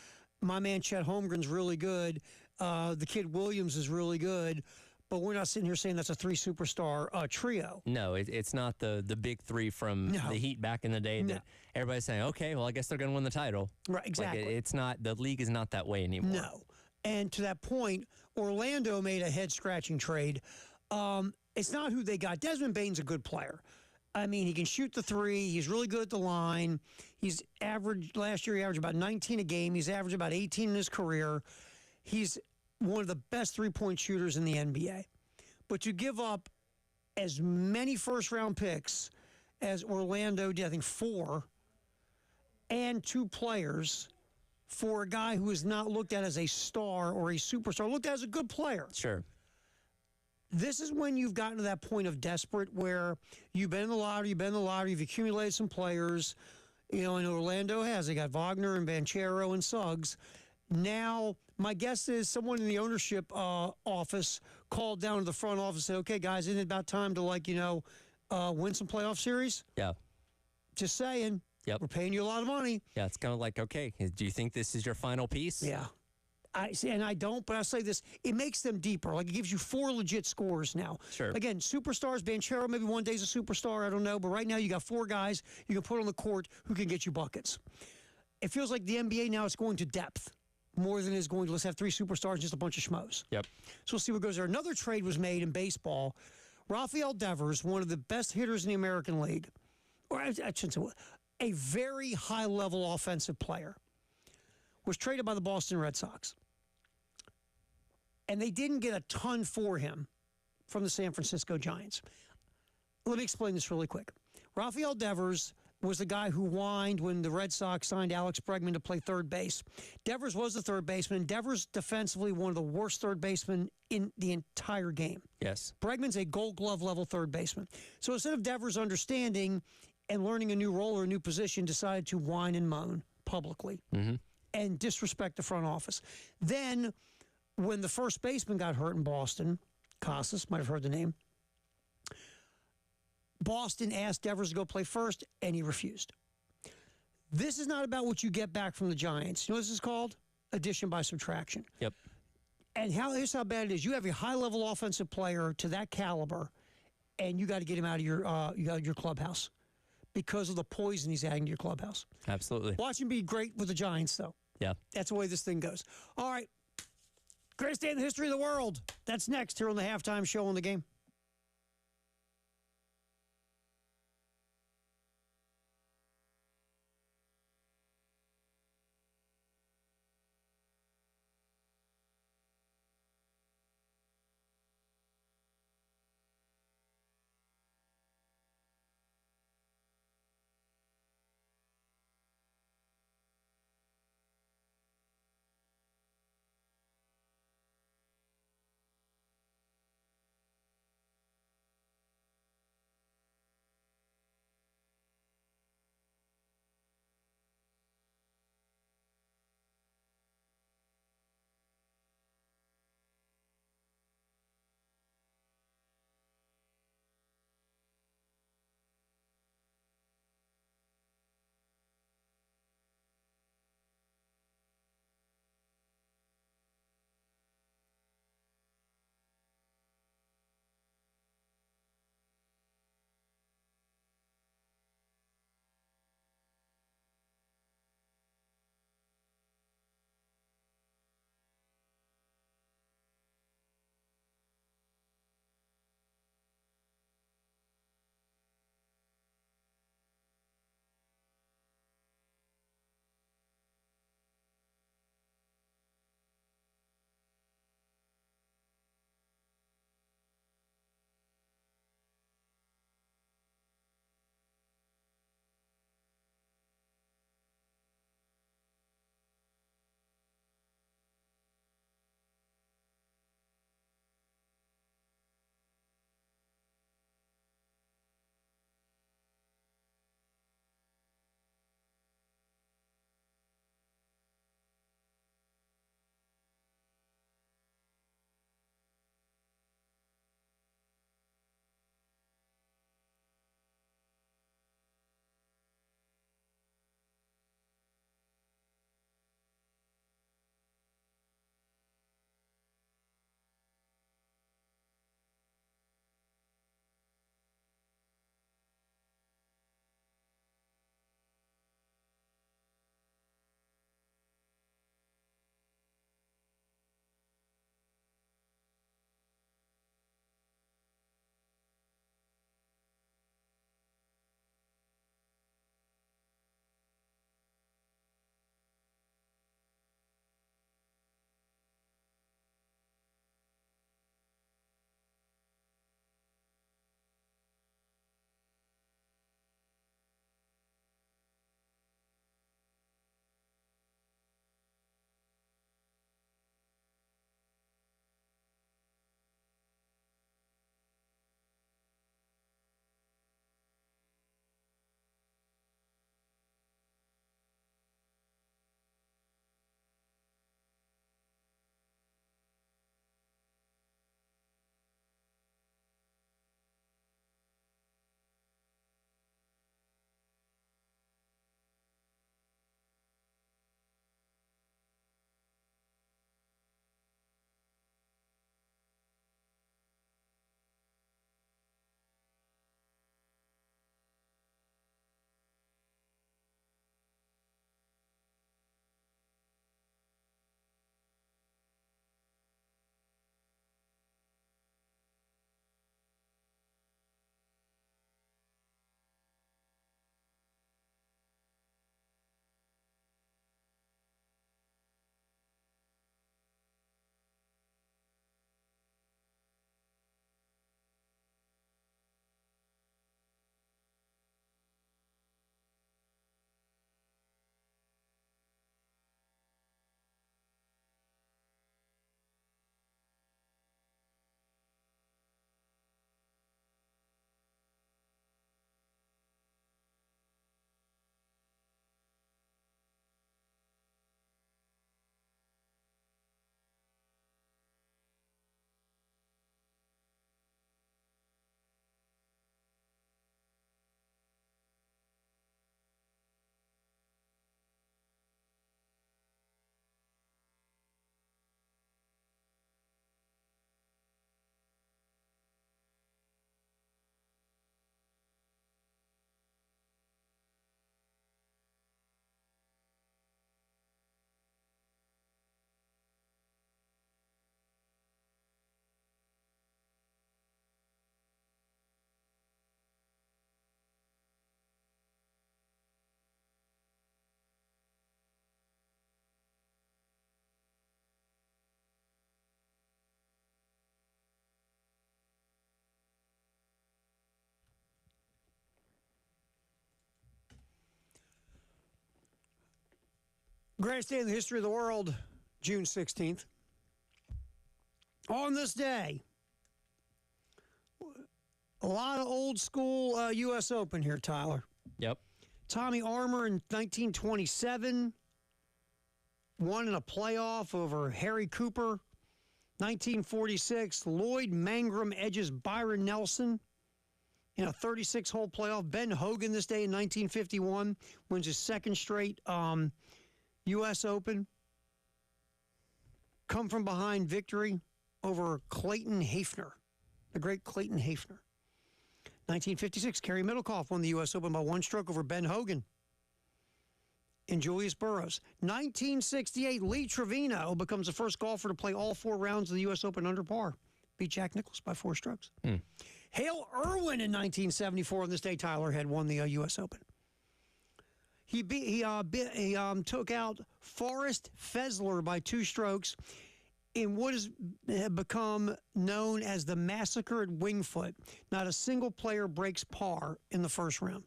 My man Chet Holmgren's really good. The kid Williams is really good. But we're not sitting here saying that's a 3-superstar trio. No, it's not the big 3 from the Heat back in the day that everybody's saying, okay, well, I guess they're going to win the title. Right, exactly. Like, it's not, the league is not that way anymore. No. And to that point, Orlando made a head-scratching trade. It's not who they got. Desmond Bane's a good player. I mean, he can shoot the 3. He's really good at the line. He's averaged, last year he averaged about 19 a game. He's averaged about 18 in his career. He's one of the best 3-point shooters in the NBA. But to give up as many first-round picks as Orlando did, I think 4, and 2 players for a guy who is not looked at as a star or a superstar, looked at as a good player. Sure. This is when you've gotten to that point of desperate where you've been in the lottery, you've accumulated some players. You know, and Orlando has. They got Wagner and Banchero and Suggs. Now, my guess is someone in the ownership office called down to the front office and said, okay, guys, isn't it about time to, win some playoff series? Yeah. Just saying. Yep. We're paying you a lot of money. Yeah, it's kind of like, okay, do you think this is your final piece? Yeah. I don't, but I'll say this. It makes them deeper. Like, it gives you 4 legit scores now. Sure. Again, superstars, Banchero, maybe one day's a superstar, I don't know. But right now you got 4 guys you can put on the court who can get you buckets. It feels like the NBA now is going to depth more than it is going to let's have 3 superstars and just a bunch of schmoes. Yep. So we'll see what goes there. Another trade was made in baseball. Rafael Devers, one of the best hitters in the American League, or I shouldn't say, a very high-level offensive player, was traded by the Boston Red Sox. And they didn't get a ton for him from the San Francisco Giants. Let me explain this really quick. Rafael Devers was the guy who whined when the Red Sox signed Alex Bregman to play third base. Devers was the third baseman. Devers, defensively, one of the worst third basemen in the entire game. Yes. Bregman's a Gold Glove level third baseman. So instead of Devers understanding and learning a new role or a new position, decided to whine and moan publicly and disrespect the front office. Then, when the first baseman got hurt in Boston, Casas, might have heard the name, Boston asked Devers to go play first, and he refused. This is not about what you get back from the Giants. You know what this is called? Addition by subtraction. Yep. And here's how bad it is. You have a high-level offensive player to that caliber, and you got to get him out of your clubhouse because of the poison he's adding to your clubhouse. Absolutely. Watch him be great with the Giants, though. Yeah. That's the way this thing goes. All right. Greatest day in the history of the world. That's next here on the halftime show on the game. Greatest day in the history of the world, June 16th. On this day, a lot of old school U.S. Open here, Tyler. Yep. Tommy Armour in 1927 won in a playoff over Harry Cooper. 1946, Lloyd Mangrum edges Byron Nelson in a 36-hole playoff. Ben Hogan this day in 1951 wins his second straight U.S. Open. Come from behind victory over Clayton Hafner, the great Clayton Hafner. 1956, Kerry Middlecoff won the U.S. Open by one stroke over Ben Hogan and Julius Burroughs. 1968, Lee Trevino becomes the first golfer to play all 4 rounds of the U.S. Open under par. Beat Jack Nicklaus by 4 strokes. Hale Irwin in 1974 on this day, Tyler had won the U.S. Open. He took out Forrest Fessler by 2 strokes in what has become known as the massacre at Wingfoot. Not a single player breaks par in the first round.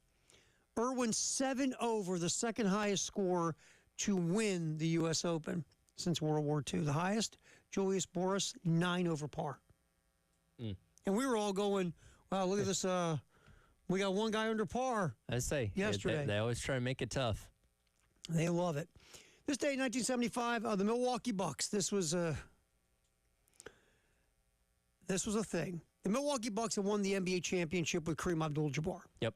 Irwin 7 over, the second highest score to win the U.S. Open since World War II. The highest, Julius Boris, 9 over par. And we were all going, wow, look at this. We got one guy under par. I say, yesterday. They always try to make it tough. They love it. This day, 1975, the Milwaukee Bucks. This was a thing. The Milwaukee Bucks had won the NBA championship with Kareem Abdul-Jabbar. Yep.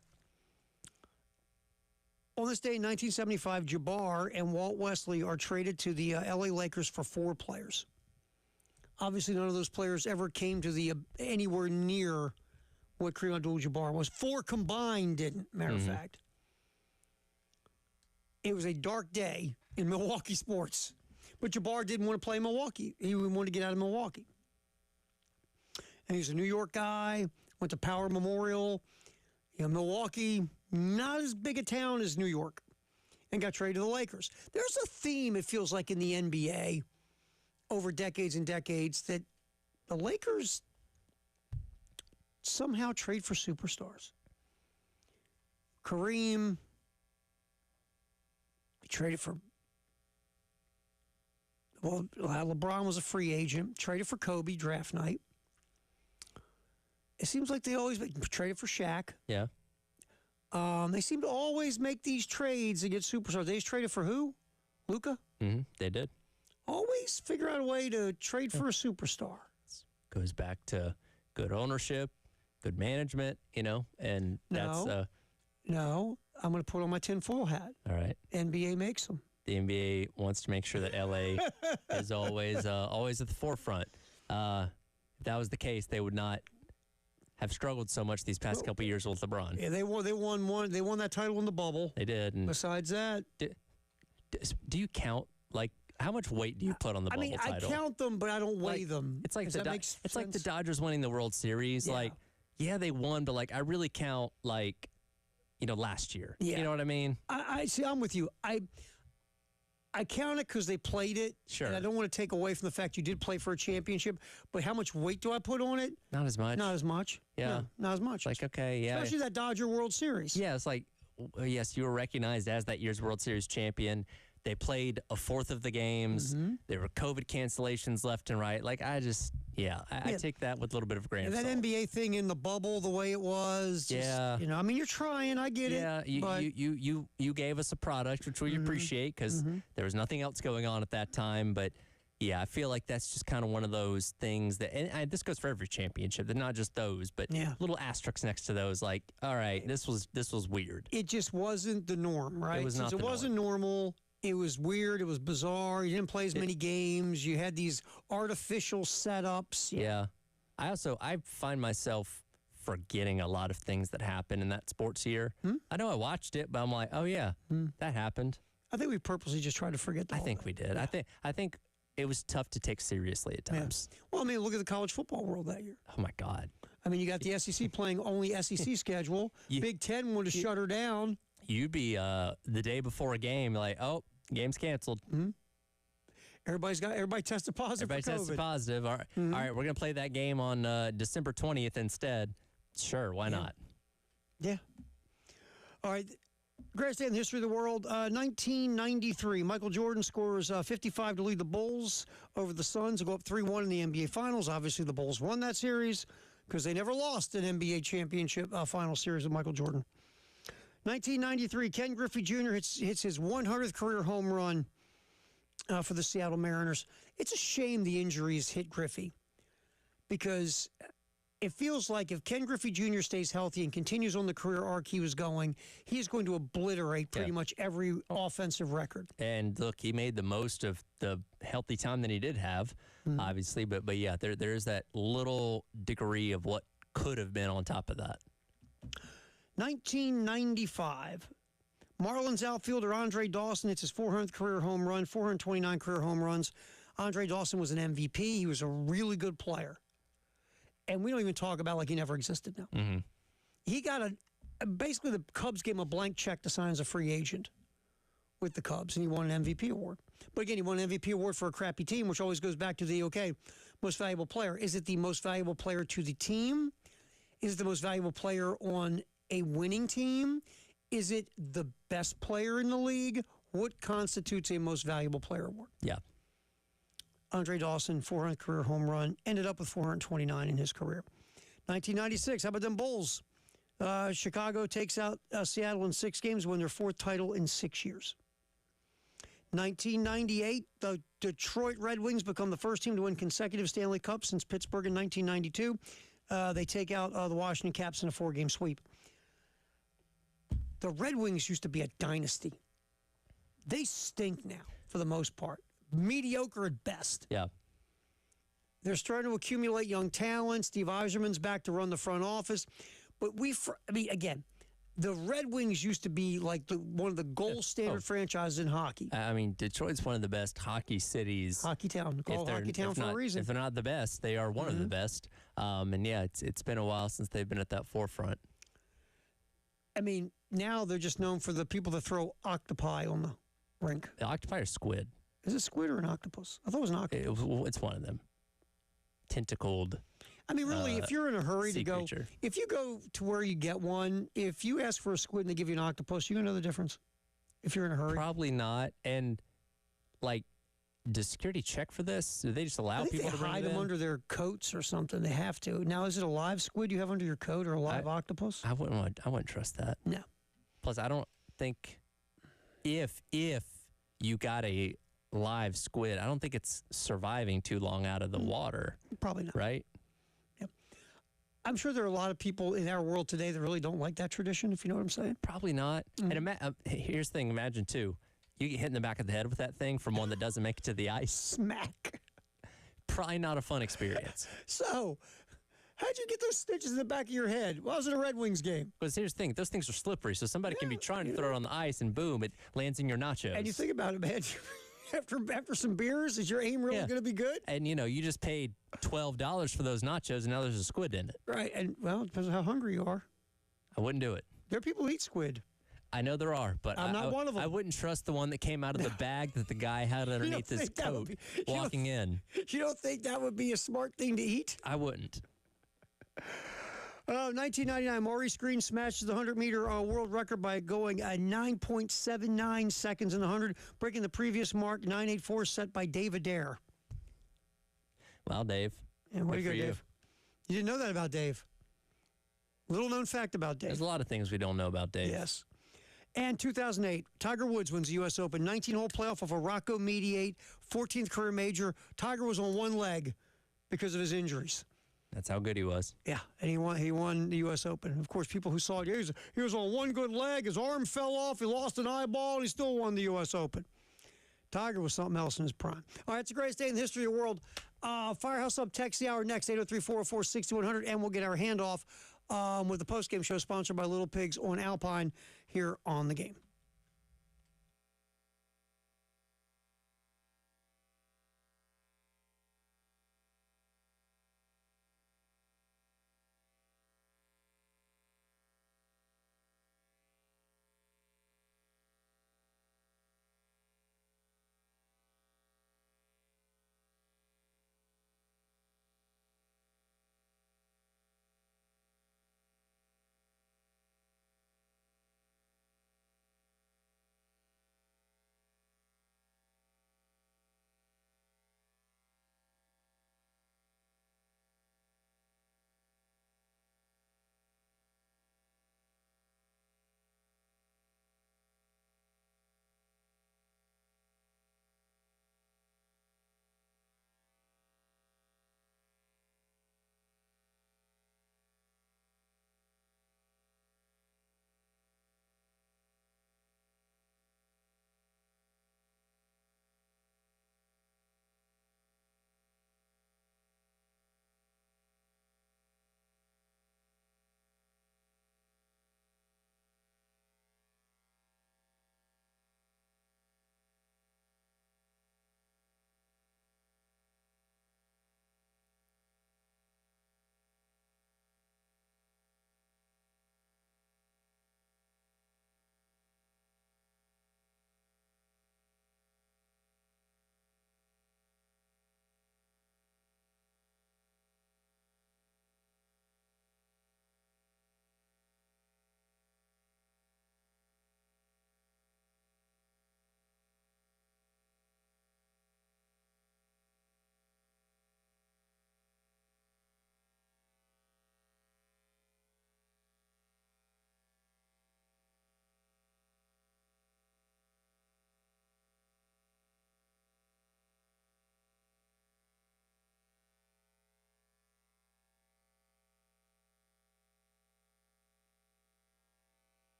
On this day in 1975, Jabbar and Walt Wesley are traded to the LA Lakers for 4 players. Obviously, none of those players ever came to the anywhere near what Kareem Abdul-Jabbar was. 4 combined didn't, matter of fact. It was a dark day in Milwaukee sports. But Jabbar didn't want to play in Milwaukee. He wanted to get out of Milwaukee. And he's a New York guy, went to Power Memorial. You know, Milwaukee, not as big a town as New York, and got traded to the Lakers. There's a theme, it feels like, in the NBA over decades and decades that the Lakers somehow trade for superstars. Kareem, he traded for, well, LeBron was a free agent, traded for Kobe draft night. It seems like they always traded for Shaq. Yeah. They seem to always make these trades and get superstars. They just traded for who? Luka? They did. Always figure out a way to trade for a superstar. Goes back to good ownership, good management, you know, and that's... No, I'm going to put on my tinfoil hat. All right. NBA makes them. The NBA wants to make sure that LA is always at the forefront. If that was the case, they would not have struggled so much these past couple years with LeBron. Yeah, they won that title in the bubble. They did. And besides that, do you count, like, how much weight do you put on the bubble title? I count them, but I don't weigh them. It's like like the Dodgers winning the World Series. Yeah. Like, yeah, they won, but like I really count, like, you know, last year. Yeah. You know what I mean? I see. I'm with you. I count it because they played it. Sure. And I don't want to take away from the fact you did play for a championship. But how much weight do I put on it? Not as much. Not as much. Yeah. No, not as much. Like, okay, yeah. Especially that Dodger World Series. Yeah, it's like, yes, you were recognized as that year's World Series champion. They played a fourth of the games. There were COVID cancellations left and right. Like, I take that with a little bit of a grain of And that salt. NBA thing in the bubble, the way it was. Just, Yeah. You know, I mean, you're trying. I get it. Yeah, you gave us a product, which we appreciate, because there was nothing else going on at that time. But, yeah, I feel like that's just kind of one of those things that, and this goes for every championship, they're not just those, but little asterisks next to those, like, all right, this was weird. It just wasn't the norm, right? It was not Since the it wasn't normal. It was weird. It was bizarre. You didn't play as many games. You had these artificial setups. Yeah. I find myself forgetting a lot of things that happened in that sports year. I know I watched it, but I'm like, oh yeah, that happened. I think we purposely just tried to forget the I whole think thing. we did. Yeah. I think it was tough to take seriously at times. Well, I mean, look at the college football world that year. Oh my God. I mean, you got the SEC playing only SEC schedule. Big Ten wanted to shut her down. You'd be the day before a game, like, oh, game's canceled. Everybody tested positive. Everybody for COVID. tested positive. All right, all right, we're gonna play that game on December 20th instead. Sure, why not? Yeah. All right. Greatest day in the history of the world, 1993. Michael Jordan scores 55 to lead the Bulls over the Suns to go up 3-1 in the NBA Finals. Obviously, the Bulls won that series because they never lost an NBA championship final series with Michael Jordan. 1993, Ken Griffey Jr. hits his 100th career home run for the Seattle Mariners. It's a shame the injuries hit Griffey because it feels like if Ken Griffey Jr. stays healthy and continues on the career arc he was going, he's going to obliterate pretty much every offensive record. And look, he made the most of the healthy time that he did have, obviously. But yeah, there is that little degree of what could have been on top of that. 1995. Marlins outfielder Andre Dawson hits his 400th career home run, 429 career home runs. Andre Dawson was an MVP. He was a really good player. And we don't even talk about like he never existed now. Mm-hmm. He got basically the Cubs gave him a blank check to sign as a free agent with the Cubs, and he won an MVP award. But again, he won an MVP award for a crappy team, which always goes back to the, most valuable player. Is it the most valuable player to the team? Is it the most valuable player on a winning team? Is it the best player in the league? What constitutes a most valuable player award? Yeah. Andre Dawson, 400th career home run, ended up with 429 in his career. 1996, how about them Bulls? Chicago takes out Seattle in 6 games, win their 4th title in 6 years. 1998, the Detroit Red Wings become the first team to win consecutive Stanley Cups since Pittsburgh in 1992. They take out the Washington Caps in a 4-game sweep. The Red Wings used to be a dynasty. They stink now, for the most part. Mediocre at best. Yeah. They're starting to accumulate young talent. Steve Yzerman's back to run the front office. But again, the Red Wings used to be like one of the gold standard franchises in hockey. I mean, Detroit's one of the best hockey cities. Hockey town. Called Hockey Town for a reason. If they're not the best, they are one of the best. And yeah, it's been a while since they've been at that forefront. I mean, now they're just known for the people that throw octopi on the rink. The octopi or squid? Is it squid or an octopus? I thought it was an octopus. It's one of them. Tentacled. I mean, really, if you're in a hurry to go, creature. If you go to where you get one, if you ask for a squid and they give you an octopus, you know the difference? If you're in a hurry? Probably not. And, does security check for this? Do they just allow people to bring hide it them in? under their coats or something. They have to. Now, is it a live squid you have under your coat or a live octopus? I wouldn't trust that. No. Plus, I don't think if you got a live squid, I don't think it's surviving too long out of the water. Probably not. Right? Yep. I'm sure there are a lot of people in our world today that really don't like that tradition, if you know what I'm saying. Probably not. And here's the thing. Imagine, too, you get hit in the back of the head with that thing from one that doesn't make it to the ice. Smack. Probably not a fun experience. So, how'd you get those stitches in the back of your head? Well, I was in a Red Wings game. Because here's the thing. Those things are slippery, so somebody can be trying to throw it on the ice, and boom, it lands in your nachos. And you think about it, man. After some beers, is your aim really going to be good? And, you just paid $12 for those nachos, and now there's a squid in it. Right. And, well, it depends on how hungry you are. I wouldn't do it. There are people who eat squid. I know there are, but I'm not one of them. I wouldn't trust the one that came out of the bag that the guy had underneath his coat walking in. You don't think that would be a smart thing to eat? I wouldn't. 1999, Maurice Green smashes the 100-meter world record by going 9.79 seconds in the 100, breaking the previous mark, 9.84, set by Dave Adair. Well, Dave. And where do you go, Dave? You didn't know that about Dave. Little known fact about Dave. There's a lot of things we don't know about Dave. Yes. And 2008, Tiger Woods wins the U.S. Open, 19-hole playoff of a Rocco Mediate, 14th career major. Tiger was on one leg because of his injuries. That's how good he was. Yeah, and he won the U.S. Open. Of course, people who saw it, he was on one good leg, his arm fell off, he lost an eyeball, and he still won the U.S. Open. Tiger was something else in his prime. All right, it's a great day in the history of the world. Firehouse Up text the hour next, 803-404-6100, and we'll get our handoff with the postgame show sponsored by Little Pigs on Alpine here on The Game.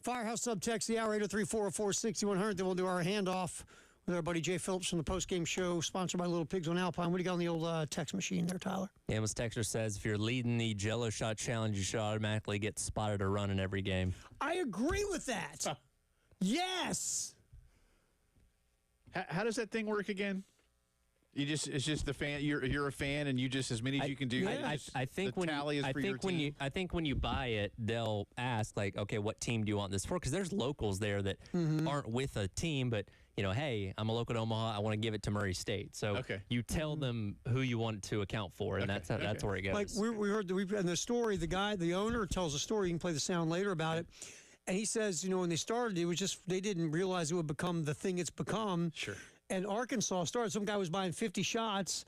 Firehouse subtext the hour 803-404-6100. Then we'll do our handoff with our buddy Jay Phillips from the postgame show, sponsored by Little Pigs on Alpine. What do you got on the old text machine there, Tyler? Amos Texter says if you're leading the Jello Shot Challenge, you should automatically get spotted or run in every game. I agree with that. Yes. How does that thing work again? It's just the fan. You're a fan, and you just as many as you can do. I think when you buy it, they'll ask like, okay, what team do you want this for? Because there's locals there that aren't with a team, but hey, I'm a local to Omaha. I want to give it to Murray State. So you tell them who you want it to account for, and that's where it goes. Like we heard in the story, the owner tells a story. You can play the sound later about it. And he says, when they started, it was just they didn't realize it would become the thing it's become. Sure. And Arkansas started. Some guy was buying 50 shots,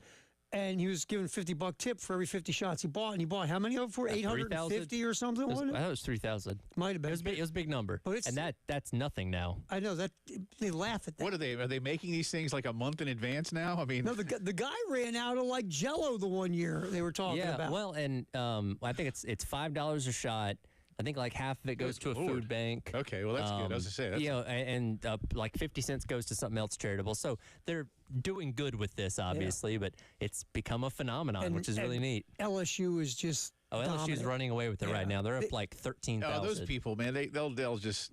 and he was giving $50 tip for every 50 shots he bought. And he bought how many of them for? 850 or something? I thought it was 3,000. Might have been. It was a big number. But that's nothing now. I know that they laugh at that. What are they? Are they making these things like a month in advance now? I mean, no. The guy ran out of like Jello the one year they were talking about. Yeah. Well, and I think it's $5 a shot. I think like half of it goes to a food bank. Okay, well that's good. I was going to say and like 50 cents goes to something else charitable. So they're doing good with this, obviously, but it's become a phenomenon, which is really neat. LSU is just LSU's running away with it right now. They're up like 13,000. Oh, those people, man, they'll just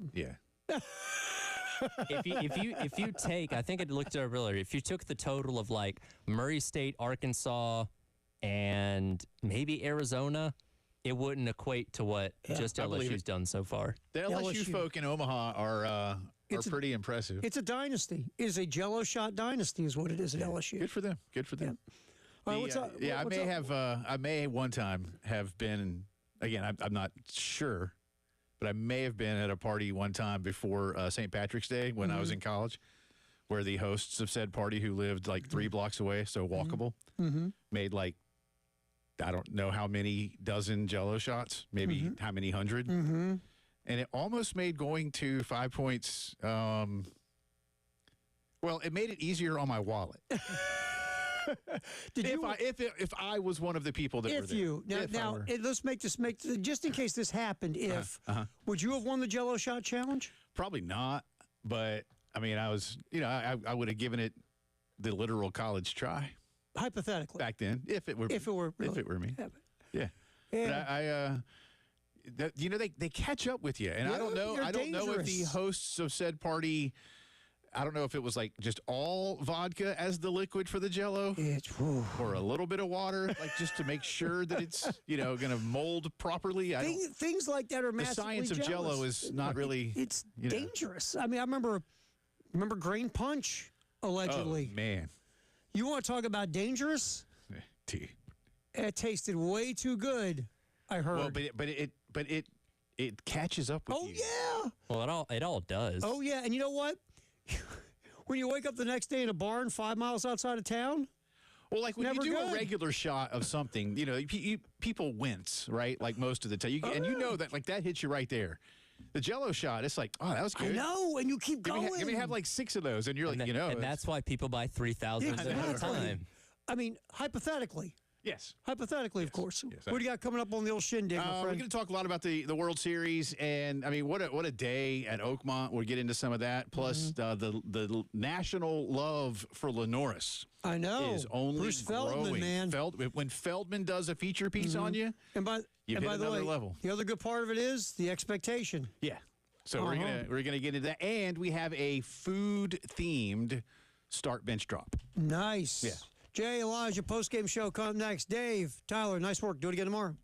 if you take, I think it looked up earlier. If you took the total of like Murray State, Arkansas, and maybe Arizona, it wouldn't equate to what just LSU's done so far. The LSU folk in Omaha are pretty impressive. It's a dynasty. It is a Jello shot dynasty is what it is at LSU. Good for them. Good for them. Yeah. What's up? I may one time have been, again, I'm not sure, but I may have been at a party one time before St. Patrick's Day when I was in college, where the hosts of said party, who lived like 3 blocks away, so walkable, made like, I don't know how many dozen Jello shots, maybe how many hundred. And it almost made going to 5 Points, well, it made it easier on my wallet. If I was one of the people that were there. Let's make this, just in case this happened, would you have won the Jello shot challenge? Probably not, but I mean, I was, I would have given it the literal college try. Hypothetically, back then, if it were me, yeah. But they catch up with you, and I don't know if the hosts of said party, I don't know if it was like just all vodka as the liquid for the Jello, or a little bit of water, like just to make sure that it's going to mold properly. Things like that are massively the science of Jello is not really. It's dangerous. I mean, I remember grain punch allegedly. Oh, man. You want to talk about dangerous? It tasted way too good, I heard. Well, but it catches up with you. Oh yeah. Well, it all does. Oh yeah, and you know what? When you wake up the next day in a barn 5 miles outside of town. Well, like when you do a regular shot of something, people wince, right? Like most of the time, and you know that like that hits you right there. The Jello shot, it's like, oh, that was good. I know, and you keep going. Give me have like 6 of those, and you're like, and that's why people buy 3,000 at a time. I mean, hypothetically. Yes. Hypothetically, of course. Yes, what do you got coming up on the old shindig, my friend? We're going to talk a lot about the World Series, and I mean, what a day at Oakmont. We'll get into some of that. Plus, the national love for Lenoris. I know. Is only Bruce Feldman, growing. Man. When Feldman does a feature piece on you, and by the way, level. The other good part of it is the expectation. Yeah. So we're gonna get into that, and we have a food-themed start bench drop. Nice. Yeah. Jay, Elijah, postgame show coming up next. Dave, Tyler, nice work. Do it again tomorrow.